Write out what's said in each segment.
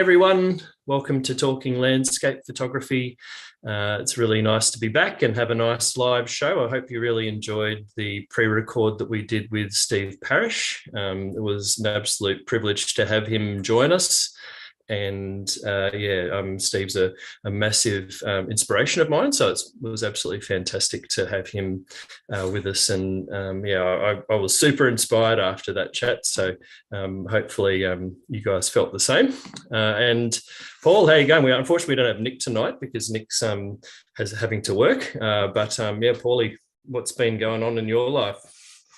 Everyone, welcome to Talking Landscape Photography. It's really nice to be back and have a nice live show. I hope you really enjoyed the pre-record that we did with Steve Parrish. It was an absolute privilege to have him join us. And Steve's a massive inspiration of mine, so it was absolutely fantastic to have him with us. And I was super inspired after that chat. So hopefully you guys felt the same. And Paul, how are you going? Unfortunately, we don't have Nick tonight because Nick's having to work. Paulie, what's been going on in your life?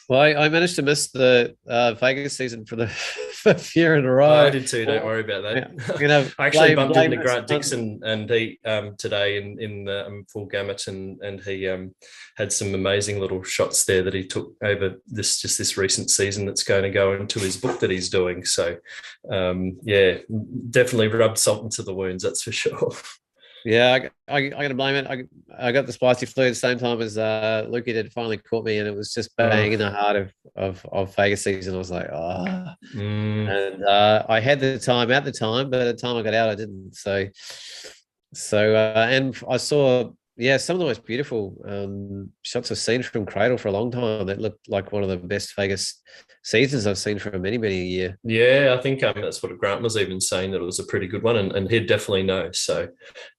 Well, I managed to miss the Vegas season for the fifth year in a row. I did too. Don't worry about that. Yeah, I actually bumped into Grant Dixon and he today in the full gamut, and he had some amazing little shots there that he took over this recent season that's going to go into his book that he's doing. So definitely rubbed salt into the wounds, that's for sure. Yeah, I got to blame it. I got the spicy flu at the same time as Lukey did. Finally caught me, and it was just bang in the heart of Vegas season. I was like, and I had the time at the time, but at the time I got out, I didn't. So and I saw some of the most beautiful shots I've seen from Cradle for a long time. That looked like one of the best Vegas seasons I've seen for many a year. Yeah, I think that's what Grant was even saying, that it was a pretty good one, and he'd definitely know. So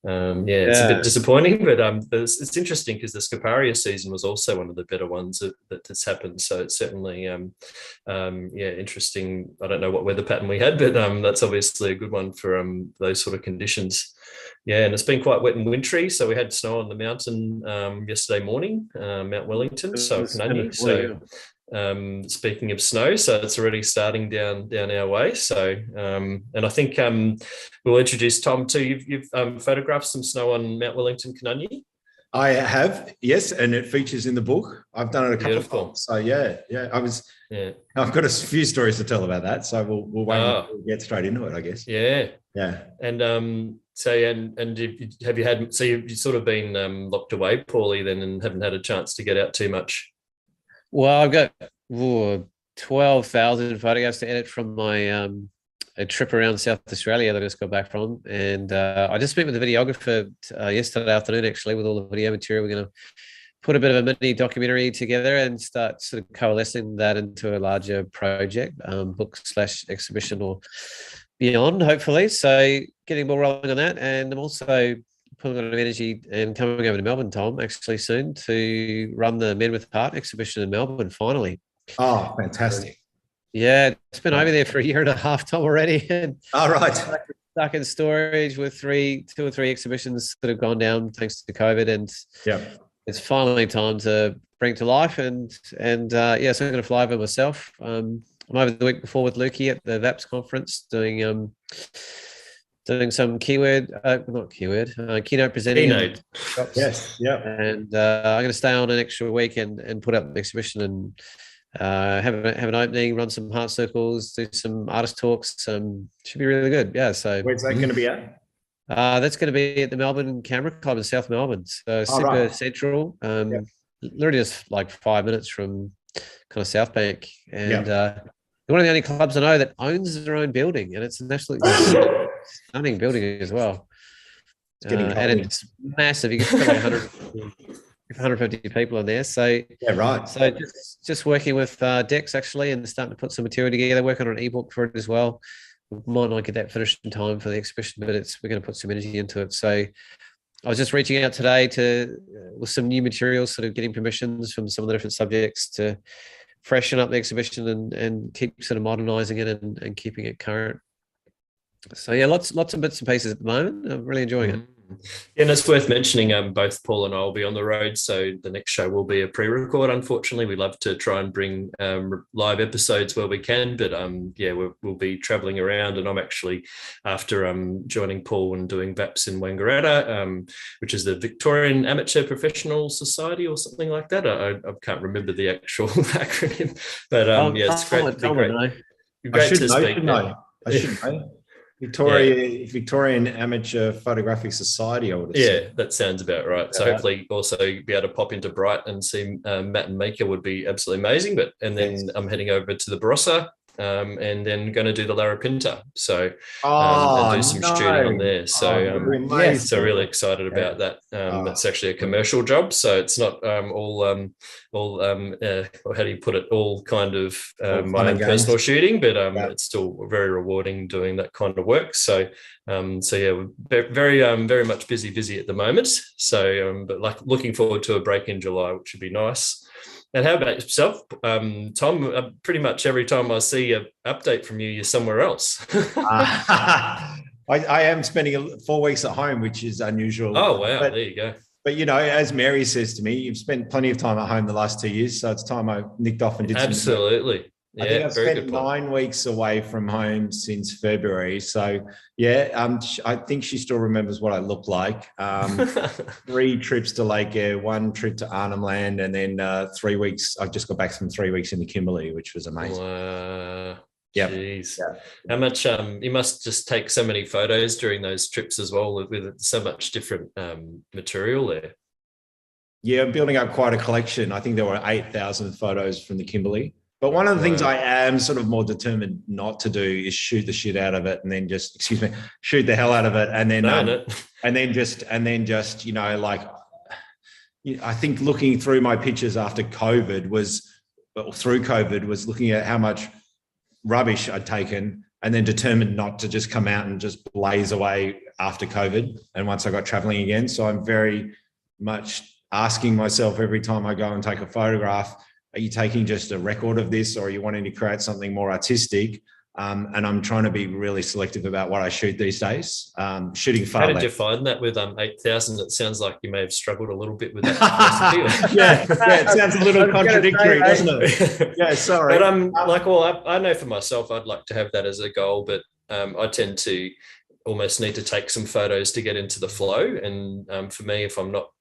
it's a bit disappointing, but it's interesting because the Scaparia season was also one of the better ones that's happened. So it's certainly interesting. I don't know what weather pattern we had, but that's obviously a good one for those sort of conditions. Yeah, and it's been quite wet and wintry. So we had snow on the mountain yesterday morning, Mount Wellington, Canunny. So speaking of snow, so it's already starting down our way. So and I think we'll introduce Tom too. You've photographed some snow on Mount Wellington, Canunny. I have, yes, and it features in the book. I've done it a couple of times. So I've got a few stories to tell about that. So we'll wait until we get straight into it, I guess. Yeah. And you've sort of been locked away, Paulie, then, and haven't had a chance to get out too much? Well, I've got 12,000 photographs to edit from my a trip around South Australia that I just got back from. And I just met with the videographer yesterday afternoon, actually, with all the video material. We're going to put a bit of a mini documentary together and start sort of coalescing that into a larger project, book/exhibition or beyond, hopefully. So getting more rolling on that. And I'm also putting a lot of energy and coming over to Melbourne, Tom, actually soon to run the Men with Heart exhibition in Melbourne, finally. Oh, fantastic. Yeah, it's been over there for a year and a half, Tom, already. And stuck in storage with two or three exhibitions that have gone down thanks to COVID. And it's finally time to bring to life. So I'm going to fly over myself. I'm over the week before with Lukey at the VAPS conference doing some keynote presenting. Keynote. Yes, yeah. And I'm going to stay on an extra week and put up the exhibition and have an opening, run some heart circles, do some artist talks. Should be really good. Yeah. So where's that going to be at? That's going to be at the Melbourne Camera Club in South Melbourne. So super central. Literally just like 5 minutes from kind of South Bank. And one of the only clubs I know that owns their own building, and it's an absolutely stunning building as well. And it's massive. You can fit like 150 people in there. So So just working with Dex actually, and starting to put some material together. Working on an ebook for it as well. We might not get that finished in time for the exhibition, but we're going to put some energy into it. So I was just reaching out today with some new materials, sort of getting permissions from some of the different subjects to freshen up the exhibition and keep sort of modernizing it and keeping it current. So lots of bits and pieces at the moment. I'm really enjoying it. And it's worth mentioning, both Paul and I will be on the road, so the next show will be a pre-record. Unfortunately, we love to try and bring live episodes where we can, but we'll be traveling around. And I'm actually, after joining Paul and doing VAPS in Wangaratta, which is the Victorian Amateur Professional Society or something like that. I can't remember the actual acronym, but it's great. I should know. Victorian Amateur Photographic Society, I would say. Yeah, that sounds about right. So hopefully also be able to pop into Bright and see Matt and Mika would be absolutely amazing. And then I'm heading over to the Barossa and then going to do the Larapinta. So and do some shooting on there. So so really excited about that. It's actually a commercial job, so it's not all how do you put it? All kind of my own personal shooting, but it's still very rewarding doing that kind of work. So we're very much busy at the moment. So but like looking forward to a break in July, which would be nice. And how about yourself, Tom? Pretty much every time I see an update from you, you're somewhere else. I am spending 4 weeks at home, which is unusual. Oh, wow. There you go. But, as Mary says to me, you've spent plenty of time at home the last 2 years, so it's time I nicked off and did Absolutely. I think I've spent 9 weeks away from home since February. So, I think she still remembers what I look like. 3 trips to Lake Eyre, 1 trip to Arnhem Land, and then 3 weeks. I just got back from 3 weeks in the Kimberley, which was amazing. Wow. Yep. Jeez. Yeah. How much, you must just take so many photos during those trips as well with so much different material there. Yeah, I'm building up quite a collection. I think there were 8,000 photos from the Kimberley. But one of the things I am sort of more determined not to do is shoot the shit out of it and then just, shoot the hell out of it. And then, I think looking through my pictures after COVID was looking at how much rubbish I'd taken and then determined not to just come out and just blaze away after COVID. And once I got traveling again, so I'm very much asking myself every time I go and take a photograph, are you taking just a record of this, or are you wanting to create something more artistic? And I'm trying to be really selective about what I shoot these days. Shooting far less. How did you find that with 8,000? It sounds like you may have struggled a little bit with that. yeah, it sounds a little contradictory, doesn't it? Yeah, sorry. But I know for myself, I'd like to have that as a goal, but I tend to almost need to take some photos to get into the flow. And for me, if I'm not,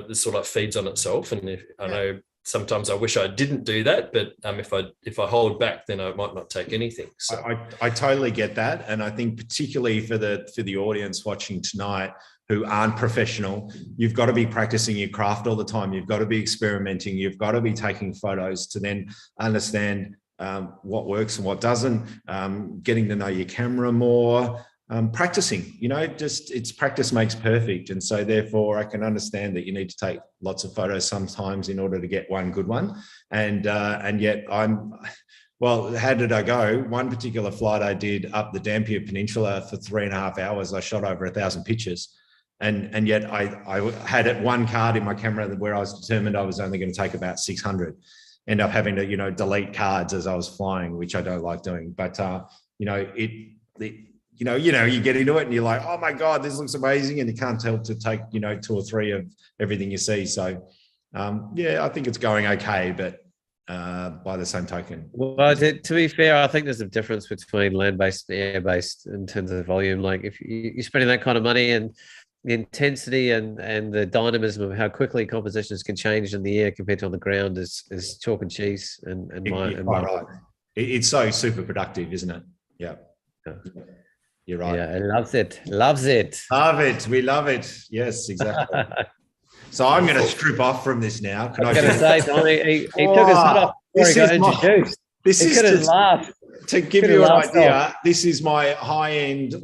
this sort of feeds on itself. And I know sometimes I wish I didn't do that, but if I hold back, then I might not take anything. So I totally get that, and I think particularly for the audience watching tonight who aren't professional, you've got to be practicing your craft all the time. You've got to be experimenting. You've got to be taking photos to then understand what works and what doesn't. Getting to know your camera more. Practicing, it's practice makes perfect. And so therefore I can understand that you need to take lots of photos sometimes in order to get one good one. And yet how did I go? One particular flight I did up the Dampier Peninsula for 3.5 hours. I shot over 1,000 pictures. And yet I had one card in my camera where I was determined I was only going to take about 600. End up having to, delete cards as I was flying, which I don't like doing. But, you get into it and you're like, oh my God, this looks amazing. And you can't help to take, 2 or 3 of everything you see. So, I think it's going okay, but by the same token. Well, to be fair, I think there's a difference between land-based and air-based in terms of volume. Like if you're spending that kind of money and the intensity and the dynamism of how quickly compositions can change in the air compared to on the ground is chalk and cheese. Right. It's so super productive, isn't it? Yeah. You're right. Yeah, I loves it. Love it. We love it. Yes, exactly. So I'm going to strip off from this now. I was going to say, Tommy, he took his hat off before he got introduced. This is to give you an idea. This is my high-end,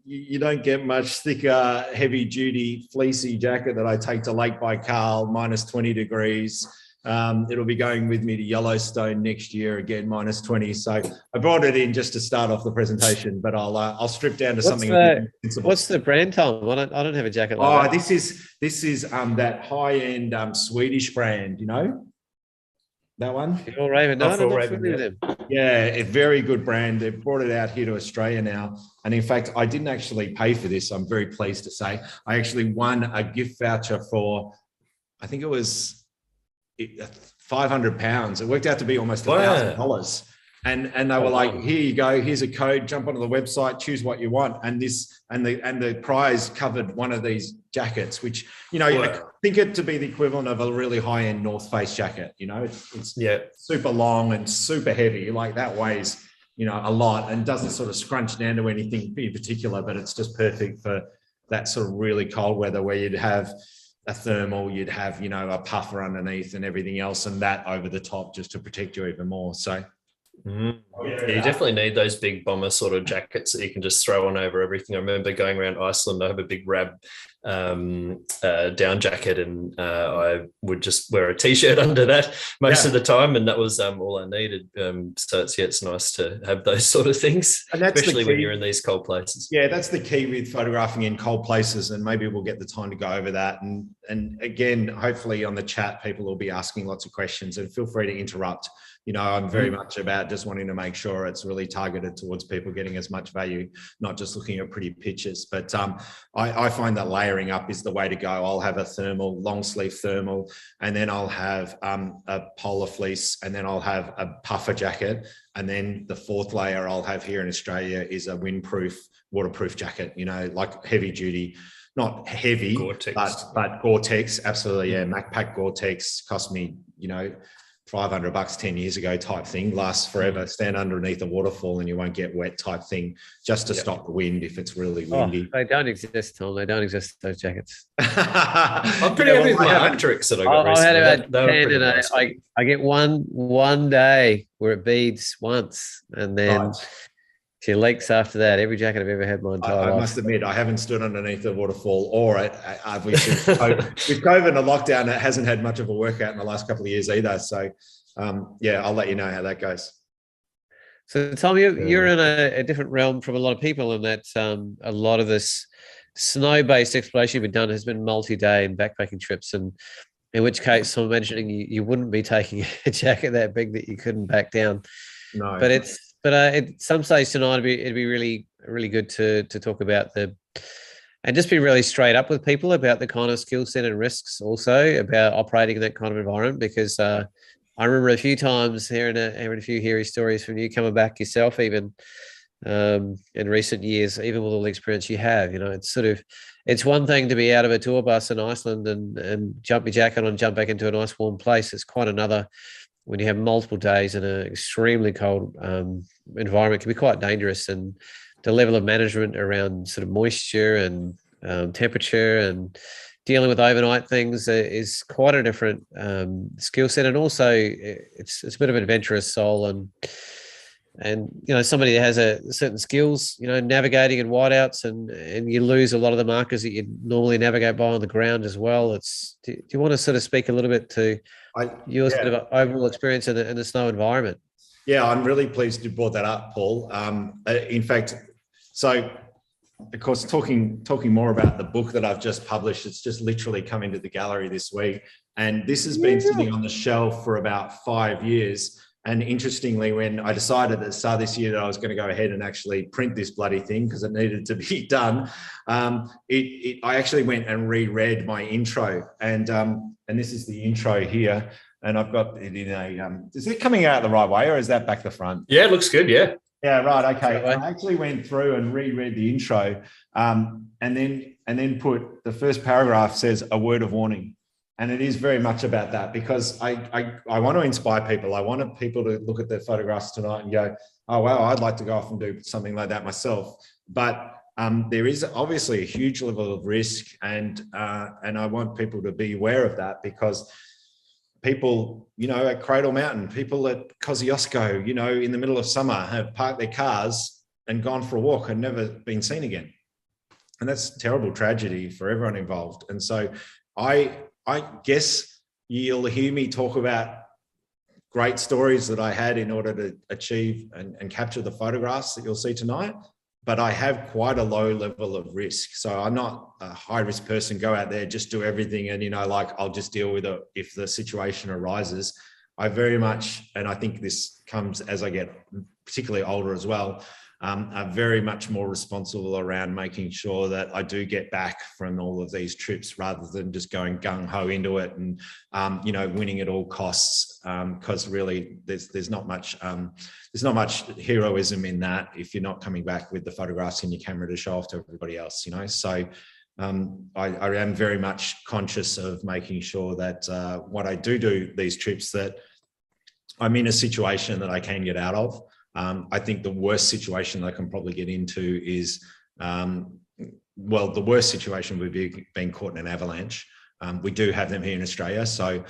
you don't get much thicker, heavy-duty, fleecy jacket that I take to Lake Baikal, minus 20 degrees. It'll be going with me to Yellowstone next year again, minus 20. So I brought it in just to start off the presentation, but I'll strip down to something. What's the brand, Tom? I don't have a jacket like that. This is that high end Swedish brand. You know that one? Raven. No, I'm not familiar with them. Yeah, a very good brand. They've brought it out here to Australia now, and in fact, I didn't actually pay for this. I'm very pleased to say I actually won a gift voucher for, I think it was £500. It worked out to be almost $1,000. And they were like, here you go, here's a code, jump onto the website, choose what you want. And the prize covered one of these jackets, which, I think it to be the equivalent of a really high-end North Face jacket. It's super long and super heavy. That weighs, a lot and doesn't sort of scrunch down to anything in particular, but it's just perfect for that sort of really cold weather where you'd have a thermal, you'd have, a puffer underneath and everything else, and that over the top just to protect you even more. So Yeah, you definitely need those big bomber sort of jackets that you can just throw on over everything. I remember going around Iceland. I have a big rab down jacket, and I would just wear a t-shirt under that most of the time, and that was all I needed. So it's nice to have those sort of things, and especially when you're in these cold places. Yeah, that's the key with photographing in cold places, and maybe we'll get the time to go over that. And again, hopefully on the chat, people will be asking lots of questions, and feel free to interrupt. You know, I'm very much about just wanting to make sure it's really targeted towards people getting as much value, not just looking at pretty pictures. But I find that layering up is the way to go. I'll have a thermal, long sleeve thermal, and then I'll have a polar fleece, and then I'll have a puffer jacket. And then the fourth layer I'll have here in Australia is a windproof, waterproof jacket, you know, like heavy duty. Not heavy, Gore-Tex. But Gore-Tex, absolutely, yeah. MacPack Gore-Tex cost me, you know, $500 10 years ago type thing, lasts forever. Stand underneath a waterfall and you won't get wet type thing, just to stop the wind if it's really windy. They don't exist, Tom. They don't exist, those jackets. I'm pretty happy with my Arctics that I got recently. I get one day where it beads once, and then she leaks after that. Every jacket I've ever had my entire life. I must admit, I haven't stood underneath a waterfall or with COVID and a lockdown, it hasn't had much of a workout in the last couple of years either. So, yeah, I'll let you know how that goes. So, Tom, you're in a different realm from a lot of people, in that a lot of this snow-based exploration you've done has been multi-day and backpacking trips, and in which case I'm imagining you wouldn't be taking a jacket that big that you couldn't back down. No. But at some stage tonight, it'd be really, really good to talk about and just be really straight up with people about the kind of skill set and risks, also about operating in that kind of environment. Because I remember a few times hearing a few hairy stories from you coming back yourself, even in recent years, even with all the experience you have. You know, it's one thing to be out of a tour bus in Iceland and jump your jacket on and jump back into a nice warm place. It's quite another when you have multiple days in an extremely cold environment. It can be quite dangerous, and the level of management around sort of moisture and temperature and dealing with overnight things is quite a different skill set. And also it's a bit of an adventurous soul, and you know, somebody that has certain skills, you know, navigating in whiteouts, and you lose a lot of the markers that you normally navigate by on the ground as well. Do you want to sort of speak a little bit to your sort of overall experience in the snow environment? Yeah, I'm really pleased you brought that up, Paul. In fact, so of course, talking more about the book that I've just published, it's just literally come into the gallery this week, and this has been sitting on the shelf for about 5 years. And interestingly, when I decided at the start of this year that I was going to go ahead and actually print this bloody thing because it needed to be done, I actually went and reread my intro, and this is the intro here, and I've got it in a. Is it coming out the right way, or is that back the front? Yeah, it looks good. Yeah. Yeah. Right. Okay. I actually went through and reread the intro, and then put the first paragraph says a word of warning. And it is very much about that, because I want to inspire people. I want people to look at their photographs tonight and go, oh, wow, I'd like to go off and do something like that myself. But there is obviously a huge level of risk, and I want people to be aware of that, because people, you know, at Cradle Mountain, people at Kosciuszko, you know, in the middle of summer have parked their cars and gone for a walk and never been seen again. And that's a terrible tragedy for everyone involved. And so I guess you'll hear me talk about great stories that I had in order to achieve and capture the photographs that you'll see tonight, but I have quite a low level of risk. So I'm not a high risk person, go out there, just do everything. And, you know, like I'll just deal with it if the situation arises. I very much, and I think this comes as I get particularly older as well, are very much more responsible around making sure that I do get back from all of these trips, rather than just going gung-ho into it and, you know, winning at all costs. Because really there's not much heroism in that if you're not coming back with the photographs in your camera to show off to everybody else, you know. So I am very much conscious of making sure that what I do these trips, that I'm in a situation that I can get out of. I think the worst situation that I can probably get into is, well, the worst situation would be being caught in an avalanche. We do have them here in Australia. So,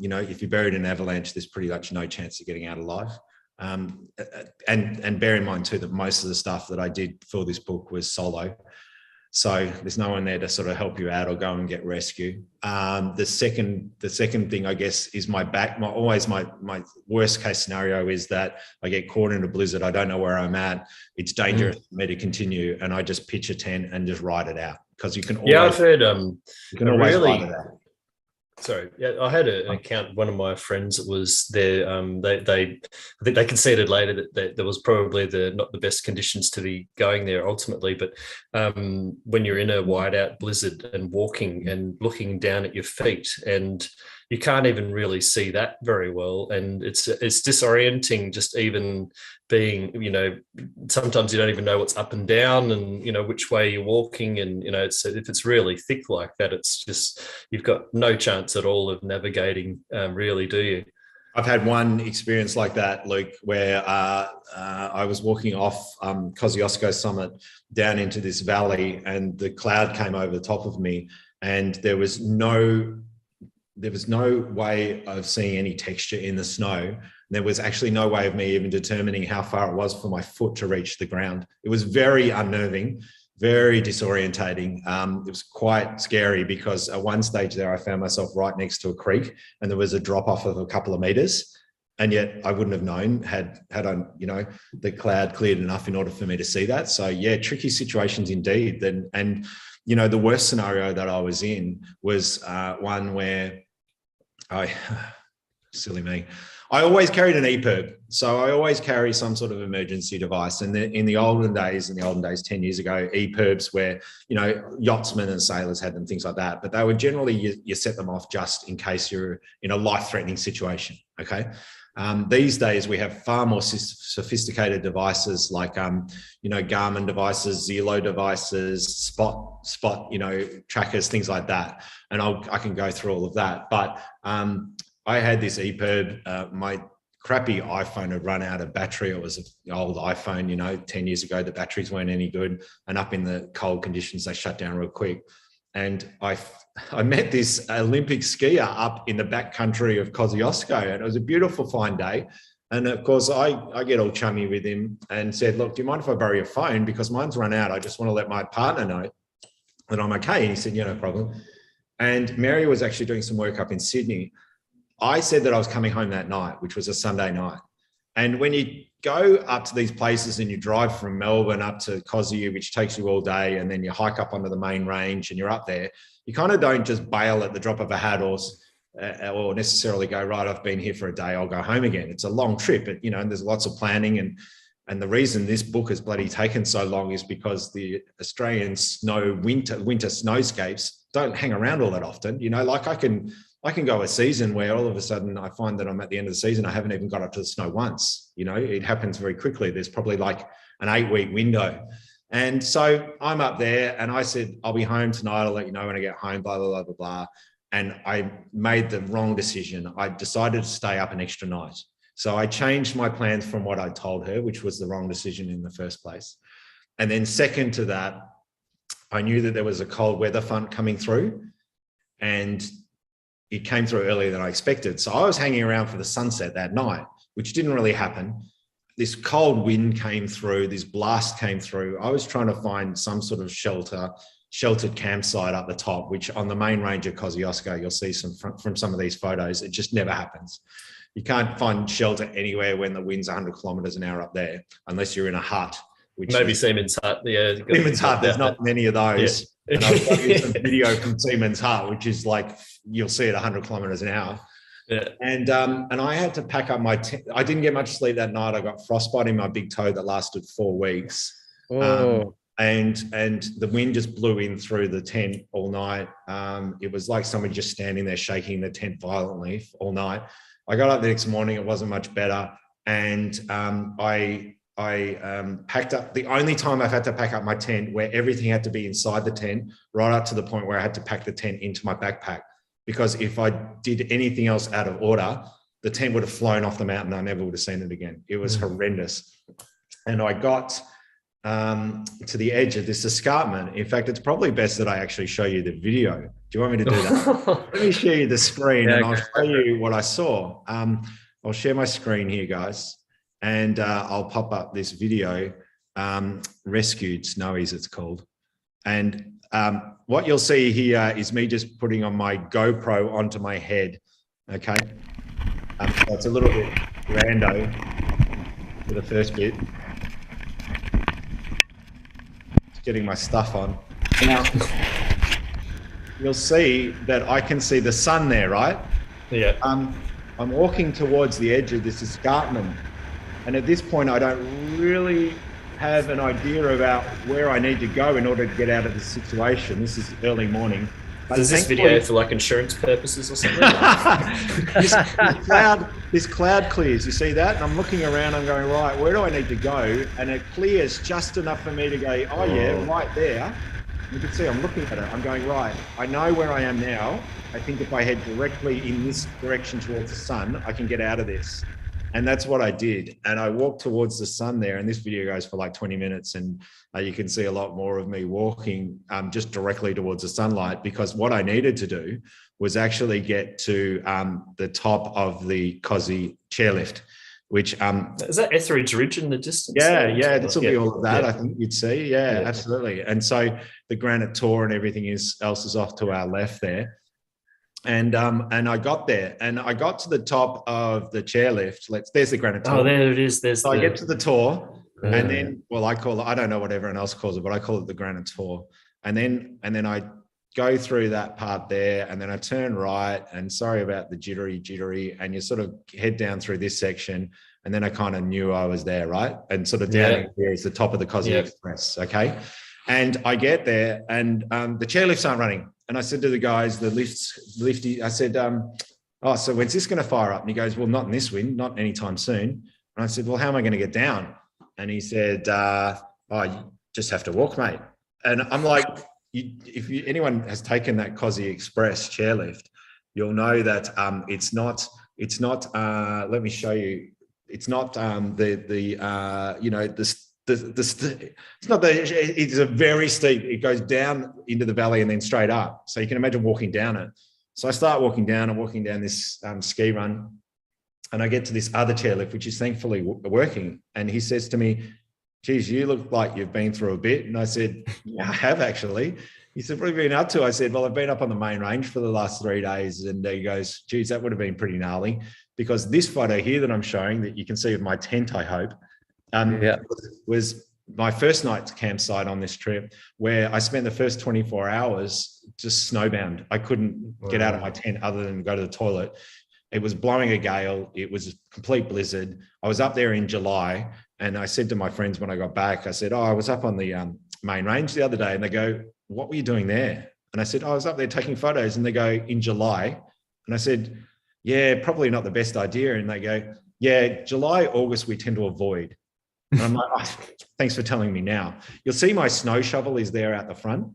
you know, if you're buried in an avalanche, there's pretty much no chance of getting out alive. And bear in mind too that most of the stuff that I did for this book was solo. So there's no one there to sort of help you out or go and get rescue. The second thing, I guess, is my back. My worst case scenario is that I get caught in a blizzard. I don't know where I'm at. It's dangerous for me to continue, and I just pitch a tent and just ride it out, because you can always. Yeah, I've heard. You can always ride it out. Sorry, yeah, I had an account. One of my friends was there. I think they conceded later that there was probably not the best conditions to be going there ultimately. But when you're in a whiteout blizzard and walking and looking down at your feet, and you can't even really see that very well, and it's disorienting. Just even being, sometimes you don't even know what's up and down, and which way you're walking, and if it's really thick like that, it's just you've got no chance at all of navigating, really, do you? I've had one experience like that, Luke, where I was walking off Kosciuszko summit down into this valley, and the cloud came over the top of me, and there was no way of seeing any texture in the snow. There was actually no way of me even determining how far it was for my foot to reach the ground. It was very unnerving, very disorientating. It was quite scary, because at one stage there, I found myself right next to a creek, and there was a drop off of a couple of meters. And yet I wouldn't have known had I, the cloud cleared enough in order for me to see that. So yeah, tricky situations indeed. And the worst scenario that I was in was one where silly me, I always carried an EPIRB. So I always carry some sort of emergency device. And in the olden days, 10 years ago, EPIRBs where, yachtsmen and sailors had them, things like that. But they were generally, you set them off just in case you're in a life-threatening situation, okay? These days, we have far more sophisticated devices like, Garmin devices, Zelo devices, spot, trackers, things like that. And I can go through all of that. But I had this EPIRB. My crappy iPhone had run out of battery. It was an old iPhone, 10 years ago, the batteries weren't any good. And up in the cold conditions, they shut down real quick. And I met this Olympic skier up in the back country of Kosciuszko, and it was a beautiful fine day. And of course, I get all chummy with him and said, look, do you mind if I borrow your phone? Because mine's run out. I just want to let my partner know that I'm okay. And he said, yeah, no problem. And Mary was actually doing some work up in Sydney. I said that I was coming home that night, which was a Sunday night. And when you go up to these places and you drive from Melbourne up to Kosciuszko, which takes you all day, and then you hike up onto the main range and you're up there, you kind of don't just bail at the drop of a hat or necessarily go, right, I've been here for a day, I'll go home again. It's a long trip, and there's lots of planning. And the reason this book has bloody taken so long is because the Australian winter snowscapes don't hang around all that often. I can go a season where all of a sudden I find that I'm at the end of the season, I haven't even got up to the snow once. It happens very quickly. There's probably like an 8-week window. And so I'm up there, and I said, I'll be home tonight. I'll let you know when I get home, blah, blah, blah, blah, blah. And I made the wrong decision. I decided to stay up an extra night. So I changed my plans from what I told her, which was the wrong decision in the first place. And then second to that, I knew that there was a cold weather front coming through, and it came through earlier than I expected. So I was hanging around for the sunset that night, which didn't really happen. This cold wind came through, this blast came through. I was trying to find some sort of sheltered campsite up the top, which on the main range of Kosciuszko, you'll see from some of these photos, it just never happens. You can't find shelter anywhere when the wind's 100 kilometers an hour up there, unless you're in a hut. Which maybe Siemens Hut. Yeah, Siemens Hut, there's not many of those. Yeah. And I've got some video from Siemens Hut, which is like, you'll see it 100 kilometers an hour. Yeah. And I had to pack up my tent. I didn't get much sleep that night. I got frostbite in my big toe that lasted 4 weeks. Oh. And the wind just blew in through the tent all night. It was like someone just standing there shaking the tent violently all night. I got up the next morning, it wasn't much better. And I packed up, the only time I've had to pack up my tent where everything had to be inside the tent, right up to the point where I had to pack the tent into my backpack. Because if I did anything else out of order, the tent would have flown off the mountain. I never would have seen it again. It was horrendous. And I got to the edge of this escarpment. In fact, it's probably best that I actually show you the video. Do you want me to do that? Let me show you the screen and I'll show you what I saw. I'll share my screen here, guys. and I'll pop up this video, Rescued Snowies it's called. And what you'll see here is me just putting on my GoPro onto my head, okay? So it's a little bit rando for the first bit. Just getting my stuff on. Now, you'll see that I can see the sun there, right? Yeah. I'm walking towards the edge of this escarpment, and at this point I don't really have an idea about where I need to go in order to get out of this situation. This is early morning. But is this video for like insurance purposes or something? this cloud clears, you see that? And I'm looking around, I'm going, right, where do I need to go? And it clears just enough for me to go, oh yeah, right there. You can see I'm looking at it. I'm going, right, I know where I am now. I think if I head directly in this direction towards the sun, I can get out of this. And that's what I did. And I walked towards the sun there, and this video goes for like 20 minutes. And you can see a lot more of me walking just directly towards the sunlight, because what I needed to do was actually get to the top of the Cosy chairlift, which is that Etheridge Ridge in the distance? Yeah, this will be all of that. I think you'd see. Yeah, absolutely. And so the Granite Tour and everything else is off to our left there. And I got there, and I got to the top of the chairlift. There's the Granite Tour. Oh, there it is. So I get to the tour, and then, well, I don't know what everyone else calls it, but I call it the Granite Tour. And then I go through that part there, and then I turn right, and sorry about the jittery, and you sort of head down through this section, and then I kind of knew I was there, right? And sort of down here is the top of the Cosy Express, okay? And I get there, and the chairlifts aren't running. And I said to the guys, the lifty, I said, oh, so when's this going to fire up? And he goes, well, not in this wind, not anytime soon. And I said, well, how am I going to get down? And he said, oh, you just have to walk, mate. And I'm like, if anyone has taken that Cosy Express chairlift, you'll know that it's not. Let me show you. It's not it's a very steep, it goes down into the valley and then straight up. So you can imagine walking down it. So I start walking down this ski run, and I get to this other chairlift, which is thankfully working. And he says to me, geez, you look like you've been through a bit. And I said, yeah, I have actually. He said, what have you been up to? I said, well, I've been up on the main range for the last 3 days. And he goes, geez, that would have been pretty gnarly, because this photo here that I'm showing, that you can see of my tent, I hope, was my first night's campsite on this trip, where I spent the first 24 hours just snowbound. I couldn't get out of my tent other than go to the toilet. It was blowing a gale. It was a complete blizzard. I was up there in July, and I said to my friends when I got back, I said, oh, I was up on the main range the other day. And they go, what were you doing there? And I said, oh, I was up there taking photos. And they go, in July? And I said, yeah, probably not the best idea. And they go, yeah, July, August, we tend to avoid. And I'm like, oh, thanks for telling me now. You'll see my snow shovel is there out the front.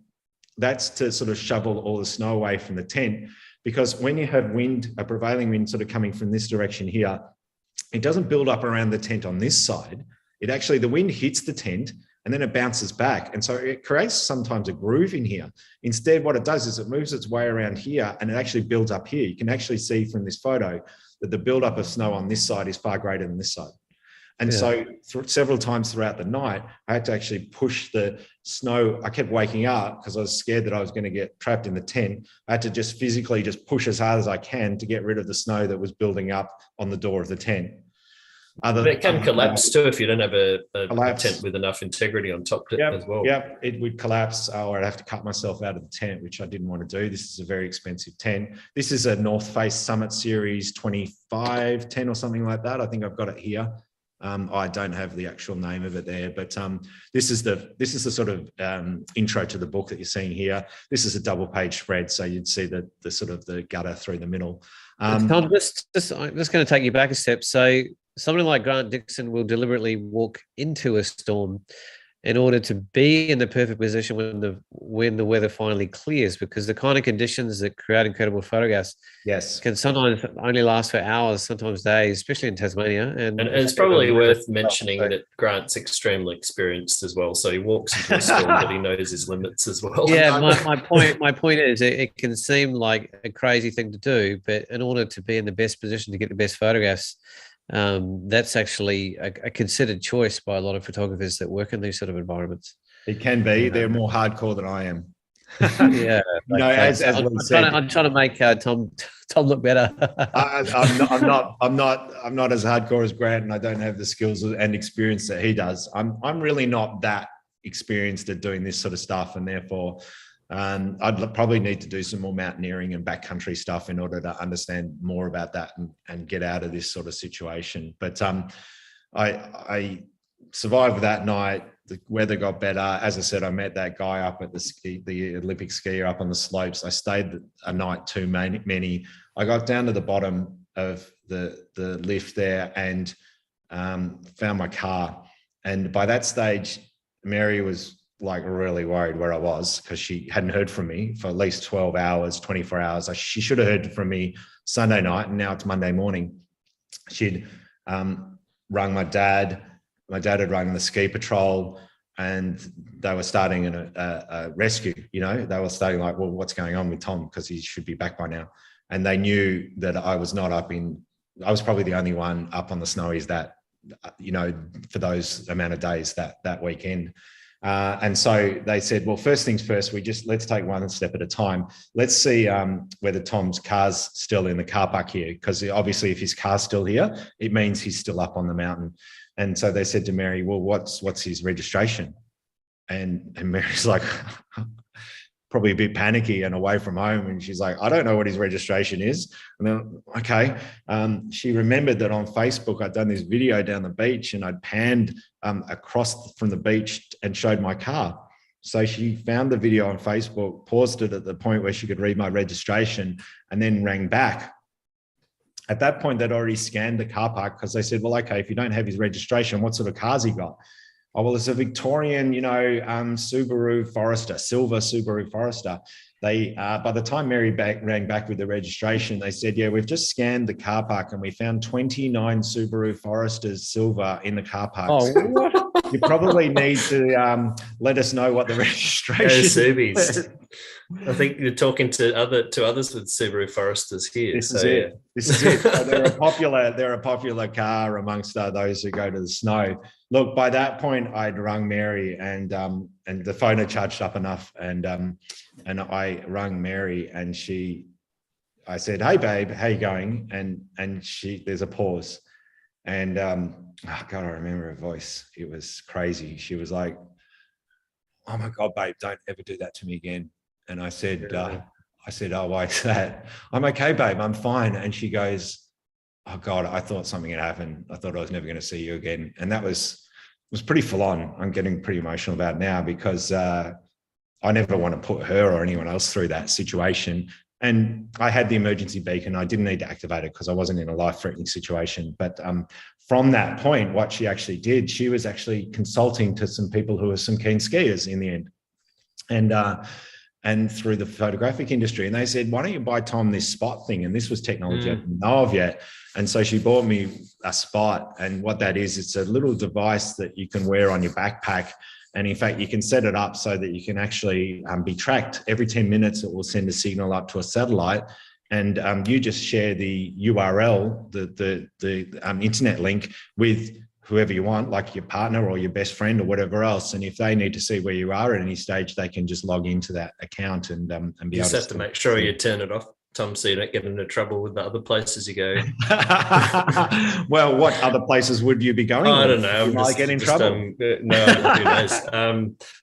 That's to sort of shovel all the snow away from the tent, because when you have wind, a prevailing wind sort of coming from this direction here, it doesn't build up around the tent on this side. It actually, the wind hits the tent and then it bounces back. And so it creates sometimes a groove in here. Instead, what it does is it moves its way around here, and it actually builds up here. You can actually see from this photo that the buildup of snow on this side is far greater than this side. And so several times throughout the night, I had to actually push the snow. I kept waking up because I was scared that I was going to get trapped in the tent. I had to just physically just push as hard as I can to get rid of the snow that was building up on the door of the tent. But it can collapse too if you don't have a tent with enough integrity on top of it as well. Yeah, it would collapse, or I'd have to cut myself out of the tent, which I didn't want to do. This is a very expensive tent. This is a North Face Summit Series 2510 or something like that. I think I've got it here. I don't have the actual name of it there, but this is the sort of intro to the book that you're seeing here. This is a double page spread, so you'd see the sort of the gutter through the middle. I'm just going to take you back a step. So somebody like Grant Dixon will deliberately walk into a storm in order to be in the perfect position when the weather finally clears, because the kind of conditions that create incredible photographs can sometimes only last for hours, sometimes days, especially in Tasmania. And it's probably worth mentioning that Grant's extremely experienced as well, so he walks into a storm, but he knows his limits as well. Yeah, my point is it can seem like a crazy thing to do, but in order to be in the best position to get the best photographs, that's actually a considered choice by a lot of photographers that work in these sort of environments. It can be. They're more hardcore than I am. Yeah, no, as I'm trying to make Tom look better. I'm not as hardcore as Grant, and I don't have the skills and experience that he does. I'm really not that experienced at doing this sort of stuff, and therefore I'd probably need to do some more mountaineering and backcountry stuff in order to understand more about that and get out of this sort of situation. But I survived that night. The weather got better. As I said, I met that guy up at the Olympic skier up on the slopes. I stayed a night too many. I got down to the bottom of the lift there and found my car. And by that stage, Mary was like really worried where I was because she hadn't heard from me for at least 12 hours, 24 hours. She should have heard from me Sunday night, and now it's Monday morning. She'd rung my dad. My dad had run the ski patrol, and they were starting a rescue. You know, they were starting like, well, what's going on with Tom? Because he should be back by now. And they knew that I was not up in. I was probably the only one up on the snowies that, you know, for those amount of days that weekend. And so they said, well, first things first, let's take one step at a time. Let's see whether Tom's car's still in the car park here, because obviously if his car's still here, it means he's still up on the mountain. And so they said to Mary, well, what's his registration? And Mary's like, probably a bit panicky and away from home. And she's like, I don't know what his registration is. And then, okay. She remembered that on Facebook, I'd done this video down the beach and I'd panned across from the beach and showed my car. So she found the video on Facebook, paused it at the point where she could read my registration, and then rang back. At that point, they'd already scanned the car park because they said, well, okay, if you don't have his registration, what sort of car's he got? Oh, well, it's a Victorian, Subaru Forester, silver Subaru Forester. They, by the time Mary rang back with the registration, they said, yeah, we've just scanned the car park and we found 29 Subaru Foresters silver in the car park. Oh, what? You probably need to let us know what the registration is. I think you're talking to others with Subaru Foresters here. This is it. So they're a popular car amongst those who go to the snow. Look, by that point, I'd rung Mary, and the phone had charged up enough, and I rung Mary, and I said, "Hey, babe, how you going?" And there's a pause, and God, I remember her voice. It was crazy. She was like, "Oh my God, babe, don't ever do that to me again." And I said, "Oh, why is that?" "I'm okay, babe. I'm fine." And she goes, "Oh God, I thought something had happened. I thought I was never going to see you again." And that was pretty full on. I'm getting pretty emotional about it now because I never want to put her or anyone else through that situation. And I had the emergency beacon. I didn't need to activate it because I wasn't in a life-threatening situation. But from that point, what she actually did, she was actually consulting to some people who were some keen skiers in the end. And through the photographic industry. And they said, why don't you buy Tom this spot thing? And this was technology I didn't know of yet. And so she bought me a spot. And what that is, it's a little device that you can wear on your backpack. And in fact, you can set it up so that you can actually be tracked. Every 10 minutes, it will send a signal up to a satellite. And you just share the URL, the internet link with whoever you want, like your partner or your best friend or whatever else. And if they need to see where you are at any stage, they can just log into that account and be able to. You just have to make sure you turn it off, Tom, so you don't get into trouble with the other places you go. Well, what other places would you be going? I don't know. You might get in trouble. No, who knows?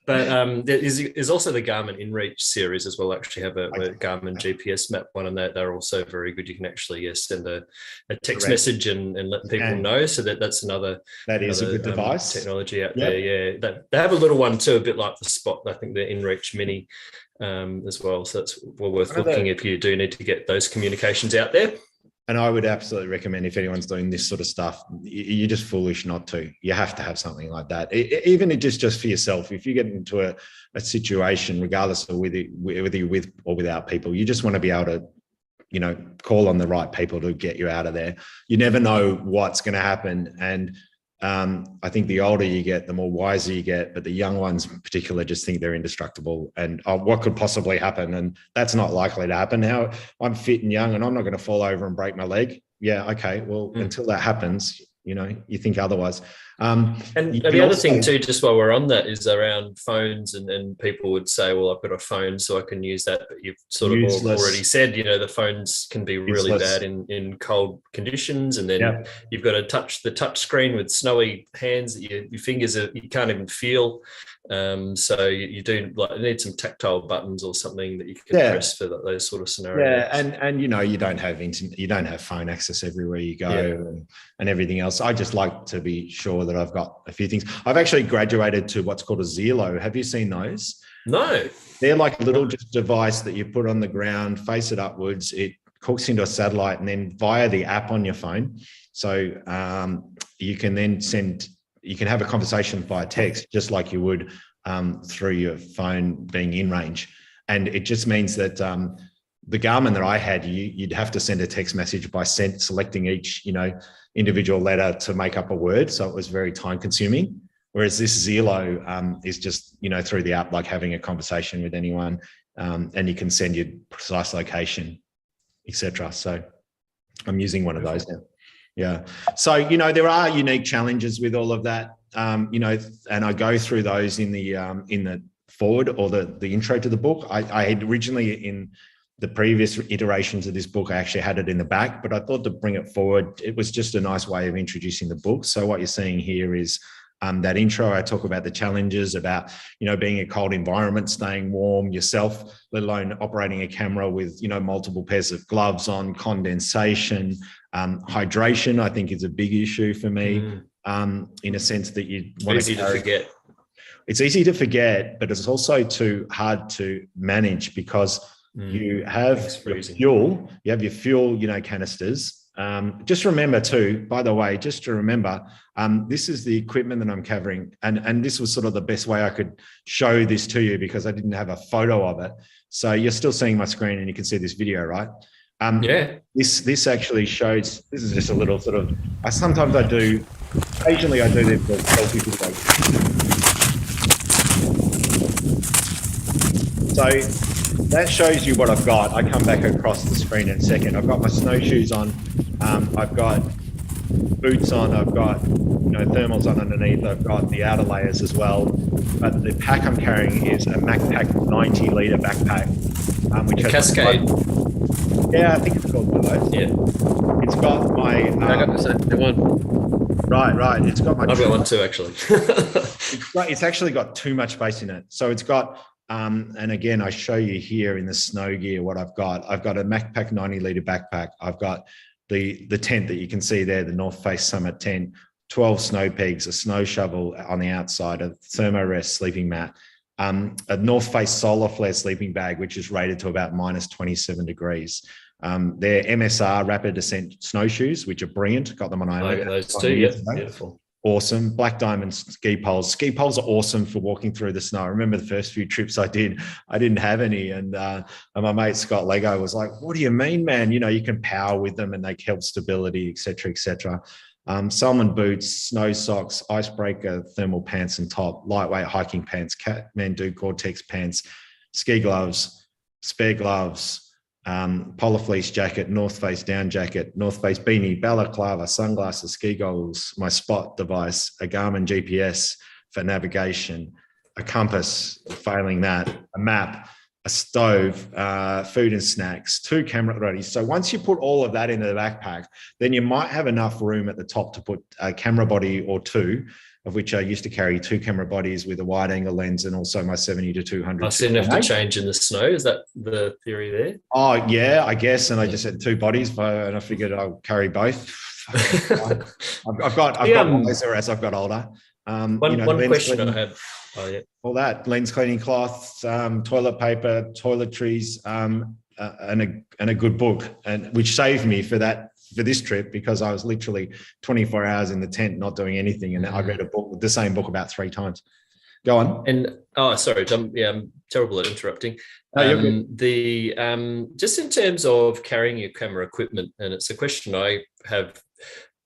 But there's also the Garmin InReach series as well. Actually, have a Garmin GPS map one, and they're also very good. You can actually send a text message and let people know. So that's another a good device technology out there. Yeah, they have a little one too, a bit like the Spot. I think the InReach Mini. As well, so that's well worth looking if you do need to get those communications out there. And I would absolutely recommend, if anyone's doing this sort of stuff, you're just foolish not to. You have to have something like that, even just for yourself. If you get into a situation, regardless of whether you're with or without people, you just want to be able to, call on the right people to get you out of there. You never know what's going to happen, and I think the older you get, the more wiser you get, but the young ones in particular just think they're indestructible and what could possibly happen. And that's not likely to happen. Now I'm fit and young and I'm not going to fall over and break my leg. yeah, okay, well, until that happens, you think otherwise. And the other thing too, just while we're on that, is around phones, and people would say, well, I've got a phone so I can use that, but you've sort of already said, the phones can be really bad in cold conditions, and then you've got to touch the touch screen with snowy hands that your fingers you can't even feel. So you do need some tactile buttons or something that you can press for those sort of scenarios. Yeah, and you don't have internet, you don't have phone access everywhere you go, and everything else. I just like to be sure that I've got a few things. I've actually graduated to what's called a Zelo. Have you seen those? No. They're like a little just device that you put on the ground, face it upwards. It hooks into a satellite, and then via the app on your phone. So you can then you can have a conversation via text, just like you would through your phone being in range. And it just means that the Garmin that I had, you'd have to send a text message by selecting each, individual letter to make up a word. So it was very time consuming. Whereas this Zelo is just, through the app, like having a conversation with anyone, and you can send your precise location, etc. So I'm using one of those now. Yeah. So, there are unique challenges with all of that, and I go through those in the forward or the intro to the book. I had originally, in the previous iterations of this book, I actually had it in the back, but I thought to bring it forward, it was just a nice way of introducing the book. So what you're seeing here is that intro. I talk about the challenges about, being in a cold environment, staying warm yourself, let alone operating a camera with, multiple pairs of gloves on, condensation, hydration, I think is a big issue for me, in a sense that you want easy to forget. It's easy to forget, but it's also too hard to manage because you have fuel, canisters. Just remember too, by the way, just to remember, this is the equipment that I'm covering. And this was sort of the best way I could show this to you because I didn't have a photo of it. So you're still seeing my screen and you can see this video, right? This actually shows, this is just a little sort of, occasionally I do this for selfie video. So that shows you what I've got. I come back across the screen in a second. I've got my snowshoes on. I've got boots on. I've got thermals on underneath. I've got the outer layers as well. But the pack I'm carrying is a MacPack 90-litre backpack, which has Cascade. I think it's called one of those. Yeah. It's got my. I got the same one. Right. It's got my. I've got one too, actually. It's actually got too much space in it. So it's got. And again, I show you here in the snow gear what I've got. I've got a MacPack 90-litre backpack. I've got the tent that you can see there, the North Face Summit tent, 12 snow pegs, a snow shovel on the outside, a thermarest sleeping mat, a North Face Solar Flare sleeping bag, which is rated to about minus 27 degrees. They're MSR rapid descent snowshoes, which are brilliant. Got them on I like those too. Yeah, beautiful. Awesome. Black Diamond ski poles. Ski poles are awesome for walking through the snow. I remember the first few trips I didn't have any. And my mate Scott Lego was like, what do you mean, man? You can power with them and they help stability, et cetera, et cetera. Salmon boots, snow socks, icebreaker, thermal pants and top, lightweight hiking pants, Kathmandu Gore-Tex pants, ski gloves, spare gloves, polar fleece jacket, North Face down jacket, North Face beanie, balaclava, sunglasses, ski goggles, my Spot device, a Garmin GPS for navigation, a compass, failing that, a map, a stove, food and snacks, 2 camera bodies. So once you put all of that into the backpack, then you might have enough room at the top to put a camera body or 2, of which I used to carry 2 camera bodies with a wide angle lens and also my 70 to 200. I didn't have to change in the snow. Is that the theory there? Oh yeah, I guess. And I just had 2 bodies, and I figured I'll carry both. I've got wiser as I've got older. One question I had. Oh yeah. All that lens cleaning cloths, toilet paper, toiletries, and a good book, and which saved me for this trip because I was literally 24 hours in the tent not doing anything, and I read the same book about 3 times. Go on. And sorry, I'm terrible at interrupting. Just in terms of carrying your camera equipment, and it's a question I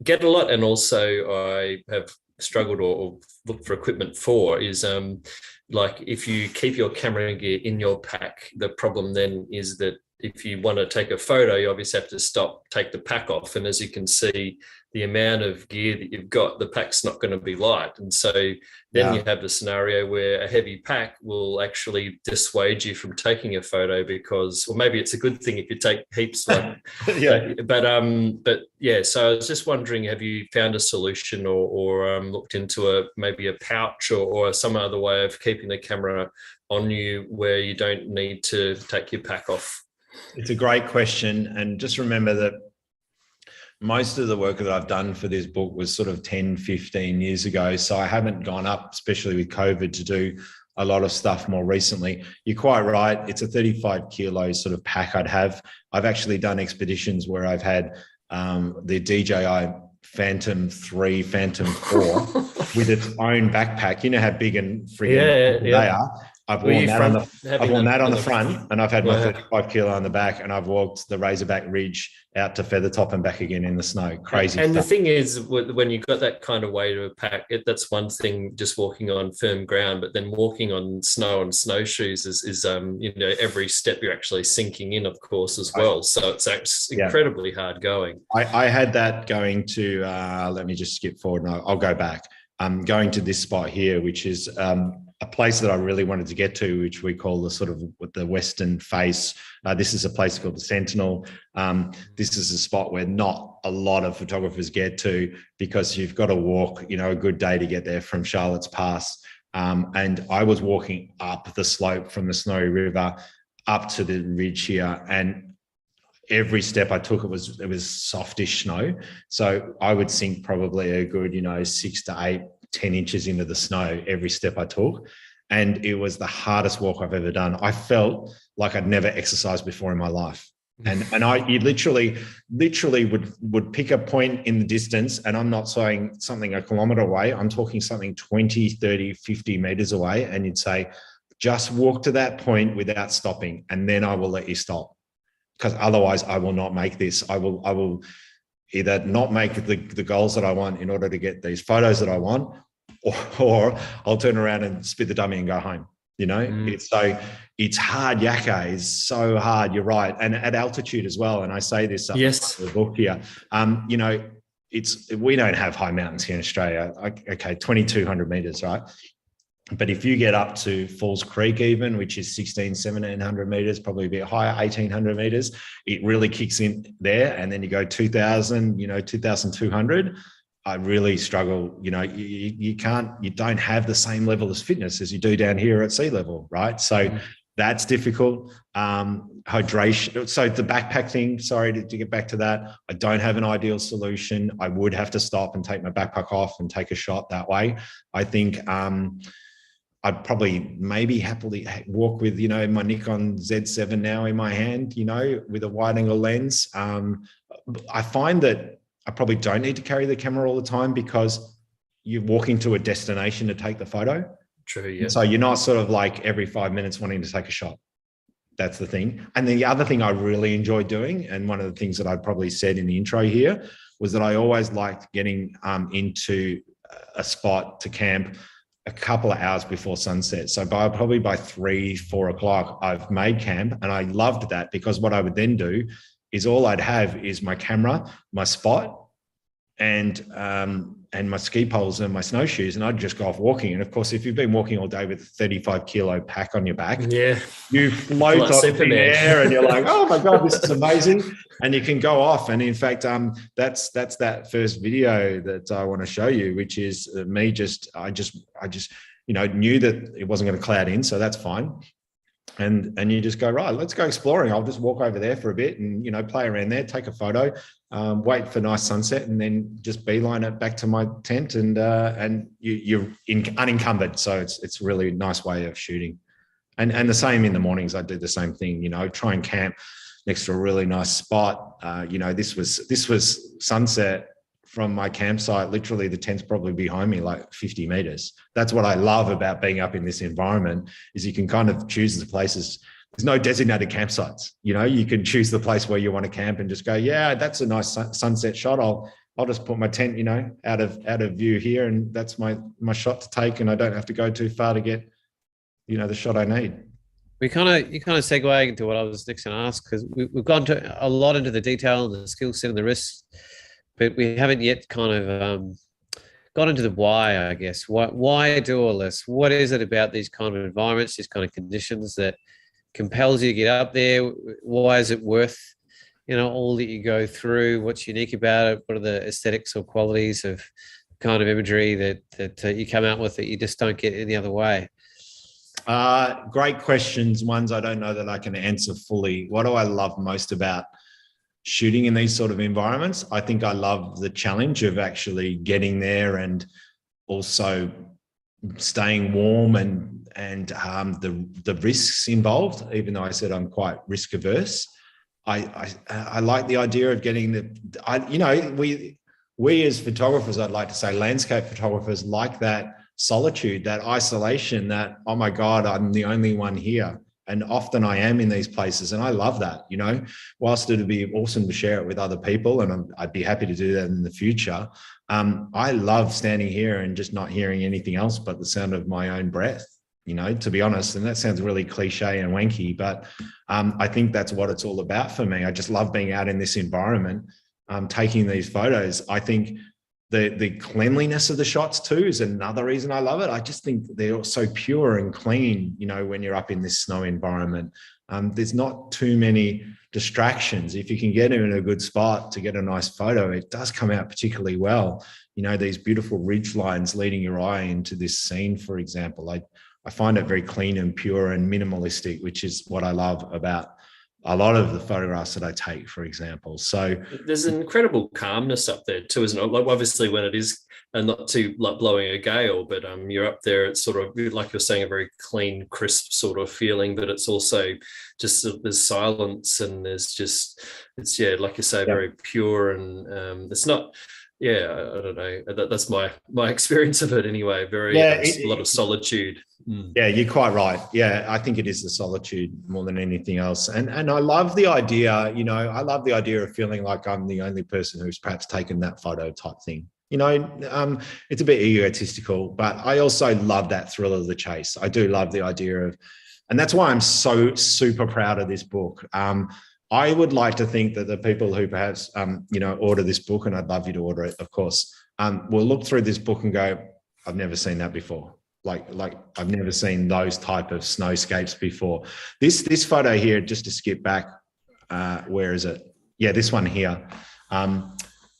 get a lot, and also I have struggled or looked for equipment for is like if you keep your camera gear in your pack, the problem then is that if you want to take a photo, you obviously have to stop, take the pack off. And as you can see, the amount of gear that you've got, the pack's not going to be light. And so then you have the scenario where a heavy pack will actually dissuade you from taking a photo because, or maybe it's a good thing if you take heaps. Like, but yeah, so I was just wondering, have you found a solution or looked into maybe a pouch or some other way of keeping the camera on you where you don't need to take your pack off? It's a great question. And just remember that most of the work that I've done for this book was sort of 10, 15 years ago. So I haven't gone up, especially with COVID, to do a lot of stuff more recently. You're quite right. It's a 35 kilo sort of pack I'd have. I've actually done expeditions where I've had the DJI Phantom 3, Phantom 4 with its own backpack. You know how big and friggin' they are. I've worn that on the front, and I've had my 35 kilo on the back, and I've walked the Razorback Ridge out to Feathertop and back again in the snow. Crazy and stuff. The thing is, when you've got that kind of weight of a pack, that's one thing, just walking on firm ground, but then walking on snow and snowshoes is every step you're actually sinking in, of course, as well. So it's incredibly hard going. I had that going to, let me just skip forward and I'll go back. Going to this spot here, which is a place that I really wanted to get to, which we call the sort of the western face. This is a place called the Sentinel. This is a spot where not a lot of photographers get to because you've got to walk, a good day to get there from Charlotte's Pass. And I was walking up the slope from the Snowy River up to the ridge here, and every step I took, it was softish snow. So I would sink probably a good, 6 to 8, 10 inches into the snow every step I took. And it was the hardest walk I've ever done. I felt like I'd never exercised before in my life. And you literally would pick a point in the distance, and I'm not saying something a kilometer away, I'm talking something 20, 30, 50 meters away. And you'd say, just walk to that point without stopping, and then I will let you stop. Because otherwise I will not make this. I will either not make the goals that I want in order to get these photos that I want, or I'll turn around and spit the dummy and go home. It's hard. Yakka is so hard. You're right. And at altitude as well. And I say this in the book here, we don't have high mountains here in Australia. Okay. 2,200 meters, right? But if you get up to Falls Creek even, which is 1,700 meters, probably a bit higher, 1,800 meters, it really kicks in there. And then you go 2,000, 2,200. I really struggle. You don't have the same level of fitness as you do down here at sea level, right? So that's difficult. Hydration. So the backpack thing, sorry to get back to that. I don't have an ideal solution. I would have to stop and take my backpack off and take a shot that way. I think, I'd probably maybe happily walk with, my Nikon Z7 now in my hand, with a wide angle lens. I find that I probably don't need to carry the camera all the time because you're walking to a destination to take the photo. True, yeah. So you're not sort of like every 5 minutes wanting to take a shot. That's the thing. And then the other thing I really enjoy doing, and one of the things that I probably said in the intro here, was that I always liked getting into a spot to camp a couple of hours before sunset. So probably by 3, 4 o'clock, I've made camp. And I loved that because what I would then do is all I'd have is my camera, my spot, and my ski poles and my snowshoes, and I'd just go off walking. And of course, if you've been walking all day with a 35 kilo pack on your back, you float off in the air and you're like, oh my God, this is amazing. And you can go off. And in fact, that's that first video that I want to show you, which is me I just knew that it wasn't going to cloud in. So that's fine. And you just go, right, let's go exploring. I'll just walk over there for a bit and, play around there, take a photo, wait for nice sunset, and then just beeline it back to my tent, and you're unencumbered. So it's a really nice way of shooting. And the same in the mornings, I do the same thing, try and camp next to a really nice spot. This was sunset from my campsite. Literally the tent's probably behind me, like 50 meters. That's what I love about being up in this environment, is you can kind of choose the places. There's no designated campsites. You can choose the place where you want to camp and just go, yeah, that's a nice sunset shot. I'll just put my tent, out of view here, and that's my shot to take, and I don't have to go too far to get, the shot I need. you kind of segue into what I was next going to ask, because we've gone to a lot into the detail and the skill set and the risks, but we haven't yet kind of got into the why, I guess. Why do all this? What is it about these kind of environments, these kind of conditions that compels you to get up there? Why is it worth, all that you go through? What's unique about it? What are the aesthetics or qualities of kind of imagery that you come out with that you just don't get any other way? Great questions. Ones I don't know that I can answer fully. What do I love most about shooting in these sort of environments? I think I love the challenge of actually getting there and also staying warm and the risks involved, even though I said I'm quite risk averse. I like the idea of getting we as photographers, I'd like to say landscape photographers, like that solitude, that isolation, that, oh my God, I'm the only one here. And often I am in these places, and I love that, whilst it would be awesome to share it with other people, and I'd be happy to do that in the future. I love standing here and just not hearing anything else but the sound of my own breath, to be honest. And that sounds really cliche and wanky, but I think that's what it's all about for me. I just love being out in this environment, taking these photos. I think the cleanliness of the shots too is another reason I love it. I just think they're so pure and clean, when you're up in this snow environment. There's not too many distractions. If you can get in a good spot to get a nice photo, it does come out particularly well. These beautiful ridge lines leading your eye into this scene, for example. I find it very clean and pure and minimalistic, which is what I love about a lot of the photographs that I take, for example. So there's an incredible calmness up there too, isn't it? Like obviously when it is not too like blowing a gale, but you're up there, it's sort of like you're saying, a very clean, crisp sort of feeling, but it's also just there's silence, and there's just, it's, like you say, very pure, and it's not, I don't know. That's my experience of it anyway. Very a lot of solitude. Yeah, you're quite right. Yeah, I think it is the solitude more than anything else. And I love the idea, I love the idea of feeling like I'm the only person who's perhaps taken that photo type thing. It's a bit egotistical, but I also love that thrill of the chase. I do love the idea of, and that's why I'm so super proud of this book. I would like to think that the people who perhaps, order this book, and I'd love you to order it, of course, will look through this book and go, I've never seen that before. Like I've never seen those type of snowscapes before. This photo here, just to skip back, where is it? Yeah, this one here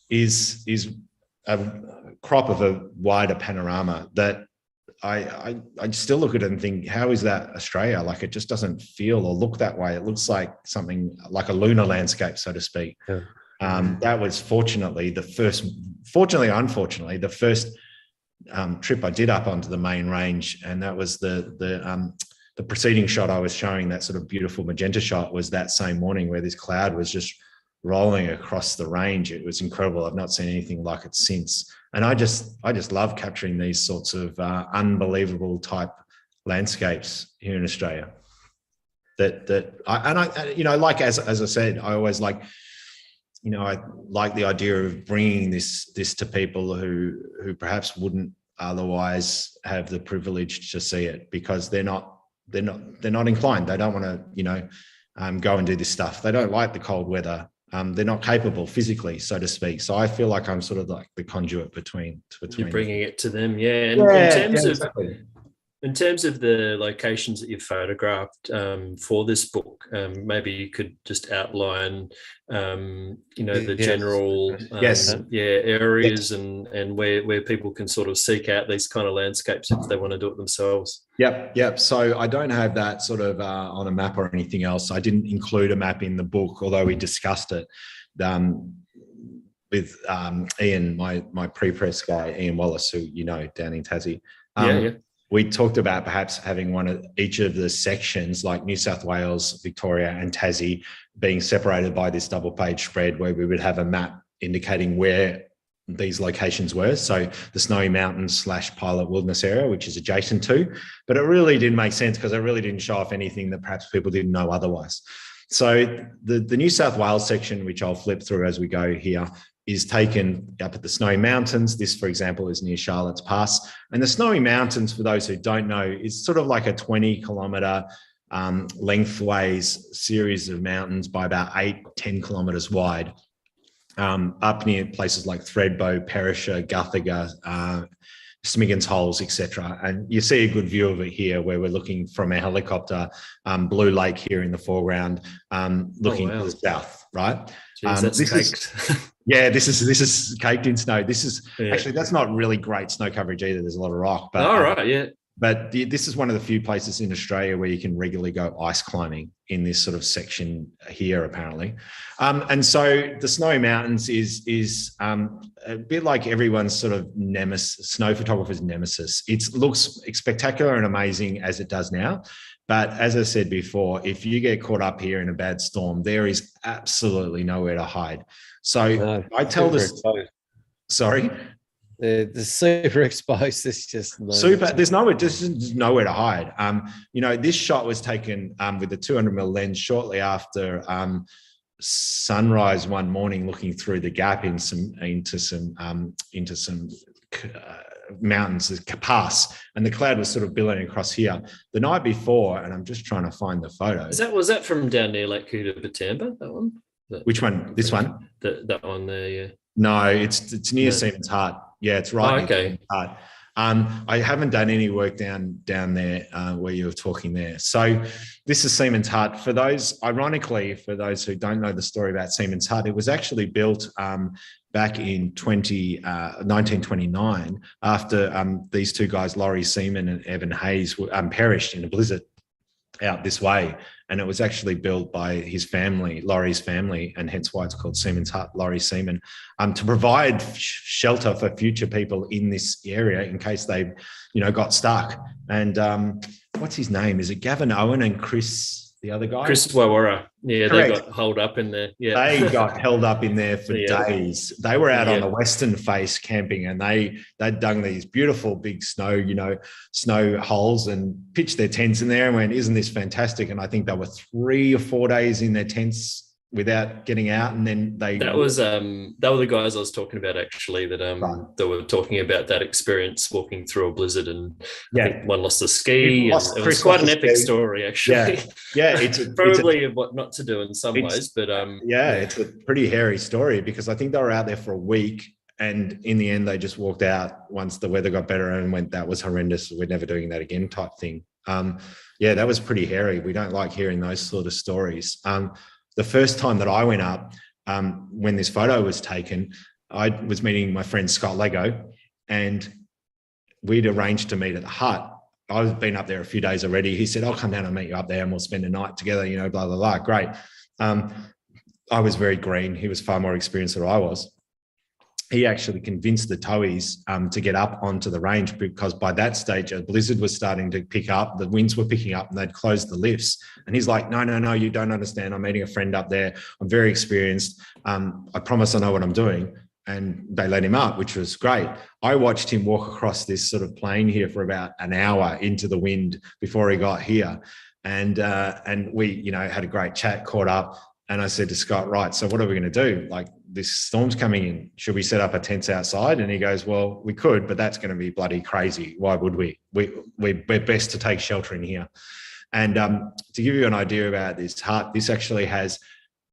is a crop of a wider panorama that I still look at it and think, how is that Australia? Like, it just doesn't feel or look that way. It looks like something like a lunar landscape, so to speak. Yeah. That was unfortunately, the first trip I did up onto the main range, and that was the preceding shot I was showing, that sort of beautiful magenta shot, was that same morning where this cloud was just rolling across the range. It was incredible. I've not seen anything like it since. And I just love capturing these sorts of unbelievable type landscapes here in Australia. Like as I said, I always like, I like the idea of bringing this to people who perhaps wouldn't otherwise have the privilege to see it, because they're not inclined. They don't want to, go and do this stuff. They don't like the cold weather. They're not capable physically, so to speak. So I feel like I'm sort of like the conduit between. You're bringing it to them, yeah. And in terms of the locations that you've photographed for this book, maybe you could just outline, the general areas and where people can sort of seek out these kind of landscapes if they want to do it themselves. Yep. So I don't have that sort of on a map or anything else. I didn't include a map in the book, although we discussed it with Ian, my pre-press guy, Ian Wallace, who down in Tassie. We talked about perhaps having one of each of the sections, like New South Wales, Victoria and Tassie, being separated by this double page spread, where we would have a map indicating where these locations were. So the Snowy Mountains / Pilot Wilderness area, which is adjacent to, but it really didn't make sense because it really didn't show off anything that perhaps people didn't know otherwise. So the New South Wales section, which I'll flip through as we go here, is taken up at the Snowy Mountains. This, for example, is near Charlotte's Pass. And the Snowy Mountains, for those who don't know, is sort of like a 20-kilometre lengthways series of mountains by about 8-10 kilometers wide, up near places like Thredbo, Perisher, Guthaga, Smiggens Holes, etc. And you see a good view of it here where we're looking from a helicopter, Blue Lake here in the foreground, looking to the south, right? Jeez, that's caked. This is caked in snow. This is actually, that's not really great snow coverage either. There's a lot of rock. But, But this is one of the few places in Australia where you can regularly go ice climbing in this sort of section here, apparently. And so the Snowy Mountains is a bit like everyone's sort of nemesis, snow photographer's nemesis. It looks spectacular and amazing as it does now. But as I said before, if you get caught up here in a bad storm, there is absolutely nowhere to hide. So I tell this. Sorry. The super exposed. It's just super. There's nowhere to hide. This shot was taken with a 200mm lens shortly after sunrise one morning, looking through the gap into some mountains, the pass, and the cloud was sort of billowing across here the night before. And I'm just trying to find the photo. Was that from down near Lake Kootabatamba? That one? Which one? This one? That one there. Yeah. No, it's near Siemens Hart. Yeah, it's right. Okay. I haven't done any work down there where you were talking there. So this is Siemens Hart. Ironically, for those who don't know the story about Siemens Hart, it was actually built back in 1929 after these two guys, Laurie Seaman and Evan Hayes, perished in a blizzard out this way. And it was actually built by his family, Laurie's family, and hence why it's called Siemens Hut, Laurie Seaman, to provide shelter for future people in this area in case they, got stuck. And what's his name? Is it Gavin Owen and Chris, the other guy? Chris Wawara. Yeah, correct. They got holed up in there. Yeah, they got held up in there for days. They were out on the western face camping, and they'd dug these beautiful big snow holes and pitched their tents in there and went, "Isn't this fantastic?" And I think they were 3 or 4 days in their tents without getting out, and then they that were the guys I was talking about actually that that were talking about that experience walking through a blizzard, and I think one lost a ski. It was quite an epic story actually. Yeah, it's probably what not to do in some ways, but it's a pretty hairy story because I think they were out there for a week, and in the end they just walked out once the weather got better and went, "That was horrendous, we're never doing that again," type thing. That was pretty hairy. We don't like hearing those sort of stories. The first time that I went up, when this photo was taken, I was meeting my friend Scott Lego, and we'd arranged to meet at the hut. I've been up there a few days already. He said, "I'll come down and meet you up there and we'll spend a night together, blah, blah, blah." Great. I was very green. He was far more experienced than I was. He actually convinced the towies to get up onto the range because by that stage, a blizzard was starting to pick up. The winds were picking up and they'd closed the lifts. And he's like, no, you don't understand. I'm meeting a friend up there. I'm very experienced. I promise I know what I'm doing. And they let him up, which was great. I watched him walk across this sort of plain here for about an hour into the wind before he got here. And we, had a great chat, caught up. And I said to Scott, right, so what are we going to do? Like, this storm's coming in. Should we set up our tents outside? And he goes, well, we could, but that's going to be bloody crazy. Why would we? We're best to take shelter in here. And to give you an idea about this hut, this actually has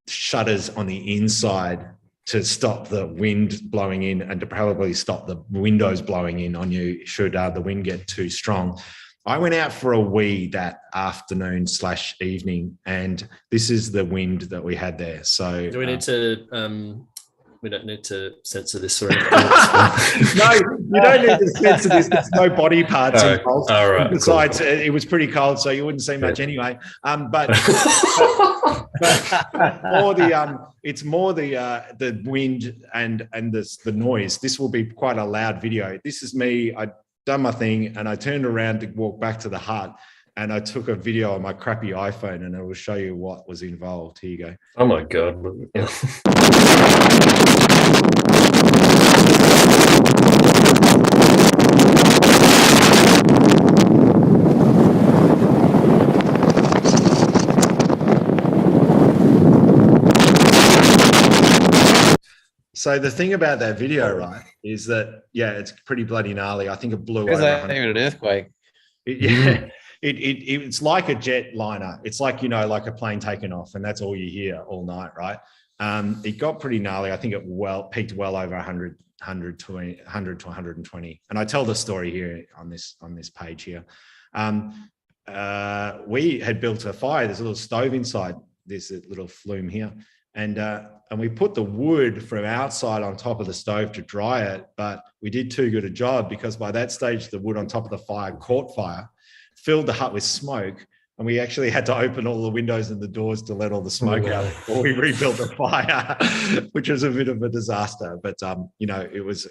shutters on the inside to stop the wind blowing in and to probably stop the windows blowing in on you should the wind get too strong. I went out for a wee that afternoon/evening, and this is the wind that we had there. So do we need to we don't need to censor this or anything? No, you don't need to censor this. There's no body parts involved. All right, besides, cool. It was pretty cold, so you wouldn't see much anyway. But it's more the wind and the noise. This will be quite a loud video. This is me. I done my thing and I turned around to walk back to the hut, and I took a video on my crappy iPhone, and I will show you what was involved. Here you go. Oh my God. So the thing about that video, right, is that, it's pretty bloody gnarly. I think it blew over. Even an earthquake. Yeah. It's like a jet liner. It's like, like a plane taking off, and that's all you hear all night, right? It got pretty gnarly. I think it peaked well over 100 to 120. And I tell the story here on this page here. We had built a fire. There's a little stove inside this little flume here. And we put the wood from outside on top of the stove to dry it, but we did too good a job, because by that stage, the wood on top of the fire caught fire, filled the hut with smoke, and we actually had to open all the windows and the doors to let all the smoke out before we rebuilt the fire, which was a bit of a disaster. But it was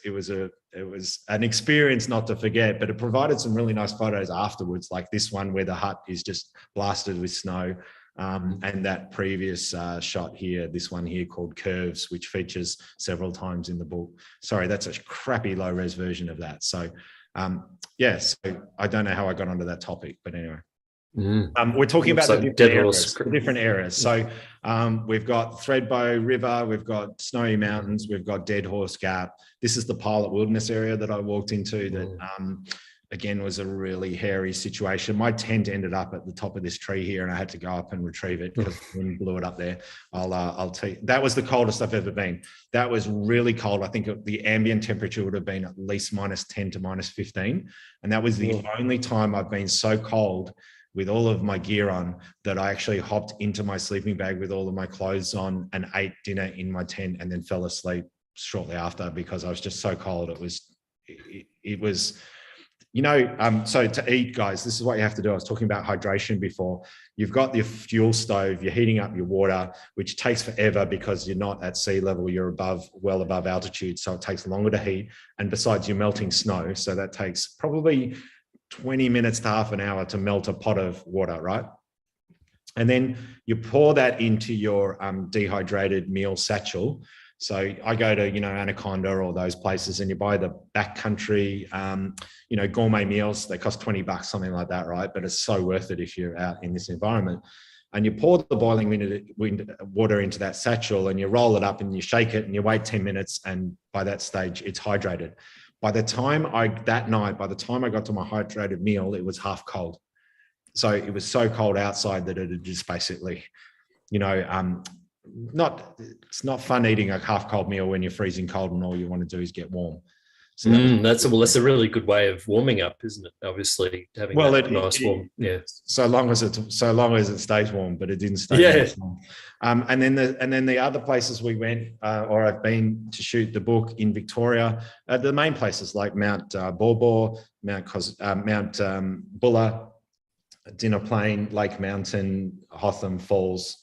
an experience not to forget. But it provided some really nice photos afterwards, like this one where the hut is just blasted with snow. And that previous shot here, this one here called Curves, which features several times in the book. Sorry, that's a crappy low-res version of that. So, so I don't know how I got onto that topic, but anyway. We're talking about the different areas. So we've got Threadbow River, we've got Snowy Mountains, we've got Dead Horse Gap. This is the Pilot Wilderness area that I walked into that again was a really hairy situation. My tent ended up at the top of this tree here, and I had to go up and retrieve it because the wind blew it up there. I'll tell you, that was the coldest I've ever been. That was really cold. I think the ambient temperature would have been at least -10 to -15, and that was the only time I've been so cold with all of my gear on that I actually hopped into my sleeping bag with all of my clothes on and ate dinner in my tent and then fell asleep shortly after because I was just so cold. It was so to eat, guys, this is what you have to do. I was talking about hydration before. You've got your fuel stove, you're heating up your water, which takes forever because you're not at sea level, you're well above altitude. So it takes longer to heat. And besides, you're melting snow. So that takes probably 20 minutes to half an hour to melt a pot of water, right? And then you pour that into your dehydrated meal satchel. So I go to, Anaconda or those places, and you buy the backcountry, gourmet meals. They cost $20, something like that, right? But it's so worth it if you're out in this environment. And you pour the boiling water into that satchel, and you roll it up and you shake it and you wait 10 minutes. And by that stage, it's hydrated. By the time I got to my hydrated meal, it was half cold. So it was so cold outside that it had just basically, it's not fun eating a half cold meal when you're freezing cold and all you want to do is get warm. So that's a really good way of warming up, isn't it? Obviously, having nice warm. Yeah. So long as it stays warm, but it didn't stay warm. And then the other places we went, or I've been to shoot the book in Victoria, the main places like Mount Baw, Mount Buller, Dinner Plain, Lake Mountain, Hotham Falls,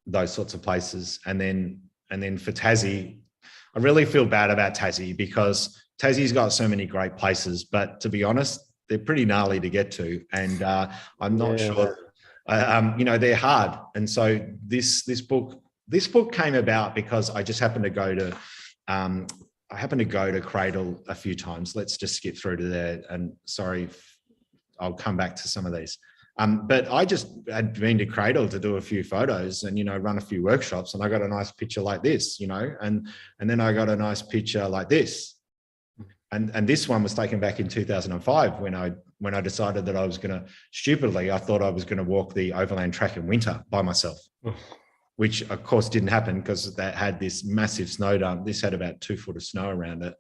those sorts of places. And then for Tassie, I really feel bad about Tassie because Tassie's got so many great places, but to be honest, they're pretty gnarly to get to. And I'm not sure, they're hard. And so this book came about because I just happened to go to Cradle a few times. Let's just skip through to there. And sorry, I'll come back to some of these. But I just had been to Cradle to do a few photos and, run a few workshops, and I got a nice picture like this, and then I got a nice picture like this. And this one was taken back in 2005 when I decided that I was going to, I thought I was going to walk the overland track in winter by myself, which of course didn't happen because that had this massive snow dump. This had about 2 foot of snow around it.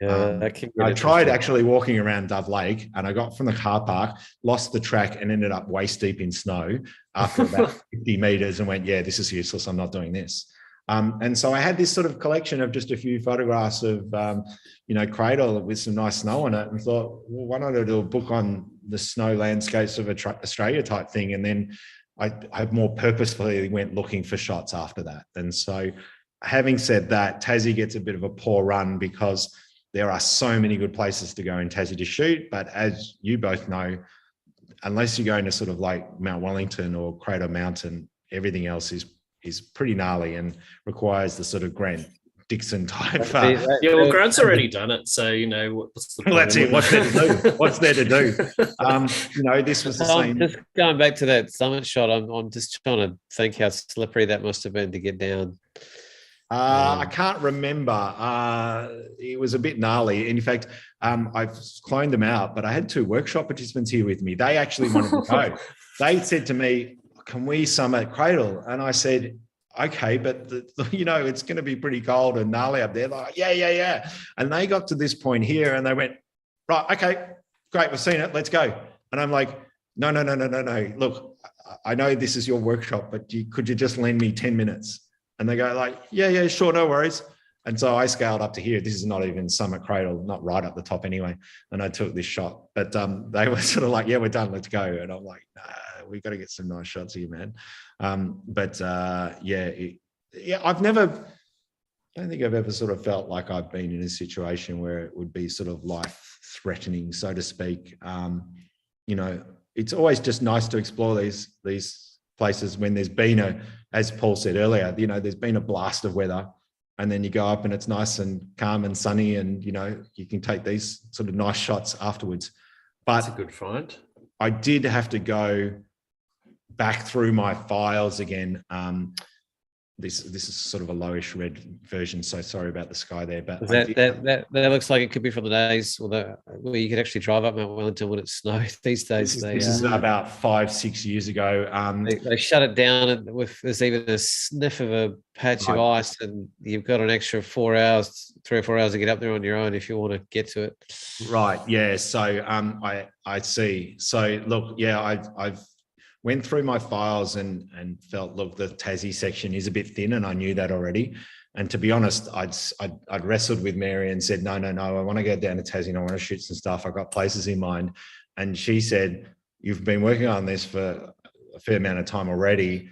I tried actually walking around Dove Lake, and I got from the car park, lost the track, and ended up waist deep in snow after about 50 meters and went, this is useless. I'm not doing this. And so I had this sort of collection of just a few photographs of, Cradle with some nice snow on it, and thought, well, why not do a book on the snow landscapes of Australia type thing? And then I more purposefully went looking for shots after that. And so having said that, Tassie gets a bit of a poor run because there are so many good places to go in Tassie to shoot, but as you both know, unless you're going to sort of like Mount Wellington or Crater Mountain, everything else is pretty gnarly and requires the sort of Grant Dixon type. Grant's already done it, so what's the point? Well, that's it. What's there to do? This was the same. Just going back to that summit shot, I'm just trying to think how slippery that must have been to get down. I can't remember. It was a bit gnarly. In fact, I've cloned them out, but I had 2 workshop participants here with me. They actually wanted to go. They said to me, can we summit Cradle? And I said, okay, but it's going to be pretty cold and gnarly up there. Like, yeah. And they got to this point here and they went, right, okay, great, we've seen it, let's go. And I'm like, no. Look, I know this is your workshop, but could you just lend me 10 minutes? And they go like, yeah, sure, no worries. And so I scaled up to here. This is not even summit Cradle, not right up the top anyway. And I took this shot, but they were sort of like, yeah, we're done, let's go. And I'm like, nah, we got to get some nice shots here, man. I don't think I've ever sort of felt like I've been in a situation where it would be sort of life-threatening, so to speak. It's always just nice to explore these places when there's been as Paul said earlier, there's been a blast of weather, and then you go up and it's nice and calm and sunny, and you can take these sort of nice shots afterwards. But that's a good find. I did have to go back through my files again. This is sort of a lowish red version, so sorry about the sky there. But that looks like it could be from the days where you could actually drive up Mount Wellington when it snowed. These days, this is about 5-6 years ago. They shut it down, and there's even a sniff of a patch of ice, and you've got an extra 3 or 4 hours to get up there on your own if you want to get to it. Right. Yeah. So I see. So look, yeah, I've went through my files and felt, look, the Tassie section is a bit thin, and I knew that already. And to be honest, I'd wrestled with Mary and said, no, I want to go down to Tassie and I want to shoot some stuff. I've got places in mind. And she said, you've been working on this for a fair amount of time already.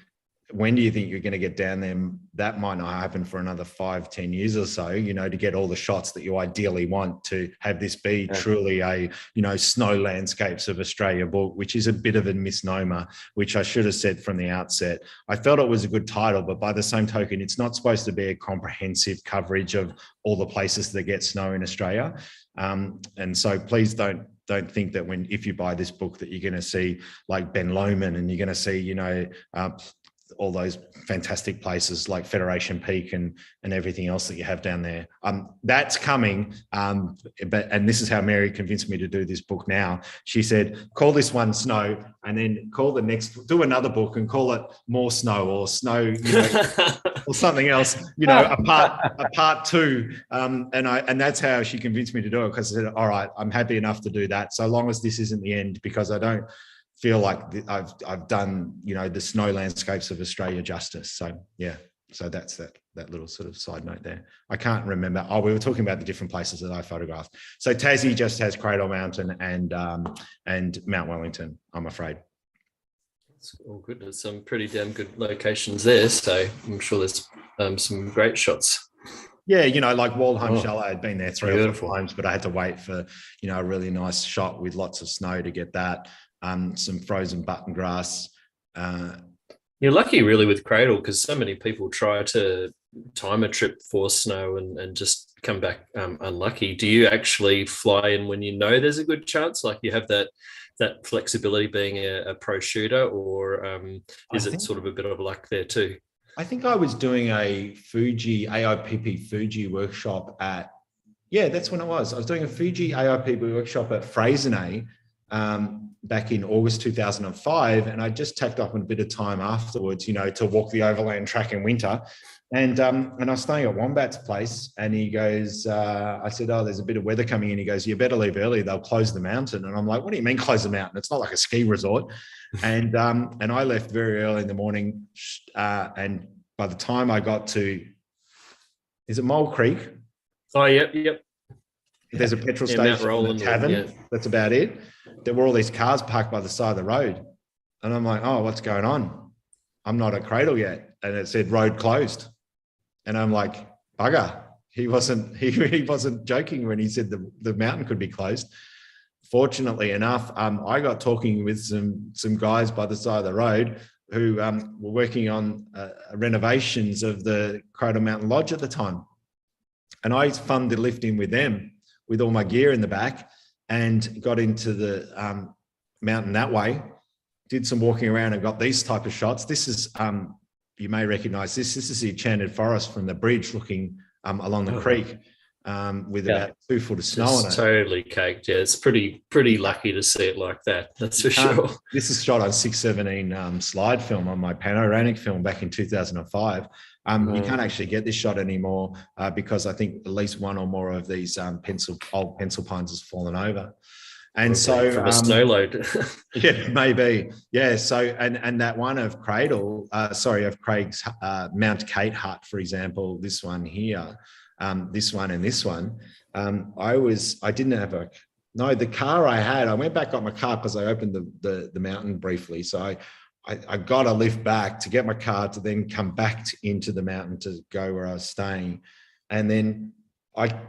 When do you think you're going to get down there? That might not happen for another 5-10 years or so, to get all the shots that you ideally want to have this be truly a, snow landscapes of Australia book, which is a bit of a misnomer, which I should have said from the outset. I felt it was a good title, but by the same token, it's not supposed to be a comprehensive coverage of all the places that get snow in Australia. And so please don't think that if you buy this book that you're going to see like Ben Lomond and you're going to see, all those fantastic places like Federation Peak and everything else that you have down there. That's coming. And this is how Mary convinced me to do this book now. She said, call this one Snow, and then call the next, do another book and call it More Snow or Snow, or something else, a part 2. And that's how she convinced me to do it, because I said, all right, I'm happy enough to do that, so long as this isn't the end, because I don't feel like I've done, the snow landscapes of Australia justice. So yeah, so that's that little sort of side note there. I can't remember. Oh, we were talking about the different places that I photographed. So Tassie just has Cradle Mountain and Mount Wellington, I'm afraid. It's all good. There's some pretty damn good locations there. So I'm sure there's some great shots. Yeah, like Waldheim Chalet, I'd been there 3 or 4 times, but I had to wait for, a really nice shot with lots of snow to get that. Some frozen button grass. You're lucky really with Cradle, because so many people try to time a trip for snow and just come back unlucky. Do you actually fly in when you know there's a good chance, like you have that flexibility being a pro shooter, or is it sort of a bit of luck there too? I think I was doing a AIPP Fuji workshop that's when it was. I was doing a Fuji AIPP workshop at Freycinet back in August 2005, and I just tacked up a bit of time afterwards, to walk the overland track in winter. And I was staying at Wombat's place, and he goes, I said, oh, there's a bit of weather coming in. He goes, you better leave early, they'll close the mountain. And I'm like, what do you mean close the mountain? It's not like a ski resort. And I left very early in the morning, and by the time I got to, is it Mole Creek? Oh, yep. There's a petrol station, and a tavern. That's about it. There were all these cars parked by the side of the road. And I'm like, oh, what's going on? I'm not at Cradle yet. And it said road closed. And I'm like, bugger. He wasn't joking when he said the mountain could be closed. Fortunately enough, I got talking with some guys by the side of the road who were working on renovations of the Cradle Mountain Lodge at the time. And I funded lifting with them with all my gear in the back, and got into the mountain that way, did some walking around and got these type of shots. This is, you may recognize this. This is the enchanted forest from the bridge looking along the creek with about 2 foot of snow on it. Totally caked. Yeah, it's pretty lucky to see it like that. That's for sure. This is shot on 617 slide film on my panoramic film back in 2005. You can't actually get this shot anymore because I think at least one or more of these old pencil pines has fallen over. And so from a snow load. Yeah, maybe. Yeah. So and that one of Craig's Mount Kate hut, for example, this one here, this one and this one. I didn't have the car I had, I went back, got my car because I opened the mountain briefly. So I got a lift back to get my car to then come back into the mountain to go where I was staying. And then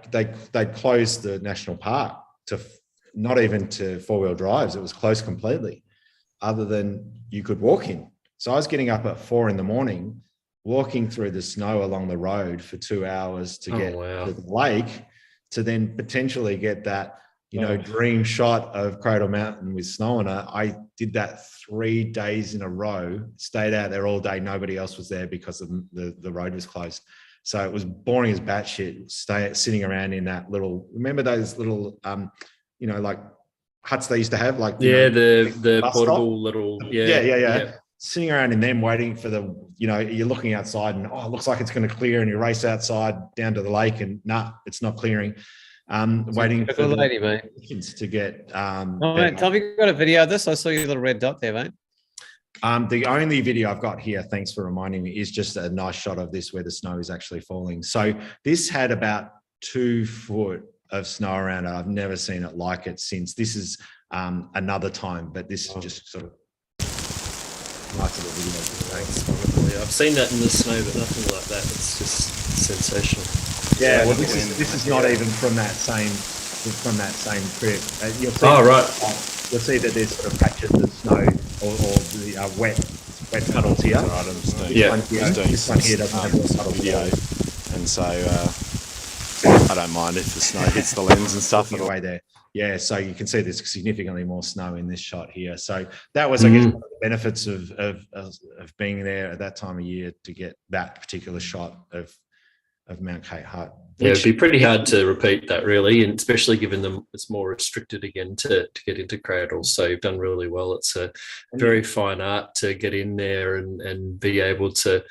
they closed the national park to not even to four-wheel drives. It was closed completely, other than you could walk in. So I was getting up at 4 a.m, walking through the snow along the road for 2 hours to get to the lake, to then potentially get that, dream shot of Cradle Mountain with snow on it. I did that 3 days in a row, stayed out there all day. Nobody else was there because the road was closed. So it was boring as batshit, sitting around in that little, remember those little, like huts they used to have, like the portable little yeah. Sitting around in them, waiting for you're looking outside and it looks like it's going to clear, and you race outside down to the lake and it's not clearing. Waiting for the lady, mate, to get. Mate, Tom, you got a video of this? I saw your little red dot there, mate. The only video I've got here, thanks for reminding me, is just a nice shot of this where the snow is actually falling. So this had about 2 foot of snow around it. I've never seen it like it since. This is another time, but this is just sort of nice little video. Thanks. I've seen that in the snow, but nothing like that. It's just sensational. Yeah, well, this is not even from that same trip. You'll see you'll see that there's sort of patches of snow or the wet puddles here. Right, this one here doesn't have a puddle video, and so I don't mind if the snow hits the lens and stuff. Away there. Yeah, so you can see there's significantly more snow in this shot here. So that was, I guess, one of the benefits of being there at that time of year, to get that particular shot of Mount Kate Hut. Yeah, it'd be pretty hard to repeat that, really, and especially given them it's more restricted again to get into cradles. So you've done really well. It's a very fine art to get in there and be able to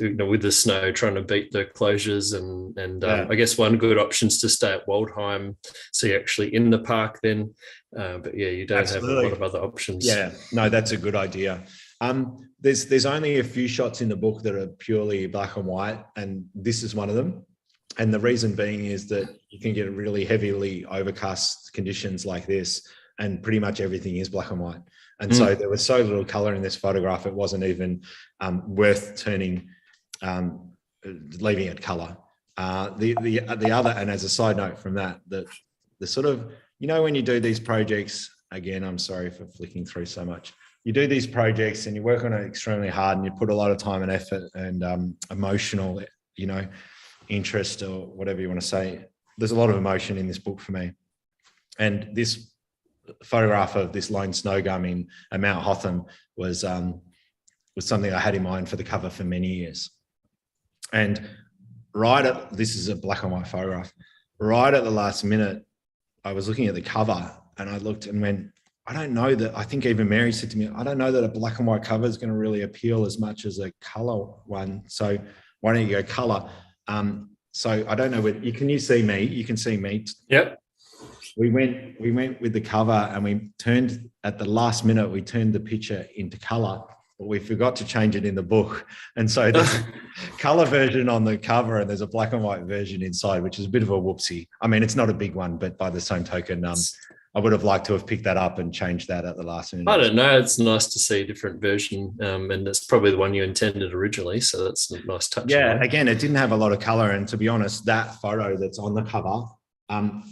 with the snow, trying to beat the closures. And I guess one good option is to stay at Waldheim, so you're actually in the park then. But yeah, you don't have a lot of other options. Yeah, no, that's a good idea. There's only a few shots in the book that are purely black and white, and this is one of them. And the reason being is that you can get really heavily overcast conditions like this, and pretty much everything is black and white. And so there was so little color in this photograph, it wasn't even worth turning, leaving it color. The other, and as a side note from that, the sort of, when you do these projects, again, I'm sorry for flicking through so much. You do these projects and you work on it extremely hard, and you put a lot of time and effort and emotional, interest, or whatever you want to say. There's a lot of emotion in this book for me. And this photograph of this lone snow gum in Mount Hotham was something I had in mind for the cover for many years. And this is a black and white photograph. Right at the last minute, I was looking at the cover and I looked and went, I don't know that, I think even Mary said to me, I don't know that a black and white cover is going to really appeal as much as a color one. So why don't you go color? So I don't know whether you see me, you can see me. Yep. We went with the cover, and we turned at the last minute, we turned the picture into color, but we forgot to change it in the book. And so there's a color version on the cover and there's a black and white version inside, which is a bit of a whoopsie. I mean, it's not a big one, but by the same token, I would have liked to have picked that up and changed that at the last minute. I don't know. It's nice to see a different version, and it's probably the one you intended originally, so that's a nice touch. Yeah, again, it didn't have a lot of colour, and to be honest, that photo that's on the cover,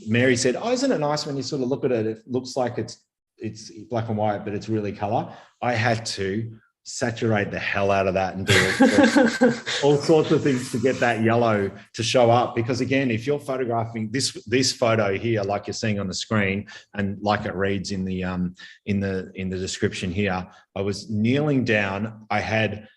Mary said, isn't it nice when you sort of look at it, it looks like it's black and white, but it's really colour. I had to saturate the hell out of that and do all sorts of things to get that yellow to show up, because again, if you're photographing this photo here, like you're seeing on the screen and like it reads in the description here, I was kneeling down. I had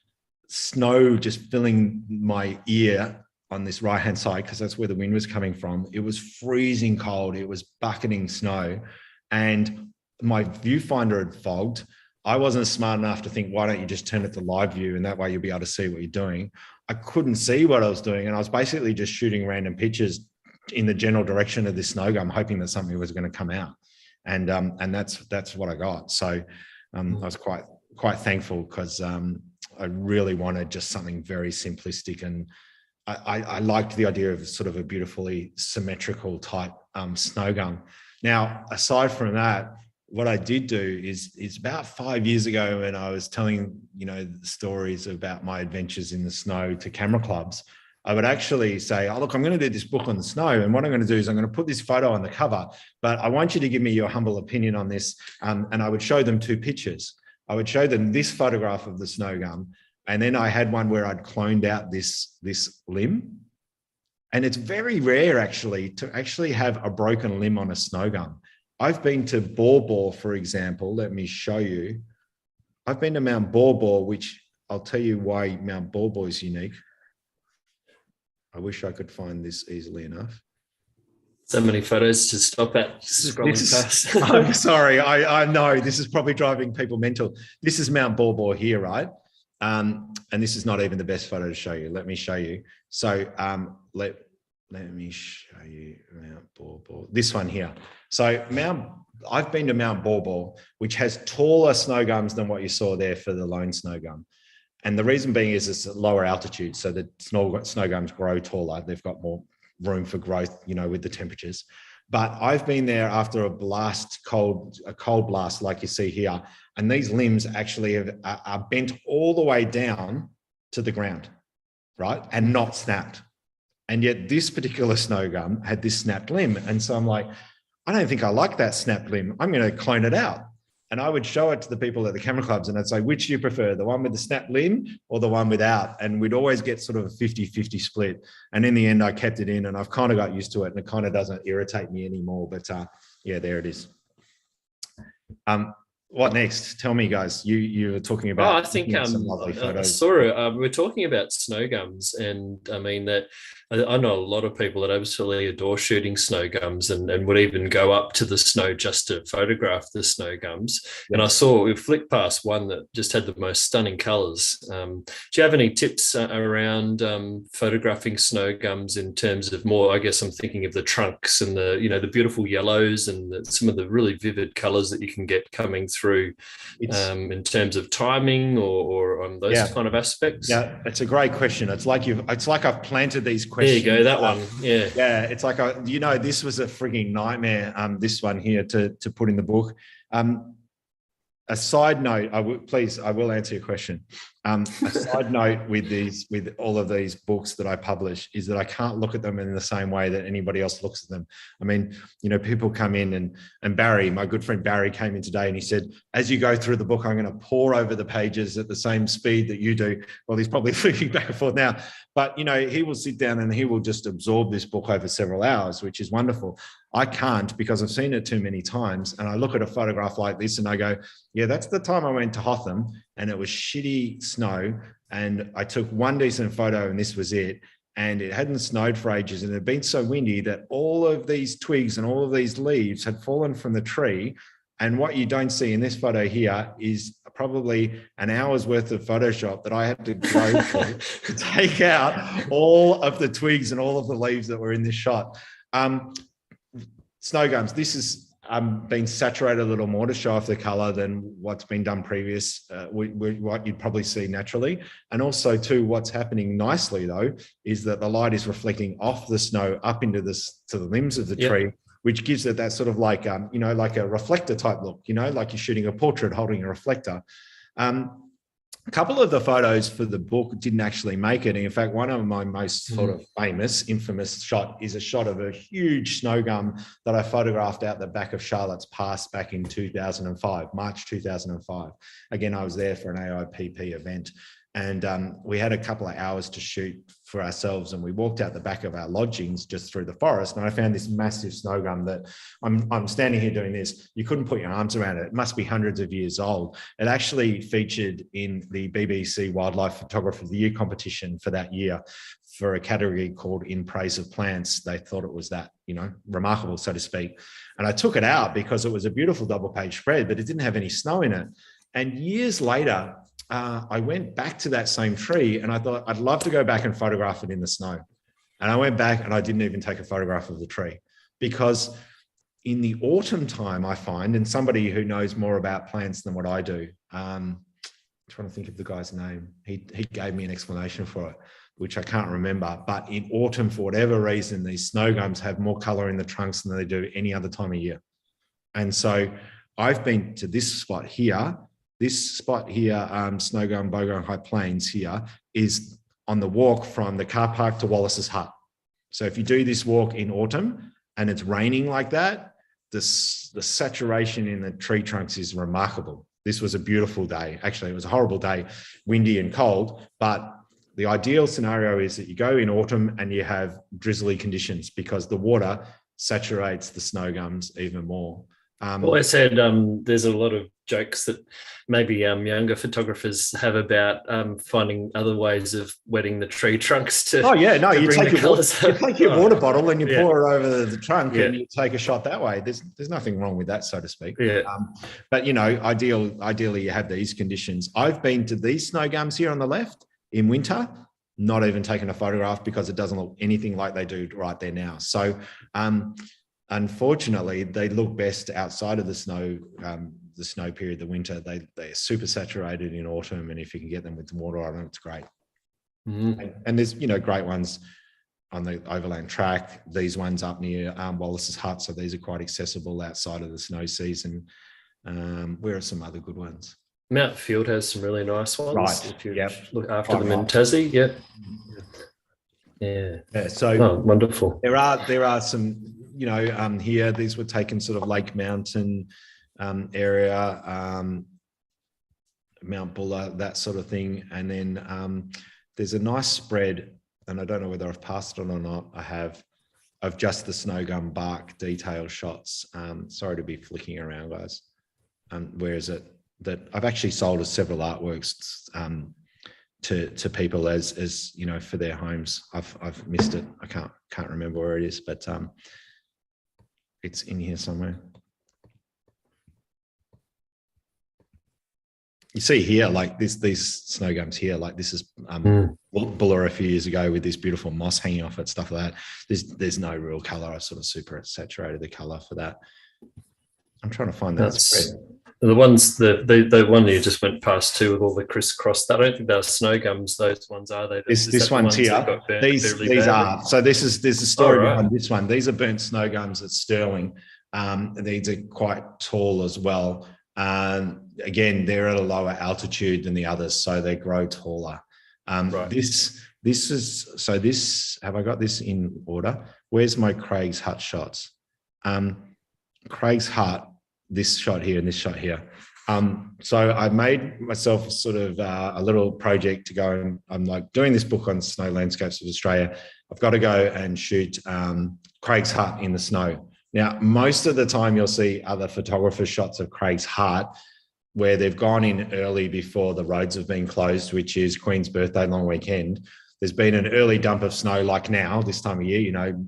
snow just filling my ear on this right-hand side, because that's where the wind was coming from. It was freezing cold. It was bucketing snow, and my viewfinder had fogged. I wasn't smart enough to think, why don't you just turn it to live view, and that way you'll be able to see what you're doing. I couldn't see what I was doing, and I was basically just shooting random pictures in the general direction of this snow gum, hoping that something was going to come out. And that's what I got. So I was quite thankful, because I really wanted just something very simplistic, and I liked the idea of sort of a beautifully symmetrical type snow gum. Now, aside from that, what I did do is about 5 years ago, when I was telling, the stories about my adventures in the snow to camera clubs, I would actually say, oh, look, I'm going to do this book on the snow. And what I'm going to do is I'm going to put this photo on the cover, but I want you to give me your humble opinion on this. And I would show them 2 pictures. I would show them this photograph of the snow gum. And then I had one where I'd cloned out this limb. And it's very rare, actually, to actually have a broken limb on a snow gum. I've been to Bor, for example. Let me show you. I've been to Mount Bor, which I'll tell you why Mount Bor is unique. I wish I could find this easily enough. So many photos to stop at scrolling past. I'm sorry. I know this is probably driving people mental. This is Mount Bor here, right? And this is not even the best photo to show you. Let me show you. So let me show you Mount Bor. This one here. So I've been to Mount Bor, which has taller snow gums than what you saw there for the lone snow gum. And the reason being is it's at lower altitude, so the snow gums grow taller. They've got more room for growth, with the temperatures. But I've been there after a cold blast like you see here, and these limbs actually are bent all the way down to the ground, right, and not snapped. And yet this particular snow gum had this snapped limb, and so I'm like, I don't think I like that snapped limb. I'm going to clone it out. And I would show it to the people at the camera clubs, and I'd say, which do you prefer, the one with the snapped limb or the one without? And we'd always get sort of a 50-50 split. And in the end, I kept it in, and I've kind of got used to it, and it kind of doesn't irritate me anymore. But yeah, there it is. What next? Tell me, guys. You were talking about. Oh, I think some lovely photos. We're talking about snow gums, and I mean that I know a lot of people that absolutely adore shooting snow gums, and would even go up to the snow just to photograph the snow gums. Yes. And I saw we flicked past one that just had the most stunning colours. Do you have any tips around photographing snow gums in terms of more? I guess I'm thinking of the trunks and the beautiful yellows and some of the really vivid colours that you can get coming through in terms of timing or on those kind of aspects. Yeah, it's a great question. It's like I've planted these questions. There you go, that one. Yeah. Yeah, it's like this was a frigging nightmare. This one here to put in the book. A side note, I will answer your question. A side note with all of these books that I publish is that I can't look at them in the same way that anybody else looks at them. I mean, people come in and Barry, my good friend Barry, came in today and he said, as you go through the book, I'm going to pour over the pages at the same speed that you do. Well, he's probably flipping back and forth now, but he will sit down and he will just absorb this book over several hours, which is wonderful. I can't, because I've seen it too many times. And I look at a photograph like this and I go, yeah, that's the time I went to Hotham and it was shitty snow. And I took one decent photo and this was it. And it hadn't snowed for ages. And it had been so windy that all of these twigs and all of these leaves had fallen from the tree. And what you don't see in this photo here is probably an hour's worth of Photoshop that I had to go through to take out all of the twigs and all of the leaves that were in this shot. Snow gums, this has been saturated a little more to show off the color than what's been done previous, what you'd probably see naturally. And also too, what's happening nicely though, is that the light is reflecting off the snow up into to the limbs of the tree, which gives it that sort of like, like a reflector type look, like you're shooting a portrait holding a reflector. A couple of the photos for the book didn't actually make it. In fact, one of my most sort of infamous shot is a shot of a huge snow gum that I photographed out the back of Charlotte's Pass back in 2005, March 2005. Again, I was there for an AIPP event. And we had a couple of hours to shoot for ourselves, and we walked out the back of our lodgings just through the forest, and I found this massive snow gum that I'm standing here doing this. You couldn't put your arms around it. It must be hundreds of years old. It actually featured in the BBC Wildlife Photographer of the Year competition for that year for a category called In Praise of Plants. They thought it was that, you know, remarkable, so to speak. And I took it out because it was a beautiful double-page spread, but it didn't have any snow in it. And years later, I went back to that same tree and I thought I'd love to go back and photograph it in the snow. And I went back and I didn't even take a photograph of the tree, because in the autumn time, I find, and somebody who knows more about plants than what I do, I'm trying to think of the guy's name. He gave me an explanation for it, which I can't remember. But in autumn, for whatever reason, these snow gums have more color in the trunks than they do any other time of year. And so I've been to this spot here. This spot here, Snow Gum Bogong High Plains here, is on the walk from the car park to Wallace's hut. So if you do this walk in autumn and it's raining like that, the saturation in the tree trunks is remarkable. This was a beautiful day. Actually, it was a horrible day, windy and cold, but the ideal scenario is that you go in autumn and you have drizzly conditions, because the water saturates the snow gums even more. Well, I said there's a lot of jokes that maybe younger photographers have about finding other ways of wetting the tree trunks to. Oh yeah, no, you take your water bottle and you pour it over the trunk and you take a shot that way. There's nothing wrong with that, so to speak. Yeah. But you know, ideally you have these conditions. I've been to these snow gums here on the left in winter, not even taken a photograph because it doesn't look anything like they do right there now. So unfortunately, they look best outside of the snow period, the winter. They're super saturated in autumn, and if you can get them with water on them, it's great. Mm-hmm. And there's, you know, great ones on the overland track. These ones up near Wallace's hut, so these are quite accessible outside of the snow season. Where are some other good ones? Mount Field has some really nice ones. Right. If you look after them in Tassie, yeah. So wonderful. There are some, you know, here these were taken sort of Lake Mountain area, Mount Buller, that sort of thing. And then there's a nice spread, and I don't know whether I've passed it or not. I have, of just the snow gum bark detail shots. Sorry to be flicking around, guys. Where is it? That I've actually sold as several artworks to people as you know, for their homes. I've missed it. I can't remember where it is, but it's in here somewhere. You see here, like these snow gums here, like this is Buller a few years ago with this beautiful moss hanging off it, stuff like that. There's no real color. I sort of super saturated the color for that. I'm trying to find that spread. The ones, the one you just went past too with all the crisscross, I don't think they're snow gums, those ones, are they? This one's here. These are. So there's a story behind this one. These are burnt snow gums at Stirling. These are quite tall as well. Again, they're at a lower altitude than the others, so they grow taller. Right. This is, have I got this in order? Where's my Craig's Hut shots? Craig's Hut, this shot here and this shot here. So I made myself sort of a little project to go, and I'm like doing this book on snow landscapes of Australia. I've got to go and shoot Craig's Hut in the snow. Now, most of the time you'll see other photographer shots of Craig's Hut where they've gone in early before the roads have been closed, which is Queen's Birthday long weekend. There's been an early dump of snow like now, this time of year, you know,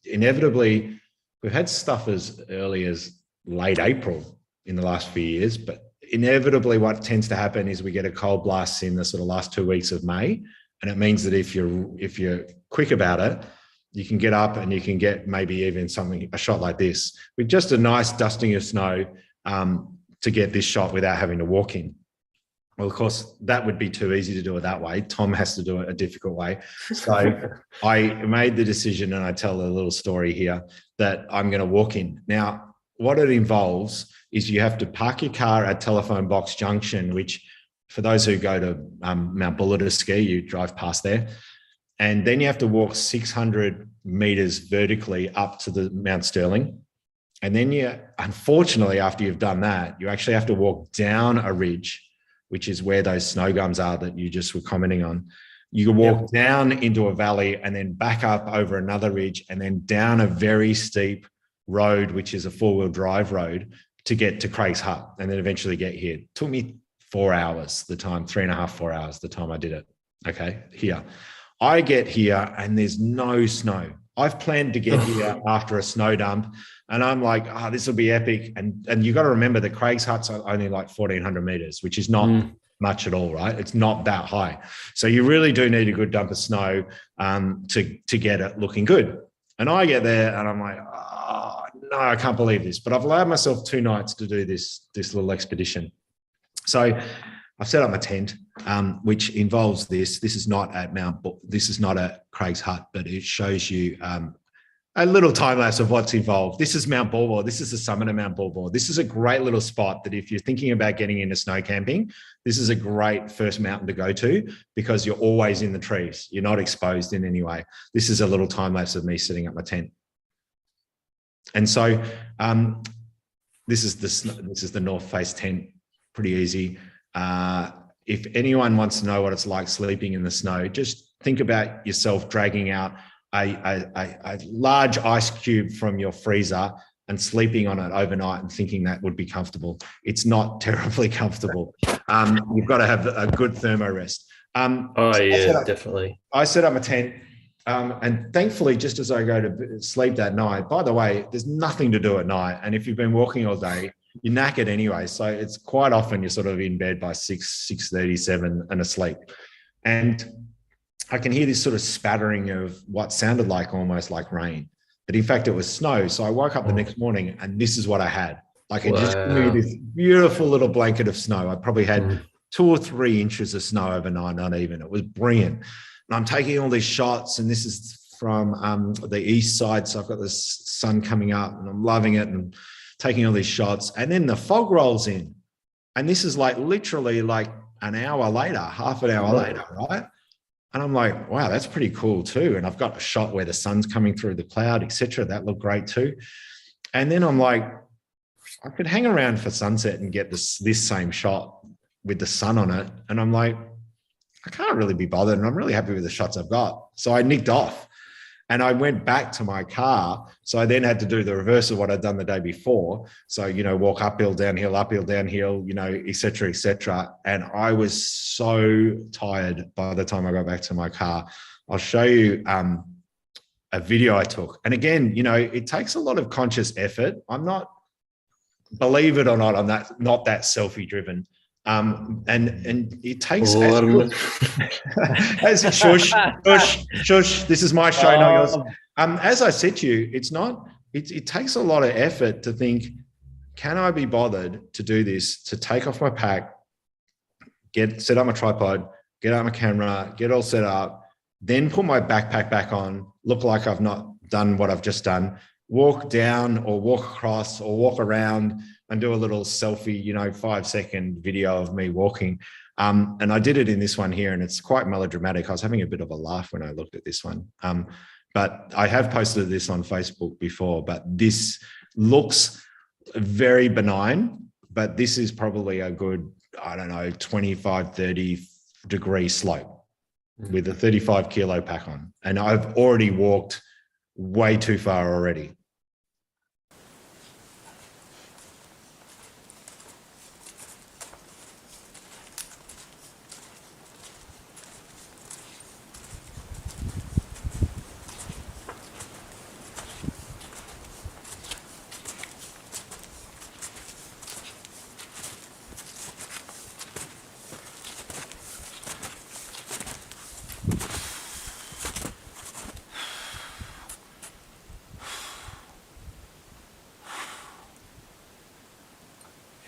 inevitably we've had stuff as early as late April in the last few years, but inevitably what tends to happen is we get a cold blast in the sort of last 2 weeks of May. And it means that if you're quick about it, you can get up and you can get maybe even a shot like this with just a nice dusting of snow to get this shot without having to walk in. Well, of course, that would be too easy to do it that way. Tom has to do it a difficult way. So I made the decision, and I tell a little story here, that I'm going to walk in. Now, what it involves is you have to park your car at Telephone Box Junction, which for those who go to Mount Buller to ski, you drive past there. And then you have to walk 600 meters vertically up to the Mount Stirling. And then unfortunately, after you've done that, you actually have to walk down a ridge which is where those snow gums are that you just were commenting on. You can walk down into a valley and then back up over another ridge and then down a very steep road, which is a 4-wheel drive road, to get to Craig's Hut and then eventually get here. It took me 4 hours the time, 3.5, 4 hours the time I did it. Okay, here. I get here and there's no snow. I've planned to get here after a snow dump and I'm like, this will be epic. And you got to remember that Craig's Hut's only like 1,400 meters, which is not much at all, right? It's not that high. So you really do need a good dump of snow to get it looking good. And I get there and I'm like, no, I can't believe this. But I've allowed myself 2 nights to do this little expedition. So I've set up my tent, which involves this. This is not at Craig's Hut, but it shows you a little time lapse of what's involved. This is Mount Baw. This is the summit of Mount Baw. This is a great little spot that if you're thinking about getting into snow camping, this is a great first mountain to go to because you're always in the trees. You're not exposed in any way. This is a little time lapse of me setting up my tent. And so this is the North Face tent, pretty easy. If anyone wants to know what it's like sleeping in the snow, just think about yourself dragging out a large ice cube from your freezer and sleeping on it overnight and thinking that would be comfortable. It's not terribly comfortable. You've got to have a good thermo rest. Definitely. I set up my tent and thankfully, just as I go to sleep that night, by the way, there's nothing to do at night. And if you've been walking all day, you're knackered anyway. So it's quite often you're sort of in bed by 6:30, 7 and asleep. And I can hear this sort of spattering of what sounded like almost like rain, but in fact it was snow. So I woke up the next morning and this is what I had. Like it just gave me this beautiful little blanket of snow. I probably had 2 or 3 inches of snow overnight, not even. It was brilliant. And I'm taking all these shots and this is from the east side. So I've got the sun coming up and I'm loving it and taking all these shots. And then the fog rolls in. And this is like literally like an hour later, half an hour later, right? And I'm like, wow, that's pretty cool too. And I've got a shot where the sun's coming through the cloud, etc. That looked great too. And then I'm like, I could hang around for sunset and get this same shot with the sun on it. And I'm like, I can't really be bothered. And I'm really happy with the shots I've got. So I nicked off and I went back to my car. So I then had to do the reverse of what I'd done the day before. So, walk uphill, downhill, et cetera, et cetera. And I was so tired by the time I got back to my car. I'll show you a video I took. And again, it takes a lot of conscious effort. I'm not, believe it or not, I'm not that selfie driven. And it takes as shush. This is my show, not yours. As I said to you, it takes a lot of effort to think, can I be bothered to do this, to take off my pack, set up my tripod, get out my camera, get all set up, then put my backpack back on, look like I've not done what I've just done, walk down or walk across or walk around and do a little selfie, 5-second video of me walking. And I did it in this one here and it's quite melodramatic. I was having a bit of a laugh when I looked at this one. But I have posted this on Facebook before, but this looks very benign, but this is probably a good, 25, 30 degree slope with a 35 kilo pack on. And I've already walked way too far already.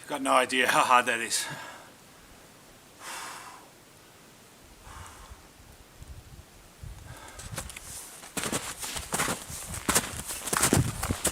Got no idea how hard that is.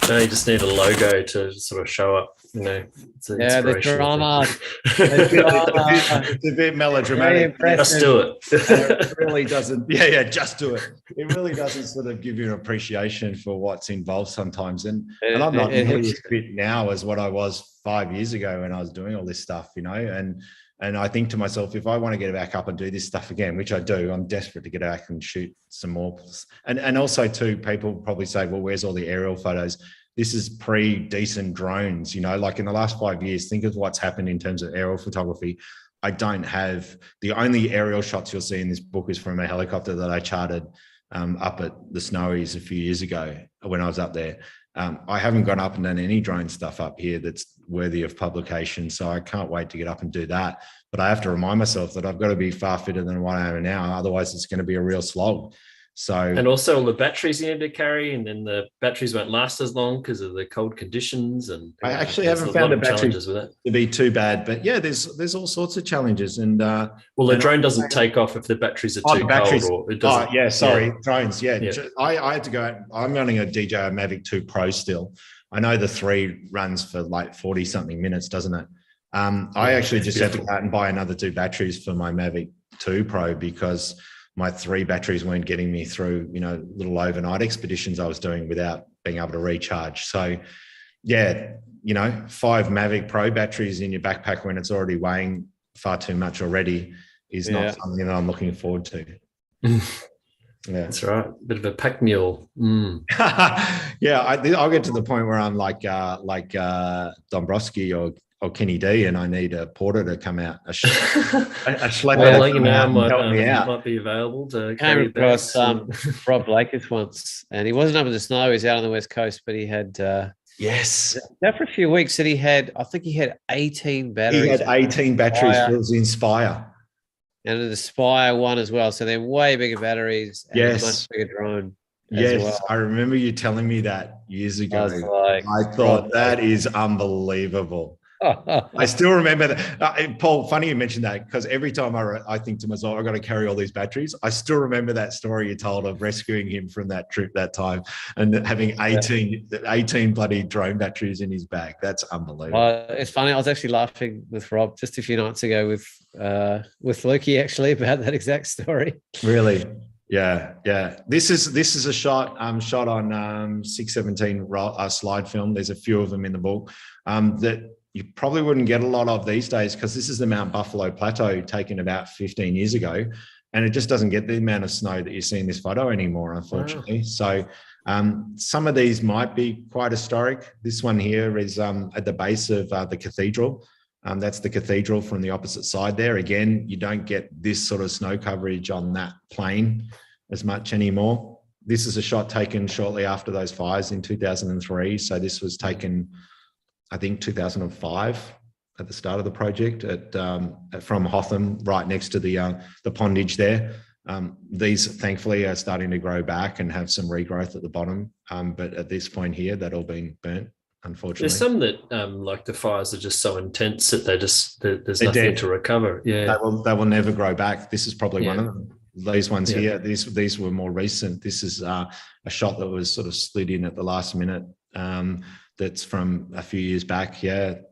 No, you just need a logo to sort of show up, It's the drama. It's a bit melodramatic. Just do it. It really doesn't. Yeah, just do it. It really doesn't sort of give you an appreciation for what's involved sometimes. And I'm not nearly as fit now as what I was 5 years ago when I was doing all this stuff, And And I think to myself, if I want to get back up and do this stuff again, which I do, I'm desperate to get back and shoot some more. And also too, people probably say, well, where's all the aerial photos? This is pre-decent drones, you know, like in the last 5 years, think of what's happened in terms of aerial photography. I don't have, the only aerial shots you'll see in this book is from a helicopter that I chartered up at the Snowies a few years ago when I was up there. I haven't gone up and done any drone stuff up here that's worthy of publication. So I can't wait to get up and do that. But I have to remind myself that I've got to be far fitter than what I am now. Otherwise, it's going to be a real slog. So, and also all the batteries you need to carry, and then the batteries won't last as long because of the cold conditions. And I actually haven't found the batteries to be too bad, but yeah, there's all sorts of challenges. And well, the drone doesn't take off if the batteries are too cold, or it doesn't. Oh yeah, sorry, drones. Yeah, I had to go out. I'm running a DJI Mavic 2 Pro still. I know the 3 runs for like 40 something minutes, doesn't it? I actually just had to go out and buy another 2 batteries for my Mavic 2 Pro because my 3 batteries weren't getting me through, you know, little overnight expeditions I was doing without being able to recharge. So yeah, you know, 5 Mavic Pro batteries in your backpack when it's already weighing far too much already is not something that I'm looking forward to. Yeah, that's right. A bit of a pack mule. Yeah, I'll get to the point where I'm like Dombrowski or Kenny D, and I need a porter to come out, a schlepper well, to come out and help me out. Might be available to came across Rob Lakers once, and he wasn't up in the snow. He's out on the west coast, but he had yes, now for a few weeks. That I think he had 18 batteries. He had 18 batteries for his Inspire, and an Aspire one as well. So they're way bigger batteries. And a much bigger drone. Yes, well. I remember you telling me that years ago. I thought that is unbelievable. I still remember that. Paul, funny you mentioned that, because every time I think to myself, I've got to carry all these batteries. I still remember that story you told of rescuing him from that trip that time and having 18 bloody drone batteries in his bag. That's unbelievable. It's funny. I was actually laughing with Rob just a few nights ago with Lukey actually about that exact story. Really? Yeah. This is a shot on 617 slide film. There's a few of them in the book that you probably wouldn't get a lot of these days, because this is the Mount Buffalo Plateau taken about 15 years ago, and it just doesn't get the amount of snow that you see in this photo anymore, unfortunately. Wow. So some of these might be quite historic. This one here is at the base of the cathedral. That's the cathedral from the opposite side there. Again, you don't get this sort of snow coverage on that plain as much anymore. This is a shot taken shortly after those fires in 2003. So this was taken, I think, 2005 at the start of the project from Hotham, right next to the pondage there. These thankfully are starting to grow back and have some regrowth at the bottom. But at this point here, that all been burnt, unfortunately. There's some that like the fires are just so intense that there's nothing to recover. Yeah, they will never grow back. This is probably one of them. These ones here, these were more recent. This is a shot that was sort of slid in at the last minute. That's from a few years back,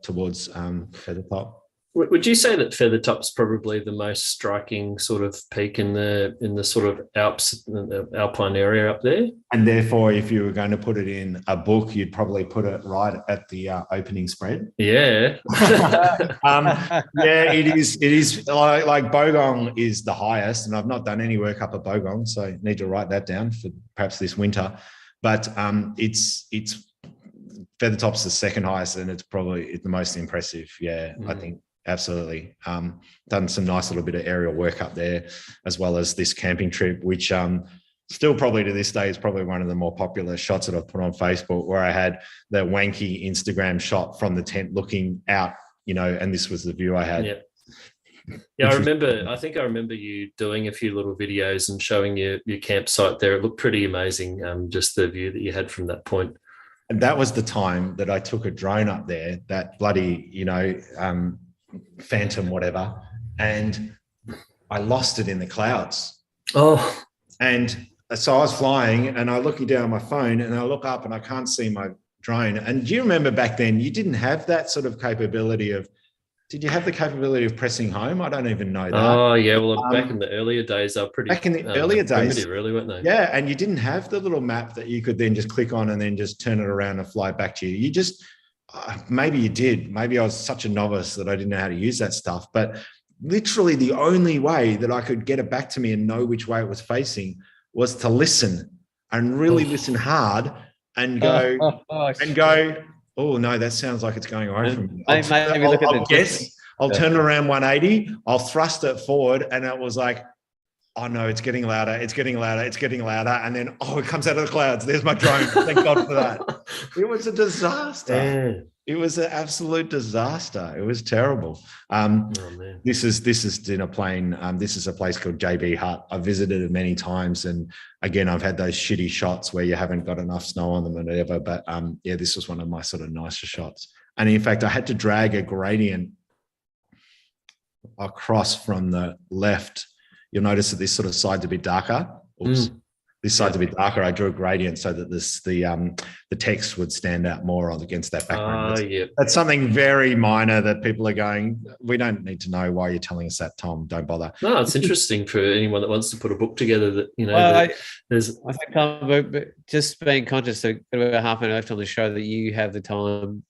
towards Feathertop. Would you say that Feathertop's probably the most striking sort of peak in the sort of Alps, the alpine area up there? And therefore, if you were going to put it in a book, you'd probably put it right at the opening spread. Yeah. It is like Bogong is the highest, and I've not done any work up at Bogong, so I need to write that down for perhaps this winter. But it's Feathertop's the second highest, and it's probably the most impressive. Yeah, I think absolutely. Done some nice little bit of aerial work up there, as well as this camping trip, which still probably to this day is probably one of the more popular shots that I've put on Facebook, where I had the wanky Instagram shot from the tent looking out, and this was the view I had. Yeah, I think I remember you doing a few little videos and showing your campsite there. It looked pretty amazing, just the view that you had from that point. And that was the time that I took a drone up there, that bloody, Phantom, whatever, and I lost it in the clouds. Oh. And so I was flying and I'm looking down my phone and I look up and I can't see my drone. And do you remember back then, you didn't have that sort of capability of, did you have the capability of pressing home? I don't even know that. Oh, yeah. Well, back in the earlier days, they were pretty back in the earlier days, really, weren't they? Yeah. And you didn't have the little map that you could then just click on and then just turn it around and fly back to you. You just, maybe you did. Maybe I was such a novice that I didn't know how to use that stuff. But literally the only way that I could get it back to me and know which way it was facing was to listen and really listen hard and go, oh no, that sounds like it's going away from me. I'll turn it around 180, I'll thrust it forward, and it was like, oh no, it's getting louder, it's getting louder, it's getting louder. And then, it comes out of the clouds. There's my drone. Thank God for that. It was a disaster. Yeah. It was an absolute disaster. It was terrible. This is in a plane. This is a place called JB Hut. I've visited it many times. And again, I've had those shitty shots where you haven't got enough snow on them and whatever. But this was one of my sort of nicer shots. And in fact, I had to drag a gradient across from the left. You'll notice that this sort of side's a bit darker. This side's a bit darker. I drew a gradient so that the text would stand out more against that background. That's something very minor that people are going, we don't need to know why you're telling us that, Tom. Don't bother. No, it's interesting for anyone that wants to put a book together that, I think, Tom, but just being conscious that about half an hour left on the show, that you have the time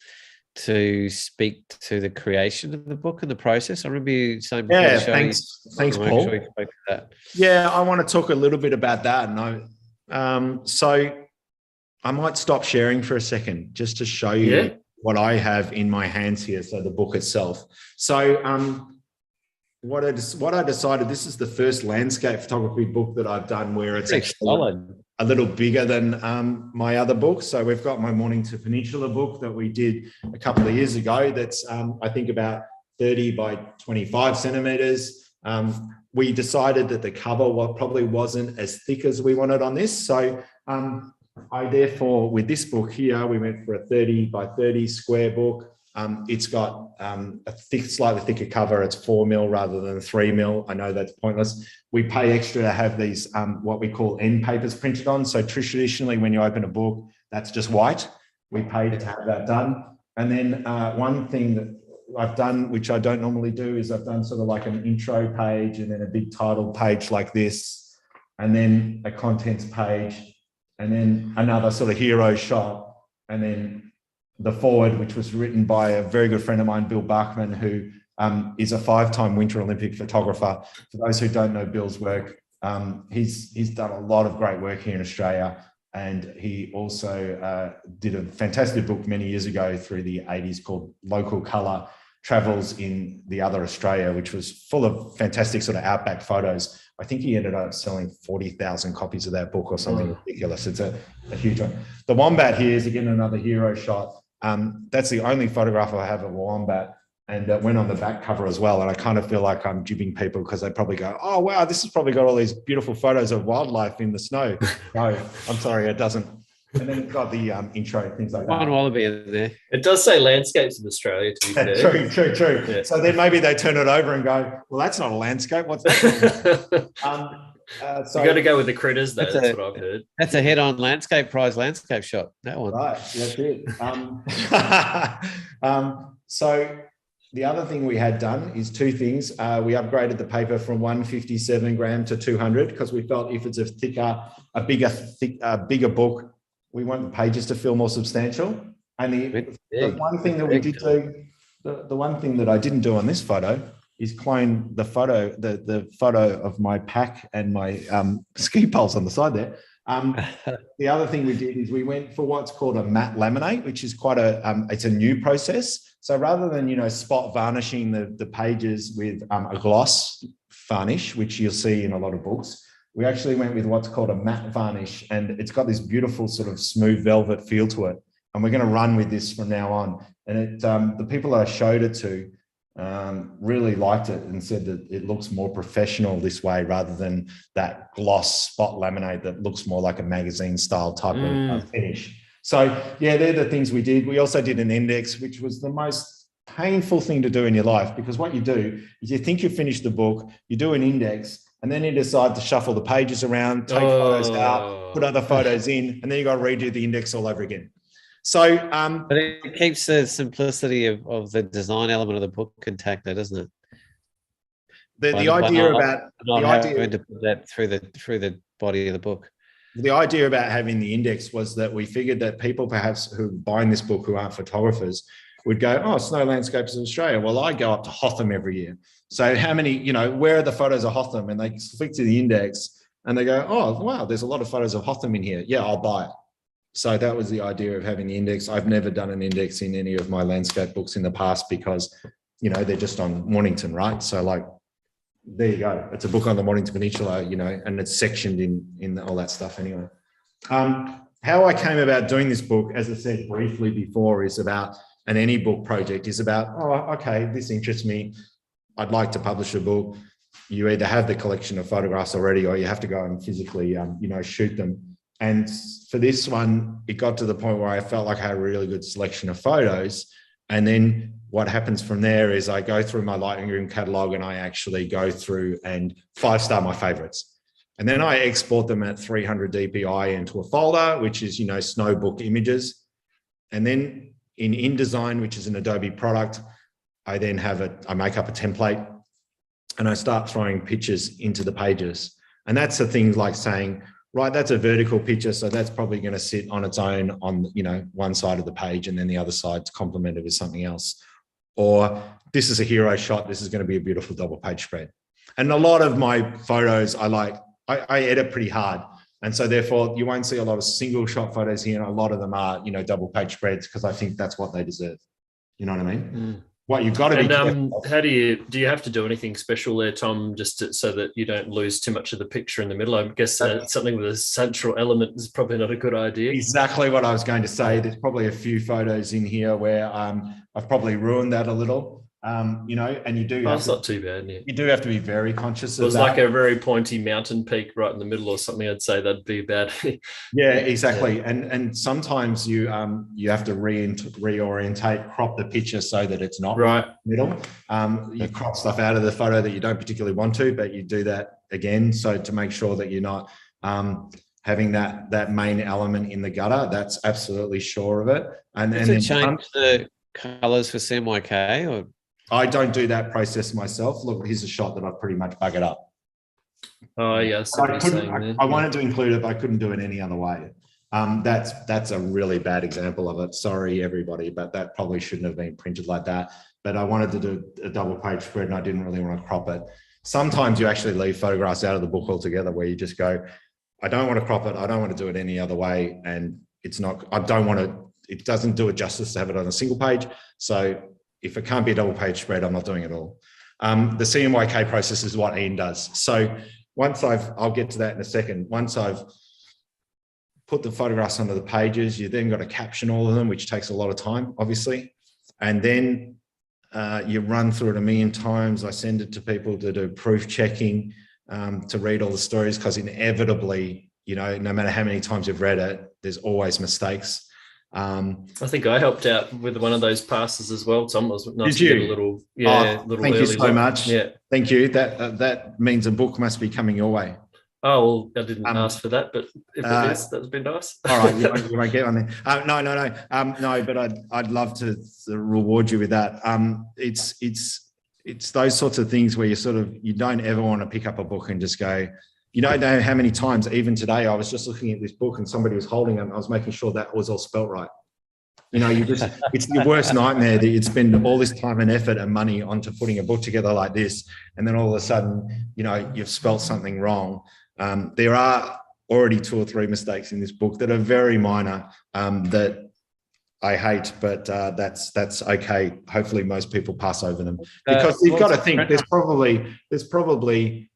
to speak to the creation of the book and the process. I remember you saying before the show, thanks, Paul. Sure you spoke to that. Yeah, I want to talk a little bit about that. And so I might stop sharing for a second just to show you what I have in my hands here. So the book itself. So what I decided, this is the first landscape photography book that I've done where it's actually a little bigger than my other books. So we've got my Mornington Peninsula book that we did a couple of years ago. That's, I think, about 30 by 25 centimeters. We decided that the cover probably wasn't as thick as we wanted on this. So I therefore, with this book here, we went for a 30 by 30 square book. It's got a slightly thicker cover. It's 4 mil rather than 3 mil. I know that's pointless. We pay extra to have these, what we call end papers printed on. So traditionally, when you open a book, that's just white. We paid to have that done. And then one thing that I've done, which I don't normally do, is I've done sort of like an intro page and then a big title page like this, and then a contents page, and then another sort of hero shot, and then the forward, which was written by a very good friend of mine, Bill Bachman, who is a 5-time Winter Olympic photographer. For those who don't know Bill's work, he's done a lot of great work here in Australia. And he also did a fantastic book many years ago through the 80s called Local Colour Travels in the Other Australia, which was full of fantastic sort of outback photos. I think he ended up selling 40,000 copies of that book or something ridiculous. It's a huge one. The wombat here is again another hero shot. That's the only photograph I have of a wombat, and that went on the back cover as well. And I kind of feel like I'm jibbing people because they probably go, oh, wow, this has probably got all these beautiful photos of wildlife in the snow. No, I'm sorry, it doesn't. And then it's got the intro, things like that. One wallaby in there. It does say landscapes of Australia, to be fair. True. Yeah. So then maybe they turn it over and go, well, that's not a landscape. What's that? So you got to go with the critters, though. That's what I've heard. That's a head-on landscape prize landscape shot. That one. Right, that's it. So the other thing we had done is two things. We upgraded the paper from 157 gram to 200 because we felt if it's a bigger book, we want the pages to feel more substantial. And the one thing that we did do, the one thing that I didn't do on this photo is clone the photo, the photo of my pack and my ski poles on the side there. The other thing we did is we went for what's called a matte laminate, which is quite it's a new process. So rather than, spot varnishing the pages with a gloss varnish, which you'll see in a lot of books, we actually went with what's called a matte varnish, and it's got this beautiful sort of smooth velvet feel to it. And we're going to run with this from now on. And the people that I showed it to really liked it and said that it looks more professional this way rather than that gloss spot laminate that looks more like a magazine style type of finish. So yeah, they're the things we did. We also did an index, which was the most painful thing to do in your life, because what you do is you think you finished the book, you do an index, and then you decide to shuffle the pages around, take photos out, put other photos in, and then you got to redo the index all over again. So, but it keeps the simplicity of the design element of the book intact, though, doesn't it? The idea about having to put that through the body of the book. The idea about having the index was that we figured that people perhaps who are buying this book who aren't photographers would go, oh, Snow Landscapes of Australia. Well, I go up to Hotham every year. So how many, you know, where are the photos of Hotham? And they flick to the index and they go, oh, wow, there's a lot of photos of Hotham in here. Yeah, I'll buy it. So that was the idea of having the index. I've never done an index in any of my landscape books in the past because, you know, they're just on Mornington, right? So like, there you go. It's a book on the Mornington Peninsula, you know, and it's sectioned in all that stuff anyway. How I came about doing this book, as I said briefly before, is about an AnyBook project, is about, oh, okay, this interests me. I'd like to publish a book. You either have the collection of photographs already or you have to go and physically, you know, shoot them. And for this one, it got to the point where I felt like I had a really good selection of photos. And then what happens from there is I go through my Lightroom catalog and I actually go through and 5-star my favorites. And then I export them at 300 dpi into a folder, which is, you know, Snowbook images. And then in InDesign, which is an Adobe product, I then I make up a template and I start throwing pictures into the pages. And that's the thing like saying, right, that's a vertical picture, so that's probably going to sit on its own on, you know, one side of the page and then the other side's complemented with something else. Or this is a hero shot, this is going to be a beautiful double page spread. And a lot of my photos, I edit pretty hard. And so therefore you won't see a lot of single shot photos here. And a lot of them are, you know, double page spreads because I think that's what they deserve. You know what I mean? Mm. What you've got to be. How do you have to do anything special there, Tom, just so that you don't lose too much of the picture in the middle? I guess something with a central element is probably not a good idea. Exactly what I was going to say. There's probably a few photos in here where I've probably ruined that a little. You know, and you do. It's not too bad. Yeah. You do have to be very conscious of that. It was like a very pointy mountain peak right in the middle or something. I'd say that'd be bad. Yeah, exactly. Yeah. And sometimes you have to reorientate, crop the picture so that it's not right middle. You crop stuff out of the photo that you don't particularly want to, but you do that again. So to make sure that you're not having that main element in the gutter, that's absolutely sure of it. And then change the colors for CMYK or. I don't do that process myself. Look, here's a shot that I've pretty much buggered up. Oh, yes. I wanted to include it, but I couldn't do it any other way. That's a really bad example of it. Sorry, everybody, but that probably shouldn't have been printed like that. But I wanted to do a double page spread and I didn't really want to crop it. Sometimes you actually leave photographs out of the book altogether where you just go, I don't want to crop it. I don't want to do it any other way. And it's not, I don't want to, it doesn't do it justice to have it on a single page. So if it can't be a double page spread, I'm not doing it all. The CMYK process is what Ian does. So once I'll get to that in a second. Once I've put the photographs onto the pages, you then got to caption all of them, which takes a lot of time, obviously. And then you run through it a million times. I send it to people to do proof checking, to read all the stories, because inevitably, you know, no matter how many times you've read it, there's always mistakes. I think I helped out with one of those passes as well. Tom, was nice. Did you? To get a little, yeah. Little thank you so much. Yeah, thank you. That means a book must be coming your way. Oh, well, I didn't ask for that, but if it is, that'd be nice. All right, you won't get on there. No, but I'd love to reward you with that. It's those sorts of things where you don't ever want to pick up a book and just go. You don't know how many times, even today, I was just looking at this book and somebody was holding it and I was making sure that was all spelt right. You know, it's your worst nightmare that you'd spend all this time and effort and money onto putting a book together like this. And then all of a sudden, you know, you've spelt something wrong. There are already 2 or 3 mistakes in this book that are very minor that I hate, but that's okay. Hopefully most people pass over them because you've got to think there's probably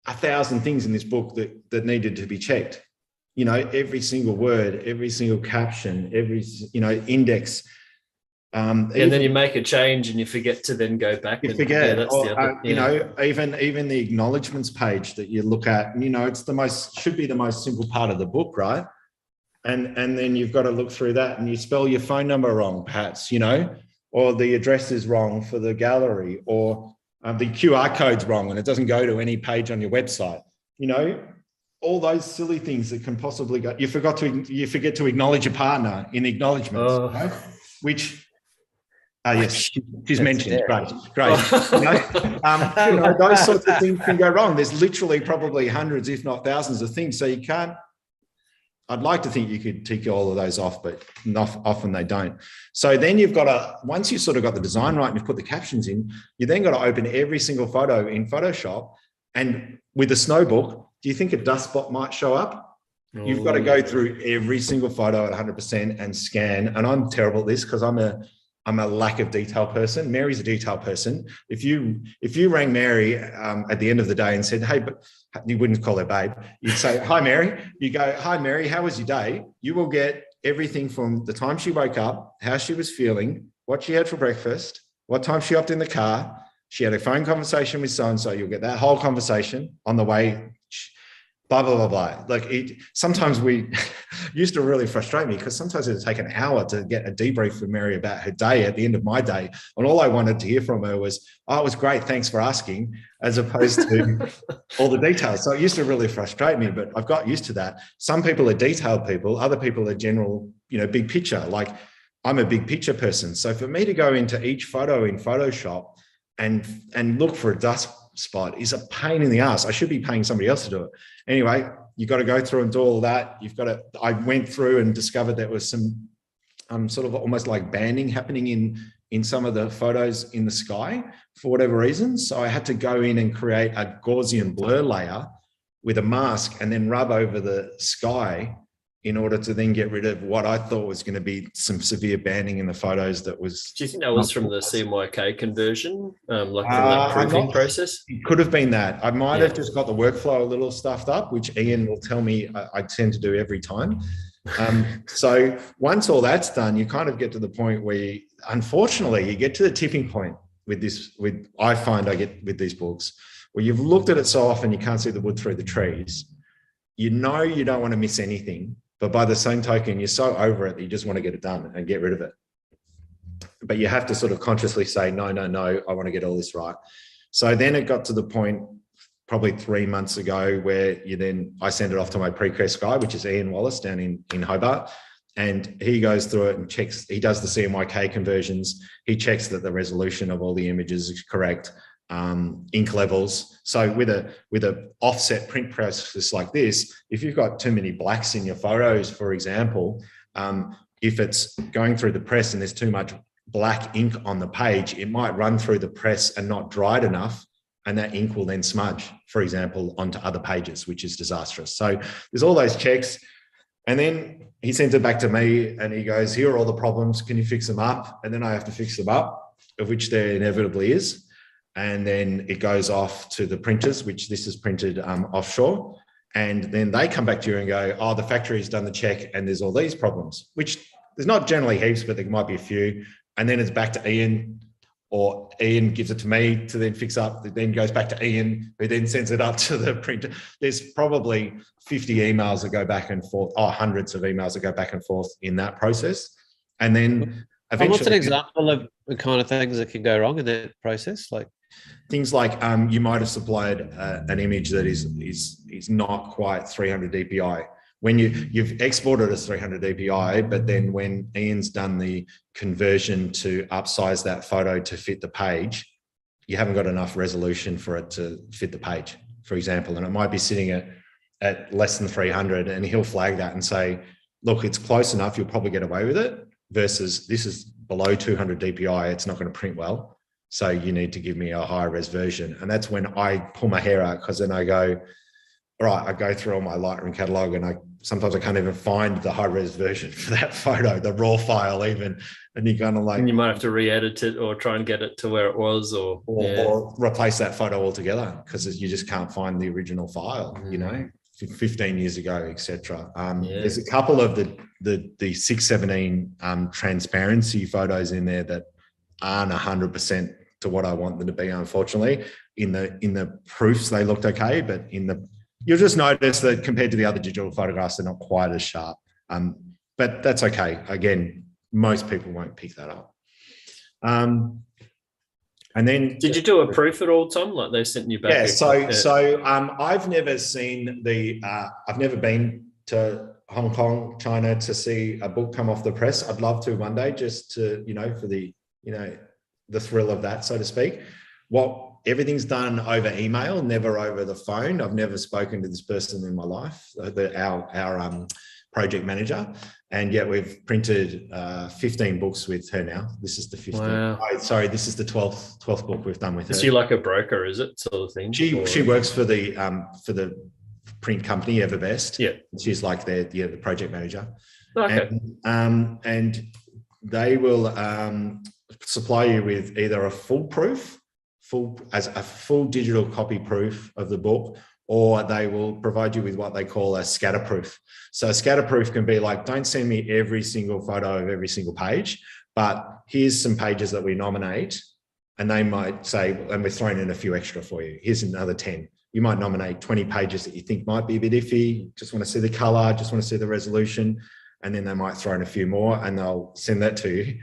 1,000 things in this book that needed to be checked. You know, every single word, every single caption, every, you know, index. And then you make a change and you forget to then go back. You forget, you know, even the acknowledgements page that you look at, you know, should be the most simple part of the book, right? And then you've got to look through that and you spell your phone number wrong, perhaps, you know, or the address is wrong for the gallery, or the QR code's wrong and it doesn't go to any page on your website. You know, all those silly things that can possibly go. You forget to acknowledge your partner in the acknowledgements, right? Which, yes, she's mentioned. Great. You know, those sorts of things can go wrong. There's literally probably hundreds, if not thousands, of things. So you can't. I'd like to think you could tick all of those off, but often they don't. So then you've got to, once you've sort of got the design right and you've put the captions in, you then got to open every single photo in Photoshop. And with the snow book, do you think a dust spot might show up? You've got to go through every single photo at 100% and scan. And I'm terrible at this because I'm a lack of detail person. Mary's a detail person. If you rang Mary at the end of the day and said, hey, but you wouldn't call her babe. You'd say, hi, Mary. You go, hi, Mary, how was your day? You will get everything from the time she woke up, how she was feeling, what she had for breakfast, what time she hopped in the car. She had a phone conversation with so-and-so. You'll get that whole conversation on the way, blah, blah, blah, blah. Like sometimes we used to really frustrate me because sometimes it would take an hour to get a debrief from Mary about her day at the end of my day. And all I wanted to hear from her was, oh, it was great. Thanks for asking, as opposed to all the details. So it used to really frustrate me, but I've got used to that. Some people are detailed people. Other people are general, big picture. Like I'm a big picture person. So for me to go into each photo in Photoshop and look for a dust spot is a pain in the ass. I should be paying somebody else to do it. Anyway, you've got to go through and do all that. I went through and discovered there was some sort of almost like banding happening in some of the photos in the sky for whatever reason. So I had to go in and create a Gaussian blur layer with a mask and then rub over the sky in order to then get rid of what I thought was going to be some severe banding in the photos. That was. Do you think that was from the CMYK conversion, like from that proofing process? It could have been that. I might have just got the workflow a little stuffed up, which Ian will tell me I tend to do every time. So once all that's done, you kind of get to the point where, unfortunately, you get to the tipping point I find I get with these books, where you've looked at it so often you can't see the wood through the trees. You know you don't want to miss anything. But by the same token, you're so over it that you just want to get it done and get rid of it. But you have to sort of consciously say, no, I want to get all this right. So then it got to the point probably 3 months ago where I send it off to my pre-quest guy, which is Ian Wallace down in Hobart. And he goes through it and checks, he does the CMYK conversions. He checks that the resolution of all the images is correct. Ink levels. So with a offset print process like this, if you've got too many blacks in your photos, for example, if it's going through the press and there's too much black ink on the page, it might run through the press and not dried enough, and that ink will then smudge, for example, onto other pages, which is disastrous. So there's all those checks. And then he sends it back to me and he goes, here are all the problems. Can you fix them up? And then I have to fix them up, of which there inevitably is. And then it goes off to the printers, which this is printed offshore. And then they come back to you and go, oh, the factory's done the check and there's all these problems, which there's not generally heaps, but there might be a few. And then it's back to Ian, or Ian gives it to me to then fix up. It then goes back to Ian, who then sends it up to the printer. There's probably 50 emails that go back and forth, hundreds of emails that go back and forth in that process. And then eventually... What's an example of the kind of things that can go wrong in that process? Like things like you might have supplied an image that is not quite 300 dpi. When you've exported as 300 dpi, but then when Ian's done the conversion to upsize that photo to fit the page, you haven't got enough resolution for it to fit the page, for example, and it might be sitting at less than 300, and he'll flag that and say, look, it's close enough, you'll probably get away with it, versus this is below 200 dpi, it's not going to print well. So you need to give me a higher res version. And that's when I pull my hair out, because then I go, all right, I go through all my Lightroom catalog and sometimes I can't even find the high res version for that photo, the raw file even. And you're kind of like... And you might have to re-edit it or try and get it to where it was or replace that photo altogether, because you just can't find the original file, 15 years ago, etc. There's a couple of the 617 transparency photos in there that aren't 100% to what I want them to be, unfortunately. In the proofs, they looked okay, but you'll just notice that compared to the other digital photographs, they're not quite as sharp. But that's okay. Again, most people won't pick that up. And then, did you do a proof at all, Tom? Like they sent you back? Yeah. So I've never seen I've never been to Hong Kong, China to see a book come off the press. I'd love to one day, just to for the the thrill of that, so to speak. Everything's done over email, never over the phone. I've never spoken to this person in my life. Our project manager, and yet we've printed 15 books with her now. This is the 15th. Wow. Oh, sorry, this is the 12th book we've done with her. Is she like a broker, is it, sort of thing? She works for the print company Everbest. Yeah. She's like the project manager. Okay. And they will supply you with either a full digital copy proof of the book, or they will provide you with what they call a scatter proof. So a scatter proof can be like, don't send me every single photo of every single page, but here's some pages that we nominate, and they might say, and we're throwing in a few extra for you. Here's another 10. You might nominate 20 pages that you think might be a bit iffy, just want to see the color, just want to see the resolution, and then they might throw in a few more and they'll send that to you.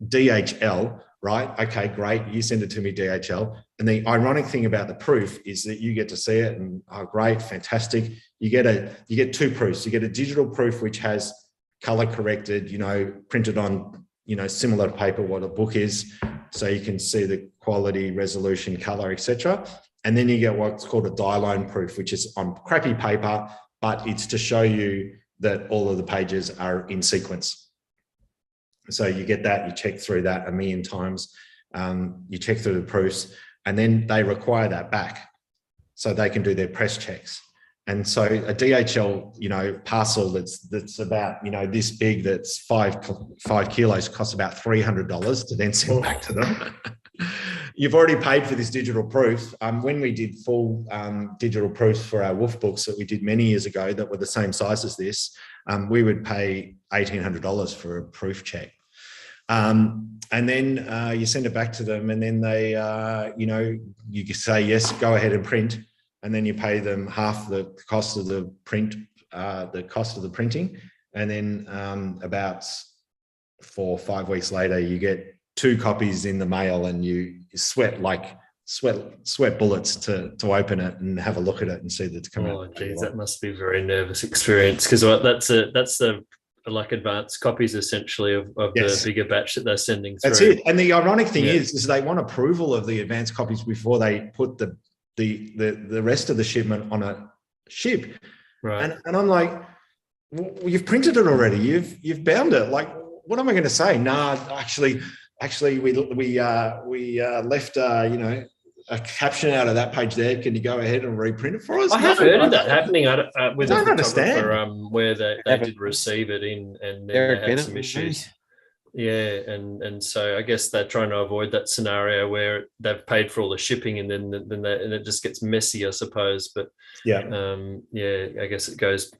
DHL, right? Okay, great. You send it to me, DHL. And the ironic thing about the proof is that you get to see it and, oh, great, fantastic. You get two proofs. You get a digital proof, which has color corrected, printed on, similar paper, what a book is. So you can see the quality, resolution, color, etc. And then you get what's called a die-line proof, which is on crappy paper, but it's to show you that all of the pages are in sequence. So you get that, you check through that a million times, you check through the proofs, and then they require that back so they can do their press checks. And so a DHL, parcel that's about, this big, that's five kilos, costs about $300 to then send back to them. You've already paid for this digital proof. When we did full digital proofs for our Wolf books that we did many years ago that were the same size as this, we would pay $1,800 for a proof check. And then you send it back to them, and then they, you say, yes, go ahead and print. And then you pay them half the cost of the print, the cost of the printing. And then about 4 or 5 weeks later, you get 2 copies in the mail, and you sweat bullets to open it and have a look at it and see that it's coming. Oh, geez, that must be a very nervous experience, because that's the like advanced copies essentially of Yes. the bigger batch that they're sending through. That's it. And the ironic thing is they want approval of the advanced copies before they put the rest of the shipment on a ship. Right. And I'm like, well, you've printed it already. You've bound it. Like, what am I going to say? Nah, actually, we left a caption out of that page there. Can you go ahead and reprint it for us? I have heard of that happening with a photographer where they did receive it in, and then they had some issues. Yeah, and so I guess they're trying to avoid that scenario where they've paid for all the shipping and then it just gets messy, I suppose. But I guess it goes.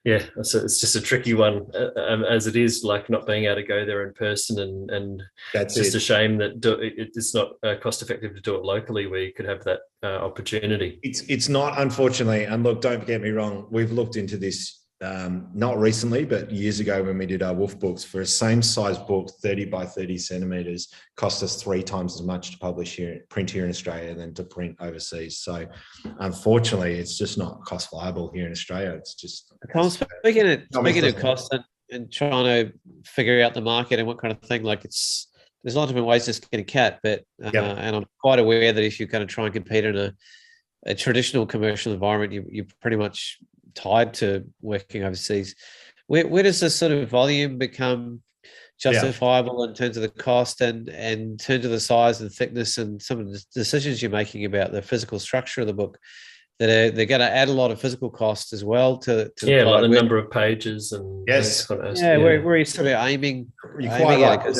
Yeah, so it's just a tricky one as it is, like not being able to go there in person, and that's just a shame that it's not cost effective to do it locally where you could have that opportunity. It's not, unfortunately. And look, don't get me wrong. We've looked into this. Not recently, but years ago when we did our Wolf books, for a same size book, 30 by 30 centimeters, cost us 3 times as much to print here in Australia than to print overseas. So unfortunately, it's just not cost viable here in Australia. It's just... Speaking of cost and trying to figure out the market and what kind of thing, like there's a lot of different ways to skin a cat, but and I'm quite aware that if you're going to try and compete in a traditional commercial environment, you're pretty much tied to working overseas. Where does this sort of volume become justifiable in terms of the cost and in terms of the size and thickness and some of the decisions you're making about the physical structure of the book, that they're going to add a lot of physical cost as well to like the number of pages and where you're sort of aiming. You're quite right.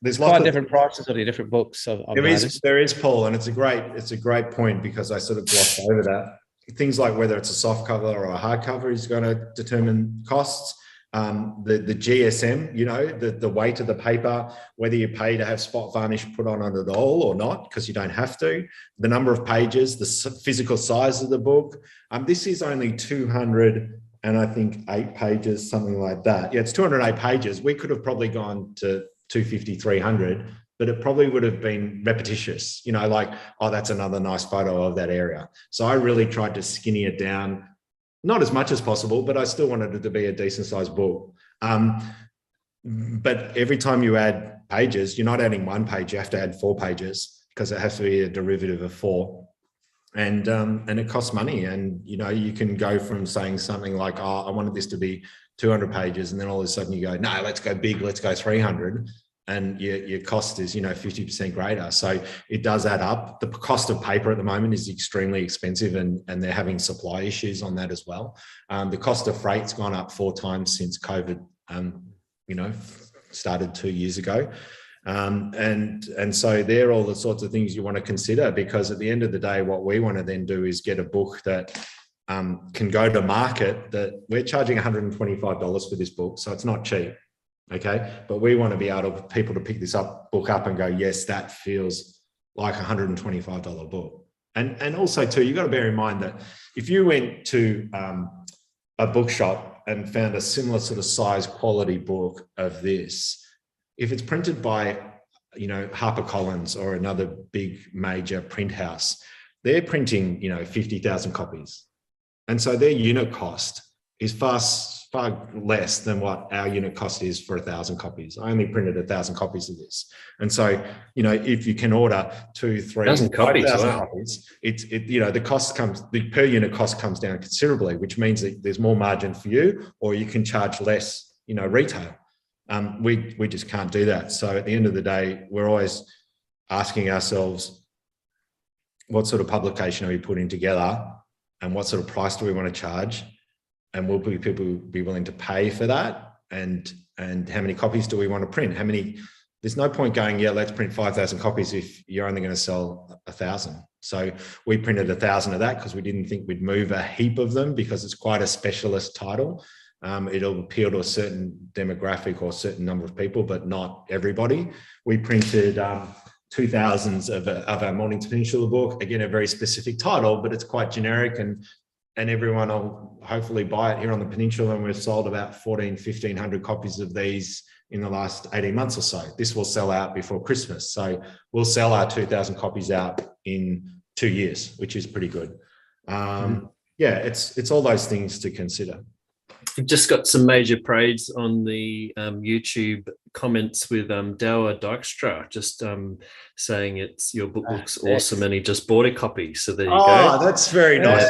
There's quite different prices on your different books. There is, Paul, and it's a great point, because I sort of glossed over that. Things like whether it's a soft cover or a hard cover is going to determine costs. The GSM, the weight of the paper, whether you pay to have spot varnish put on it all or not, because you don't have to. The number of pages, the physical size of the book. This is only 200 and I think 8 pages, something like that. Yeah, it's 208 pages. We could have probably gone to 250, 300. But it probably would have been repetitious, like, oh, that's another nice photo of that area. So I really tried to skinny it down, not as much as possible, but I still wanted it to be a decent sized book. But every time you add pages, you're not adding 1 page, you have to add 4 pages, because it has to be a derivative of 4. and it costs money. And you can go from saying something like, oh, I wanted this to be 200 pages, and then all of a sudden you go, no, let's go big, let's go 300, and your cost is 50% greater. So it does add up. The cost of paper at the moment is extremely expensive, and they're having supply issues on that as well. The cost of freight's gone up 4 times since COVID started 2 years ago. And so they're all the sorts of things you want to consider, because at the end of the day, what we want to then do is get a book that can go to market. That we're charging $125 for this book, so it's not cheap, okay? But we want to be able to people to pick this book up and go, yes, that feels like a $125 book. And also too, you've got to bear in mind that if you went to a bookshop and found a similar sort of size quality book of this, if it's printed by, HarperCollins or another big major print house, they're printing, 50,000 copies. And so their unit cost is far less than what our unit cost is for 1,000 copies. I only printed 1,000 copies of this. And so, if you can order 2, 3, 5,000 copies, the per unit cost comes down considerably, which means that there's more margin for you, or you can charge less, retail. We just can't do that. So at the end of the day, we're always asking ourselves, what sort of publication are we putting together, and what sort of price do we want to charge, and will people be willing to pay for that, and how many copies do we want to print? There's no point going, let's print 5,000 copies if you're only going to sell 1,000. So we printed 1,000 of that because we didn't think we'd move a heap of them, because it's quite a specialist title. It'll appeal to a certain demographic or a certain number of people, but not everybody. We printed 2,000s of our Mornington Peninsula book. Again, a very specific title, but it's quite generic, and everyone will hopefully buy it here on the peninsula. And we've sold about 1,500 copies of these in the last 18 months or so. This will sell out before Christmas. So we'll sell our 2,000 copies out in 2 years, which is pretty good. It's all those things to consider. We've just got some major praise on the YouTube comments with Dower Dykstra just saying your book looks awesome, and he just bought a copy. So there you go. Oh, that's very nice.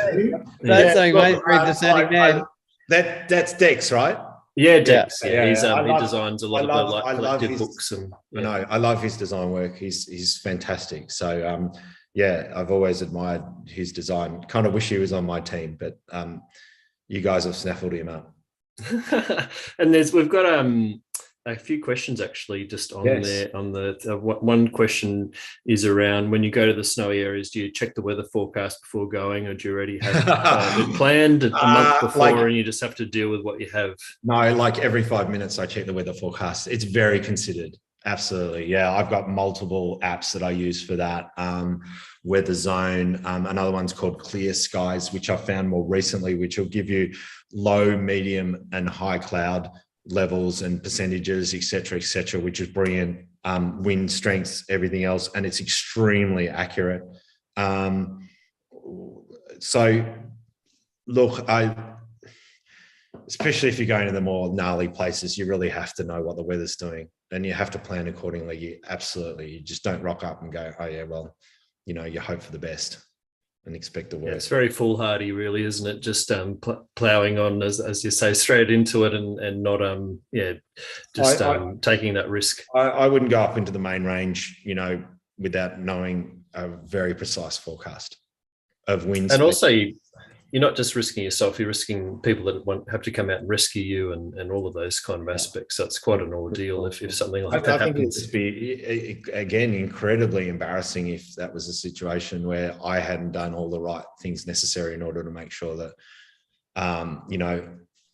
That's saying, mate, very discerning man. That's Dex, right? Yeah, Dex. Yeah. He designs a lot of collective books. I love his design work. He's fantastic. So I've always admired his design. Kind of wish he was on my team, but you guys have snaffled him up. And we've got a few questions actually just on there. On the one question is around, when you go to the snowy areas, do you check the weather forecast before going, or do you already have it planned a month before, and you just have to deal with what you have? No, like every 5 minutes I check the weather forecast. It's very considered. Absolutely. Yeah. I've got multiple apps that I use for that. Weather Zone. Another one's called Clear Skies, which I found more recently, which will give you low, medium and high cloud levels and percentages, et cetera, which is brilliant. Wind strengths, everything else. And it's extremely accurate. So look, especially if you're going to the more gnarly places, you really have to know what the weather's doing, and you have to plan accordingly. You just don't rock up and go, oh yeah, well, you hope for the best and expect the worst. It's very foolhardy, really, isn't it? Just ploughing on, as you say, straight into it, and not taking that risk. I wouldn't go up into the main range, without knowing a very precise forecast of winds. And also, you're not just risking yourself, you're risking people that have to come out and rescue you, and all of those kind of aspects. So it's quite an ordeal if something like that happens. It'd be, again, incredibly embarrassing if that was a situation where I hadn't done all the right things necessary in order to make sure that,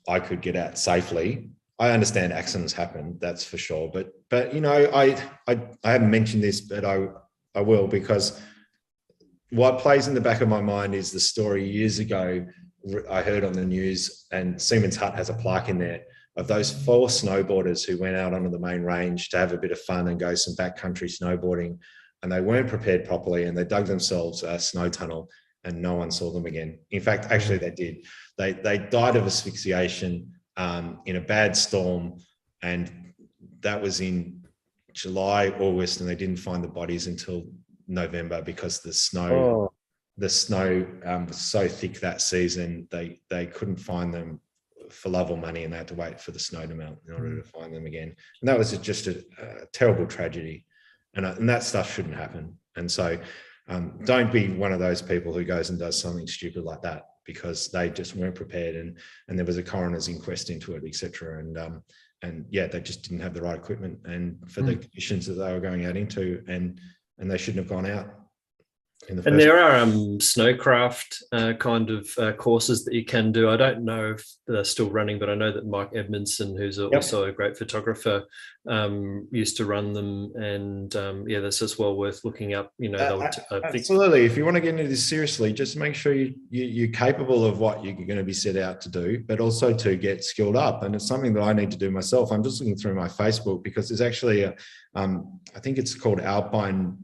I could get out safely. I understand accidents happen, that's for sure. But I haven't mentioned this, but I will, because what plays in the back of my mind is the story years ago I heard on the news, and Seaman's Hut has a plaque in there, of those 4 snowboarders who went out onto the main range to have a bit of fun and go some backcountry snowboarding, and they weren't prepared properly, and they dug themselves a snow tunnel, and no one saw them again. In fact, actually they did. They died of asphyxiation in a bad storm, and that was in July, August, and they didn't find the bodies until November because the snow the snow was so thick that season, they couldn't find them for love or money, and they had to wait for the snow to melt in order to find them again. And that was just a terrible tragedy, and that stuff shouldn't happen. And so don't be one of those people who goes and does something stupid like that because they just weren't prepared, and there was a coroner's inquest into it, etc. And yeah, they just didn't have the right equipment and for the conditions that they were going out into, and they shouldn't have gone out. And there are snowcraft kind of courses that you can do. I don't know if they're still running, but I know that Mike Edmondson, who's also a great photographer, used to run them. And yeah, that's just well worth looking up. You know, absolutely. If you want to get into this seriously, just make sure you're capable of what you're going to be set out to do, but also to get skilled up. And it's something that I need to do myself. I'm just looking through my Facebook because there's actually I think it's called Alpine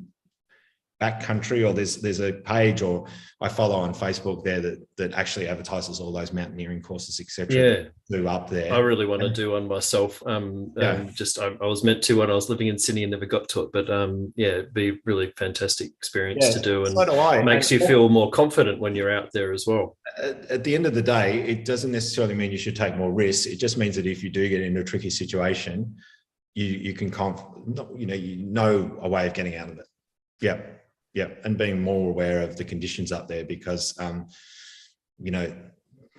Backcountry, or there's a page, or I follow on Facebook there that actually advertises all those mountaineering courses, etc. Yeah, do up there. I really want to do one myself. I was meant to when I was living in Sydney and never got to it, but yeah, it'd be really fantastic experience to do, and so do I. Makes you feel more confident when you're out there as well. At the end of the day, it doesn't necessarily mean you should take more risks. It just means that if you do get into a tricky situation, you can you know a way of getting out of it. Yeah, and being more aware of the conditions up there, because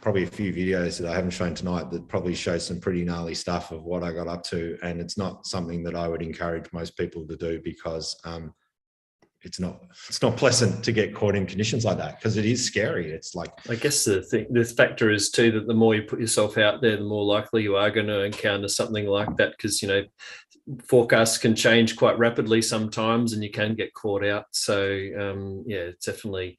probably a few videos that I haven't shown tonight that probably show some pretty gnarly stuff of what I got up to, and it's not something that I would encourage most people to do, because it's not pleasant to get caught in conditions like that, because it is scary. It's like, I guess the factor is too that the more you put yourself out there, the more likely you are going to encounter something like that, because forecasts can change quite rapidly sometimes and you can get caught out. So yeah, it's definitely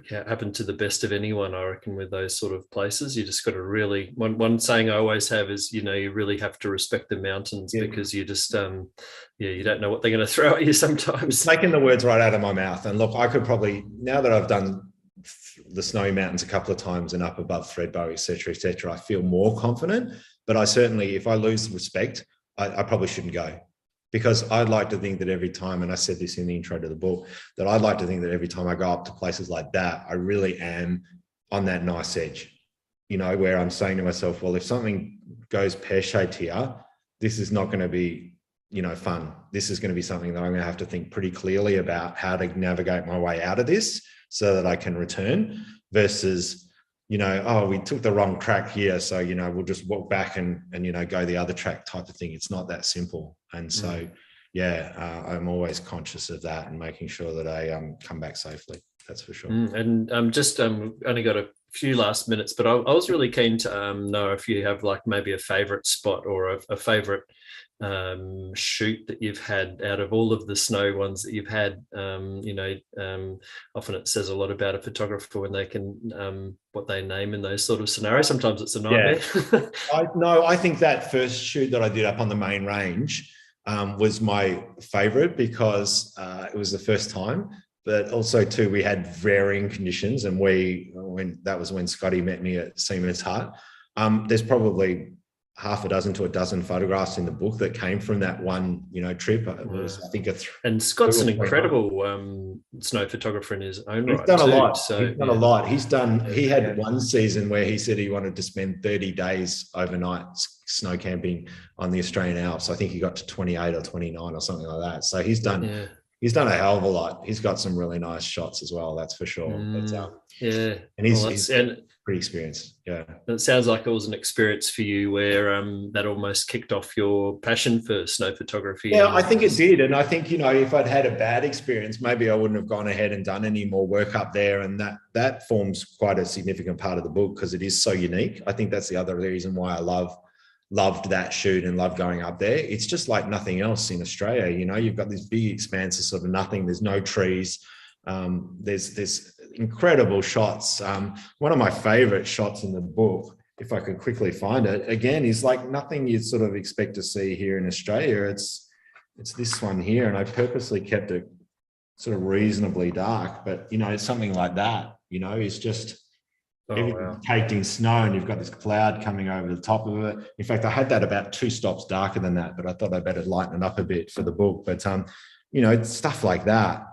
happened to the best of anyone, I reckon, with those sort of places. You just got to really, one saying I always have is, you really have to respect the mountains, because you just you don't know what they're going to throw at you sometimes. It's taking the words right out of my mouth. And look, I could probably, now that I've done the snowy mountains a couple of times and up above Thredbo, etc., I feel more confident. But I certainly, if I lose respect, I probably shouldn't go, because I'd like to think that every time, and I said this in the intro to the book, that I'd like to think that every time I go up to places like that, I really am on that nice edge, where I'm saying to myself, well, if something goes pear-shaped here, this is not going to be, fun. This is going to be something that I'm going to have to think pretty clearly about how to navigate my way out of this so that I can return, versus oh, we took the wrong track here, so we'll just walk back and go the other track type of thing. It's not that simple. And so I'm always conscious of that and making sure that I come back safely. That's for sure. And only got a few last minutes, but I was really keen to know if you have like maybe a favorite spot or a favorite shoot that you've had out of all of the snow ones that you've had. Often it says a lot about a photographer when they can what they name in those sort of scenarios. Sometimes it's a nightmare. I think that first shoot that I did up on the main range was my favorite, because it was the first time, but also too, we had varying conditions, and that was when Scotty met me at Seaman's Hut. There's probably half a dozen to a dozen photographs in the book that came from that one, trip. It was, I think, and Scott's an incredible snow photographer in his own right. He's done a lot. So he's done a lot. He had one season where he said he wanted to spend 30 days overnight snow camping on the Australian Alps. I think he got to 28 or 29 or something like that. So he's done a hell of a lot. He's got some really nice shots as well, that's for sure. And he's pretty experienced. Yeah. It sounds like it was an experience for you where that almost kicked off your passion for snow photography. Yeah, I think it did. And I think, if I'd had a bad experience, maybe I wouldn't have gone ahead and done any more work up there. And that forms quite a significant part of the book, because it is so unique. I think that's the other reason why I loved that shoot and loved going up there. It's just like nothing else in Australia. You've got this big expanse of sort of nothing. There's no trees. There's incredible shots. One of my favorite shots in the book, if I could quickly find it, again, is like nothing you'd sort of expect to see here in Australia. It's this one here, and I purposely kept it sort of reasonably dark, but it's something like that. It's just caked in snow, and you've got this cloud coming over the top of it. In fact, I had that about 2 stops darker than that, but I thought I better lighten it up a bit for the book. But it's stuff like that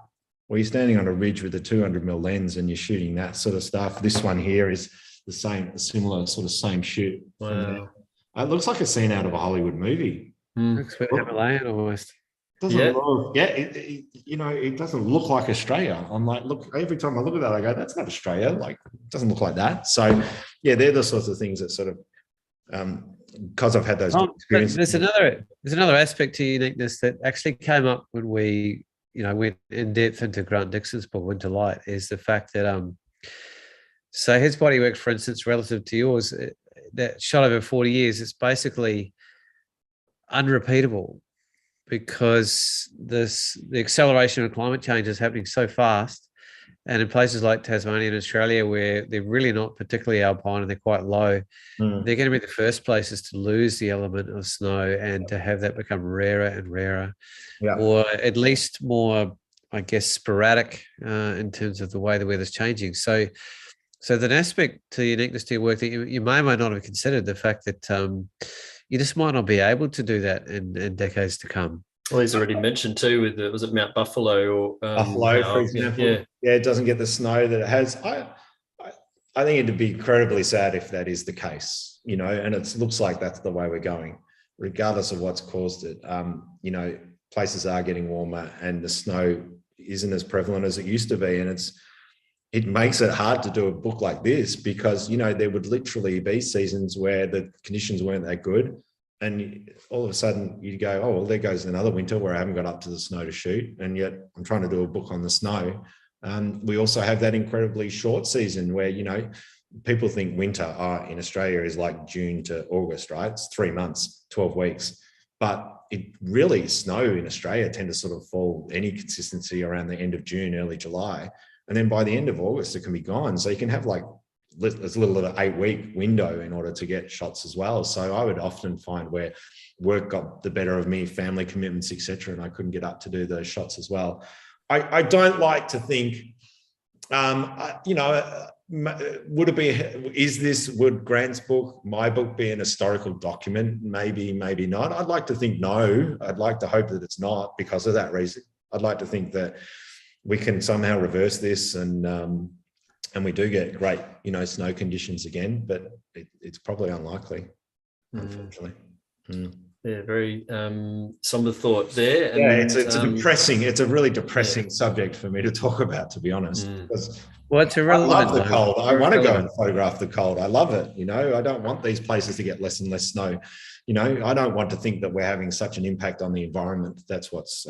Well, you're standing on a ridge with a 200mm lens and you're shooting that sort of stuff. This one here is the same, similar sort of same shoot. Wow. It looks like a scene out of a Hollywood movie. Looks a bit Himalayan almost. Doesn't look, it doesn't look like Australia. I'm like, look, every time I look at that, I go, that's not Australia. Like, it doesn't look like that. So, yeah, they're the sorts of things that sort of, because I've had those experiences. There's another aspect to uniqueness that actually came up when we, went in depth into Grant Dixon's book, Winter Light, is the fact that, so his body work, for instance, relative to yours, that shot over 40 years, it's basically unrepeatable because the acceleration of climate change is happening so fast. And in places like Tasmania and Australia, where they're really not particularly alpine and they're quite low, they're going to be the first places to lose the element of snow and to have that become rarer and rarer, or at least more, I guess, sporadic in terms of the way the weather's changing. So there's an aspect to uniqueness to your work that you may or may not have considered, the fact that you just might not be able to do that in decades to come. Well, he's already mentioned too, with was it Mount Buffalo or Buffalo, for example? Yeah, it doesn't get the snow that it has. I think it'd be incredibly sad if that is the case, and it looks like that's the way we're going, regardless of what's caused it. Places are getting warmer and the snow isn't as prevalent as it used to be, and it makes it hard to do a book like this because, there would literally be seasons where the conditions weren't that good. And all of a sudden you go, oh, well, there goes another winter where I haven't got up to the snow to shoot. And yet I'm trying to do a book on the snow. We also have that incredibly short season where, people think winter in Australia is like June to August, right? It's 3 months, 12 weeks. But it really, snow in Australia tend to sort of fall any consistency around the end of June, early July. And then by the end of August, it can be gone. So you can have like as little as an 8-week window in order to get shots as well. So I would often find where work got the better of me, family commitments, etc., and I couldn't get up to do those shots as well. I don't like to think, would Grant's book, my book, be an historical document? Maybe, maybe not. I'd like to think no. I'd like to hope that it's not because of that reason. I'd like to think that we can somehow reverse this and we do get great, snow conditions again, but it's probably unlikely, unfortunately. Yeah, very somber thought there. And, it's depressing. It's a really depressing subject for me to talk about, to be honest. Well, it's irrelevant. I love the cold. I want to go and photograph the cold. I love it. I don't want these places to get less and less snow. I don't want to think that we're having such an impact on the environment. That's what's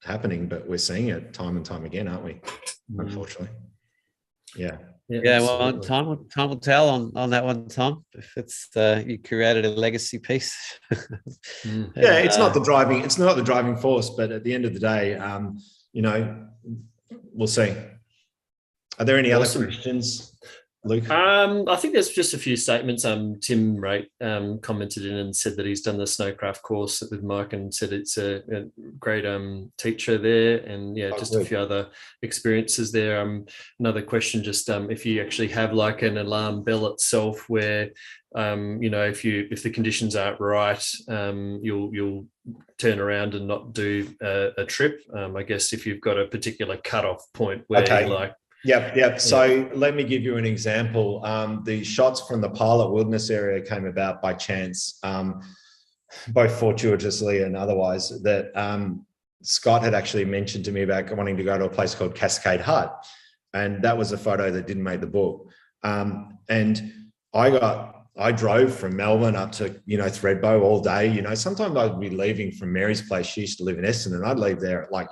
happening, but we're seeing it time and time again, aren't we? Unfortunately. Yeah. Well, time will tell on that one, Tom. If it's you created a legacy piece. It's not the driving force, but at the end of the day, we'll see. Are there any other questions, Luke? I think there's just a few statements. Tim Wright commented in and said that he's done the snowcraft course with Mike and said it's a great teacher there, and a few other experiences there. Another question, just if you actually have like an alarm bell itself, where if the conditions aren't right, you'll turn around and not do a trip. I guess if you've got a particular cutoff point where you're like. Yep. So let me give you an example. The shots from the Pilot Wilderness area came about by chance, both fortuitously and otherwise, that Scott had actually mentioned to me about wanting to go to a place called Cascade Hut. And that was a photo that didn't make the book. And I drove from Melbourne up to, Thredbo all day. Sometimes I'd be leaving from Mary's place. She used to live in Essendon, and I'd leave there at like,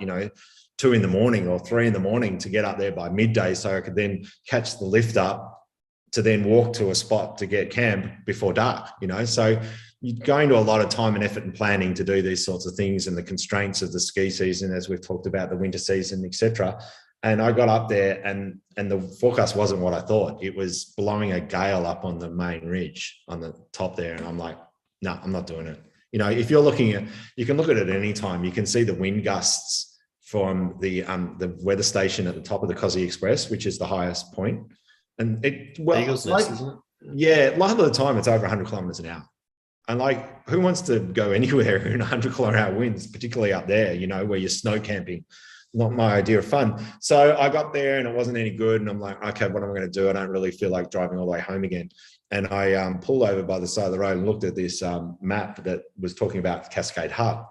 2 a.m. or 3 a.m. to get up there by midday so I could then catch the lift up to then walk to a spot to get camp before dark, So you're going to a lot of time and effort and planning to do these sorts of things, and the constraints of the ski season, as we've talked about, the winter season, etc. And I got up there and the forecast wasn't what I thought. It was blowing a gale up on the main ridge on the top there. And I'm like, no, I'm not doing it. If you're looking at, you can look at it at any time. You can see the wind gusts from the weather station at the top of the Cosy Express, which is the highest point. And Eagle's Nest, isn't it? Yeah, a lot of the time it's over 100 kilometers an hour. And like, who wants to go anywhere in 100 kilometer hour winds, particularly up there, where you're snow camping? not my idea of fun. So I got there and it wasn't any good. And I'm like, okay, what am I going to do? I don't really feel like driving all the way home again. And I pulled over by the side of the road and looked at this map that was talking about Cascade Hut.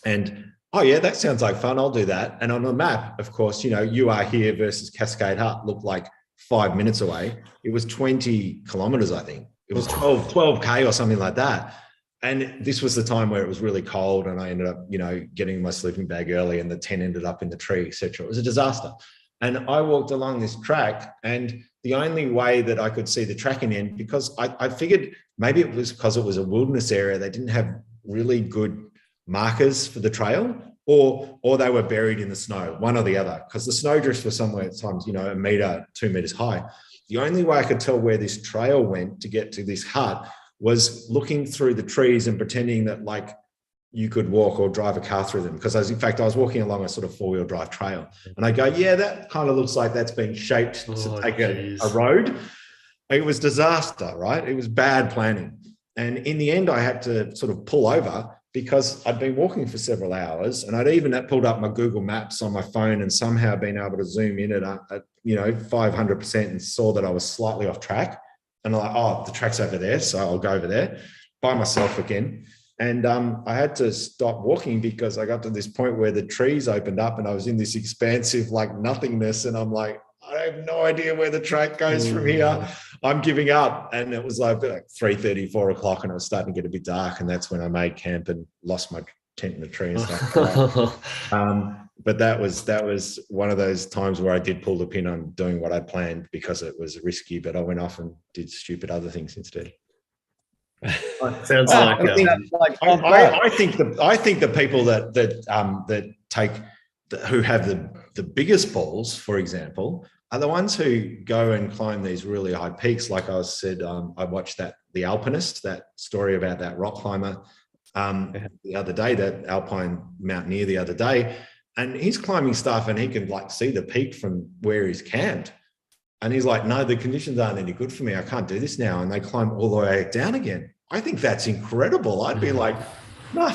And, oh yeah, that sounds like fun. I'll do that. And on the map, of course, you know, you are here versus Cascade Hut looked like 5 minutes away. It was 20 kilometers, I think. It was 12K or something like that. And this was the time where it was really cold and I ended up, you know, getting my sleeping bag early and the tent ended up in the tree, etc. It was a disaster. And I walked along this track and the only way that I could see the tracking end, because I figured maybe it was because it was a wilderness area, they didn't have really good markers for the trail, or they were buried in the snow, one or the other, because the snowdrifts were somewhere at times, you know, 1 meter, 2 meters high. The only way I could tell where this trail went to get to this hut was looking through the trees and pretending that like you could walk or drive a car through them. Because in fact, I was walking along a sort of 4-wheel drive trail and I go, yeah, that kind of looks like that's been shaped to take a road. It was disaster, right? It was bad planning. And in the end, I had to sort of pull over because I'd been walking for several hours and I'd even pulled up my Google Maps on my phone and somehow been able to zoom in at you know, 500% and saw that I was slightly off track. And I'm like, oh, the track's over there, so I'll go over there by myself again. And I had to stop walking because I got to this point where the trees opened up and I was in this expansive like nothingness. And I'm like, I have no idea where the track goes from here. I'm giving up. And it was like 3:30, 4 o'clock, and it was starting to get a bit dark. And that's when I made camp and lost my tent in the tree and stuff. But that was one of those times where I did pull the pin on doing what I planned because it was risky, but I went off and did stupid other things instead. Sounds like I think the people that take who have the biggest balls, for example, are the ones who go and climb these really high peaks. Like I said, I watched The Alpinist, that story about that rock climber the other day, that alpine mountaineer the other day, and he's climbing stuff and he can like see the peak from where he's camped. And he's like, no, the conditions aren't any good for me. I can't do this now. And they climb all the way down again. I think that's incredible. I'd be like, nah,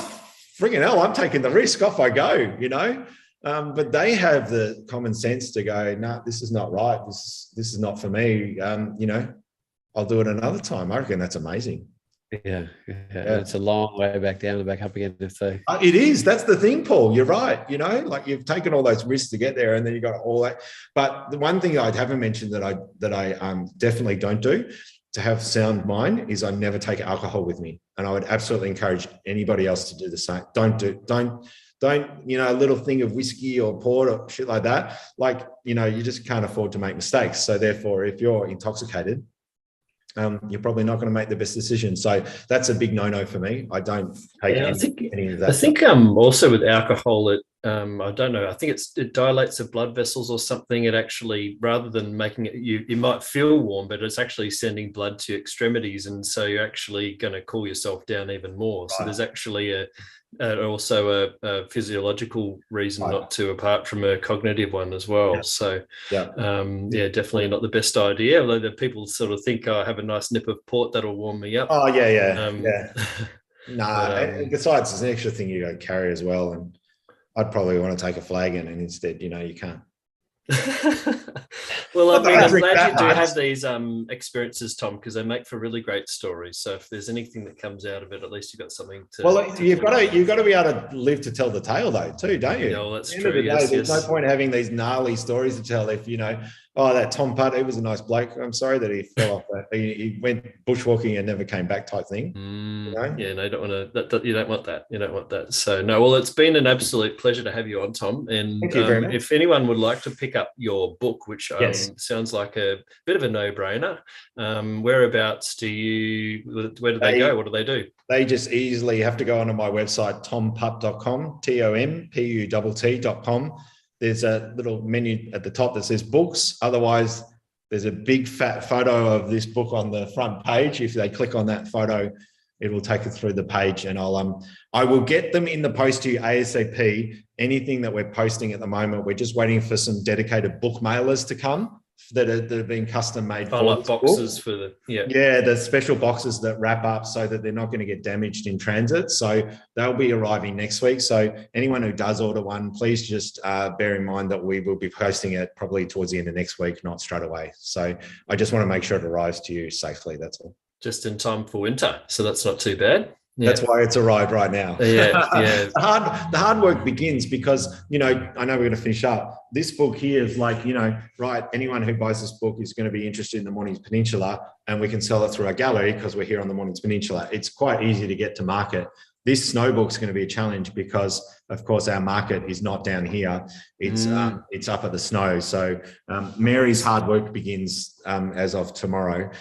friggin' hell, I'm taking the risk. Off I go, you know? But they have the common sense to go, no, this is not right. This is not for me. You know, I'll do it another time. I reckon that's amazing. Yeah. It's a long way back down and back up again. If they... It is. That's the thing, Paul. You're right. You know, like you've taken all those risks to get there, and then you got all that. But the one thing I haven't mentioned that I definitely don't do to have sound mind is I never take alcohol with me, and I would absolutely encourage anybody else to do the same. Don't you know, a little thing of whiskey or port or shit like that. Like, you know, you just can't afford to make mistakes. So therefore, if you're intoxicated, you're probably not going to make the best decision. So that's a big no-no for me. I don't take any of that. I think also with alcohol, it I don't know. I think it dilates the blood vessels or something. It actually, rather than making it, you might feel warm, but it's actually sending blood to extremities, and so you're actually going to cool yourself down even more. Right. So there's actually also a physiological reason not to, apart from a cognitive one as well. Yeah. So definitely not the best idea. Although the people sort of think, I have a nice nip of port that'll warm me up. Oh yeah. No, and besides, there's an extra thing you got to carry as well, and I'd probably want to take a flagon, and instead, you know, you can't. Well, I mean, I'm glad you do have these experiences, Tom, because they make for really great stories. So if there's anything that comes out of it, at least you've got something to. Well, you've got to be able to live to tell the tale, though, too, don't you? Yeah, well, that's true. Yes, there's no point having these gnarly stories to tell if, you know, that Tom Putt, he was a nice bloke. I'm sorry that he fell off that. He went bushwalking and never came back type thing. You know? Yeah, no, you don't want to. You don't want that. You don't want that. So no, well, it's been an absolute pleasure to have you on, Tom. And thank you very much. If anyone would like to pick up your book, which sounds like a bit of a no-brainer, whereabouts where do they go? What do they do? They just easily have to go onto my website, tomputt.com, TOMPUTT.com. There's a little menu at the top that says books. Otherwise, there's a big fat photo of this book on the front page. If they click on that photo, it will take it through the page, and I will get them in the post to you ASAP. Anything that we're posting at the moment, we're just waiting for some dedicated book mailers to come that have been custom made for like boxes for the the special boxes that wrap up so that they're not going to get damaged in transit. So they'll be arriving next week. So anyone who does order one, please just bear in mind that we will be posting it probably towards the end of next week, not straight away. So I just want to make sure it arrives to you safely. That's all. Just in time for winter, so that's not too bad. Yeah. That's why it's arrived right now. Yeah. The hard work begins because, I know we're going to finish up. This book here is like, right, anyone who buys this book is going to be interested in the Mornings Peninsula, and we can sell it through our gallery because we're here on the Mornings Peninsula. It's quite easy to get to market. This snow book's going to be a challenge because, of course, our market is not down here. It's up at the snow. So Mary's hard work begins as of tomorrow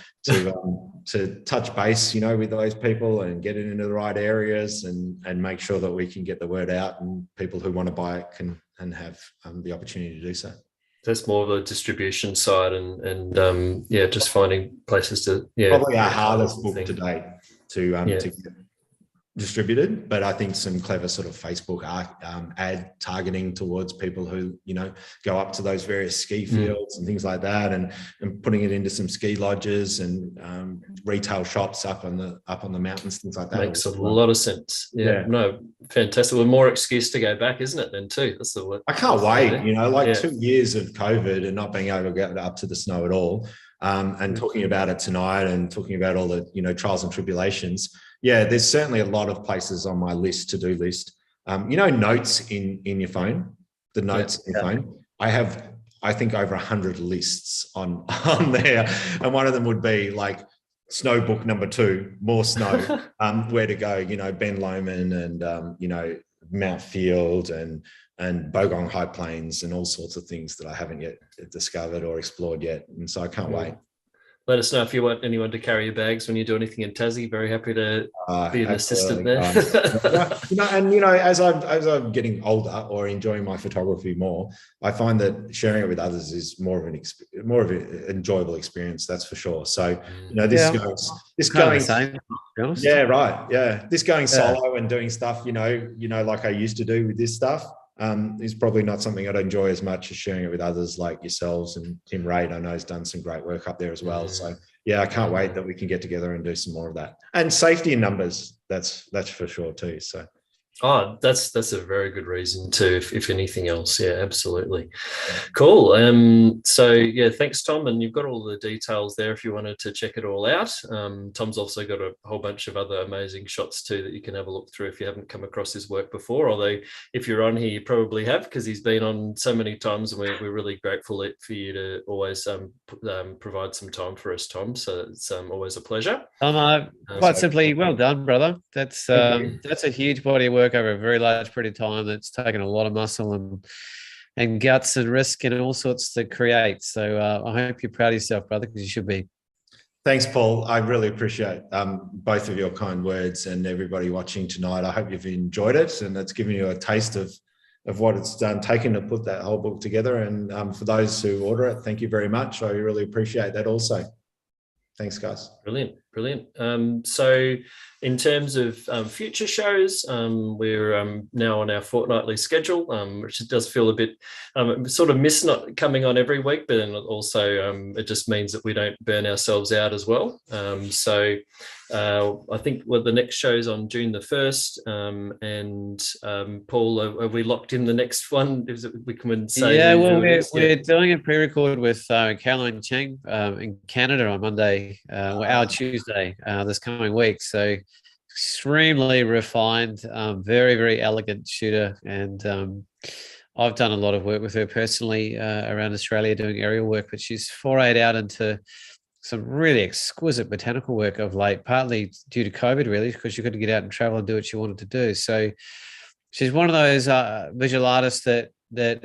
to touch base, with those people and get it into the right areas and make sure that we can get the word out and people who want to buy it can have the opportunity to do so. That's more of the distribution side and just finding places to probably our hardest book to date to get distributed, but I think some clever sort of Facebook ad targeting towards people who go up to those various ski fields and things like that, and putting it into some ski lodges and retail shops up on the mountains, things like that. Makes a lot of sense. No, fantastic. Well, more excuse to go back, isn't it? Then too. That's the word. I can't wait. 2 years of COVID and not being able to get up to the snow at all, and talking about it tonight and talking about all the trials and tribulations. Yeah, there's certainly a lot of places on my to-do list. Notes in your phone, the notes in your phone. I have, I think, over 100 lists on there. And one of them would be like snow book number 2, more snow, where to go, Ben Lomond and, Mount Field and Bogong High Plains and all sorts of things that I haven't yet discovered or explored yet. And so I can't wait. Let us know if you want anyone to carry your bags when you do anything in Tassie. Very happy to be an assistant there. As I'm getting older or enjoying my photography more, I find that sharing it with others is more of an enjoyable experience. That's for sure. So this going solo and doing stuff, like I used to do with this stuff. Is probably not something I'd enjoy as much as sharing it with others like yourselves, and Tim Raid, I know, has done some great work up there as well. So I can't wait that we can get together and do some more of that. And safety in numbers, that's for sure too. So that's a very good reason too, if anything else. Yeah, absolutely. Cool. Thanks, Tom. And you've got all the details there if you wanted to check it all out. Tom's also got a whole bunch of other amazing shots too that you can have a look through if you haven't come across his work before, although if you're on here you probably have, because he's been on so many times, and we're really grateful for you to always provide some time for us, Tom. So it's always a pleasure. Quite simply, well done, brother. That's a huge body of work over a very large period of time that's taken a lot of muscle and guts and risk and all sorts to create. So I hope you're proud of yourself, brother, because you should be. Thanks, Paul. I really appreciate both of your kind words, and everybody watching tonight. I hope you've enjoyed it, and it's given you a taste of what it's taken to put that whole book together. And for those who order it, thank you very much. I really appreciate that also. Thanks, guys. Brilliant. So in terms of future shows, we're now on our fortnightly schedule, which does feel a bit sort of miss not coming on every week, but then also it just means that we don't burn ourselves out as well. I think the next show is on June the 1st, and Paul, are we locked in the next one? We can say. Yeah, well, we're doing a pre-record with Caroline Cheng in Canada on Monday, our Tuesday this coming week. So extremely refined, very, very elegant shooter, and I've done a lot of work with her personally around Australia doing aerial work, but she's forayed out into some really exquisite botanical work of late, partly due to COVID, really, because she couldn't get out and travel and do what she wanted to do. So she's one of those visual artists that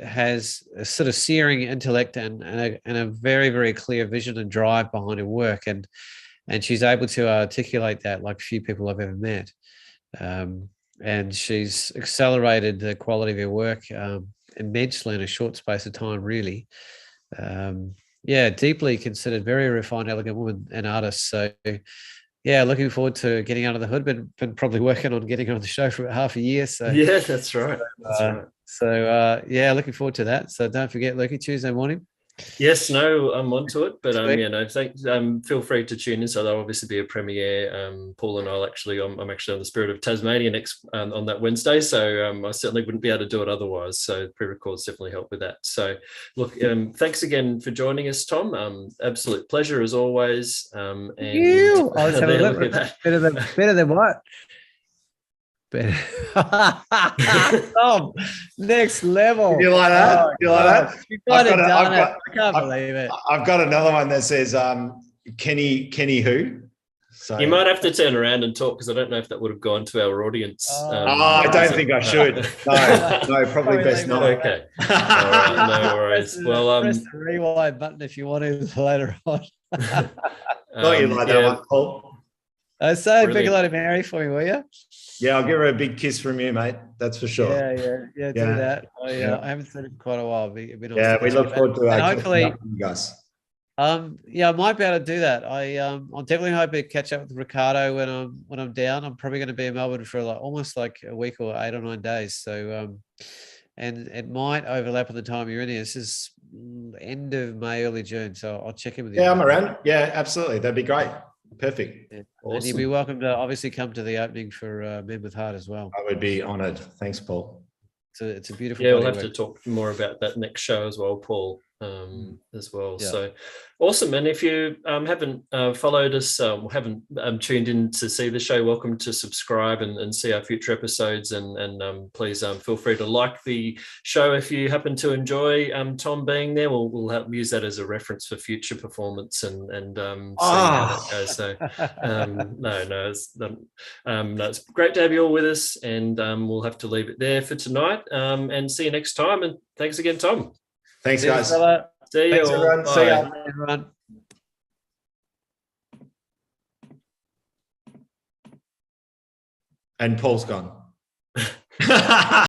has a sort of searing intellect and a very, very clear vision and drive behind her work. And she's able to articulate that like few people I've ever met. And she's accelerated the quality of her work immensely in a short space of time, really. Deeply considered, very refined, elegant woman and artist. So, looking forward to getting out of the hood. Been probably working on getting her on the show for about half a year. So that's right. Looking forward to that. So don't forget, Lucky, Tuesday morning. Yes, no, I'm onto it, but feel free to tune in. So there'll obviously be a premiere. Paul and I'm actually on the Spirit of Tasmania next on that Wednesday, so I certainly wouldn't be able to do it otherwise. So pre-records definitely help with that. So look, thanks again for joining us, Tom. Absolute pleasure as always. And you. I was having a look at that. Better than what? Tom, next level. You like that? You like that? You might have done it. I can't believe it. I've got another one that says Kenny who? So you might have to turn around and talk because I don't know if that would have gone to our audience. I don't think I should. No, probably best not. Okay. All right, no worries. Press the rewind button if you want to later on. Thought you like that one, Paul. So big hello to Mary for me, will you? Yeah, I'll give her a big kiss from you, mate. That's for sure. Yeah. Do that. I haven't seen it in quite a while. We look forward to that. Hopefully, you guys. I might be able to do that. I'm definitely hoping to catch up with Ricardo when I'm down. I'm probably going to be in Melbourne for almost like a week or 8 or 9 days. So and it might overlap with the time you're in here. This is end of May, early June. So I'll check in with you. Yeah, I'm around. Yeah, absolutely. That'd be great. Perfect. Yeah. Awesome. And you'd be welcome to obviously come to the opening for Men with Heart as well. I would be honoured. Thanks, Paul. It's a beautiful. Yeah, we'll have to talk more about that next show as well, Paul, as well. Yeah. So awesome. And if you haven't followed us, haven't tuned in to see the show, welcome to subscribe and see our future episodes. And please feel free to like the show if you happen to enjoy Tom being there. We'll help use that as a reference for future performance and see how that goes. So it's great to have you all with us, and we'll have to leave it there for tonight. And see you next time. And thanks again, Tom. Thanks, guys. See you all. Everyone. Bye. See ya. Everyone. And Paul's gone.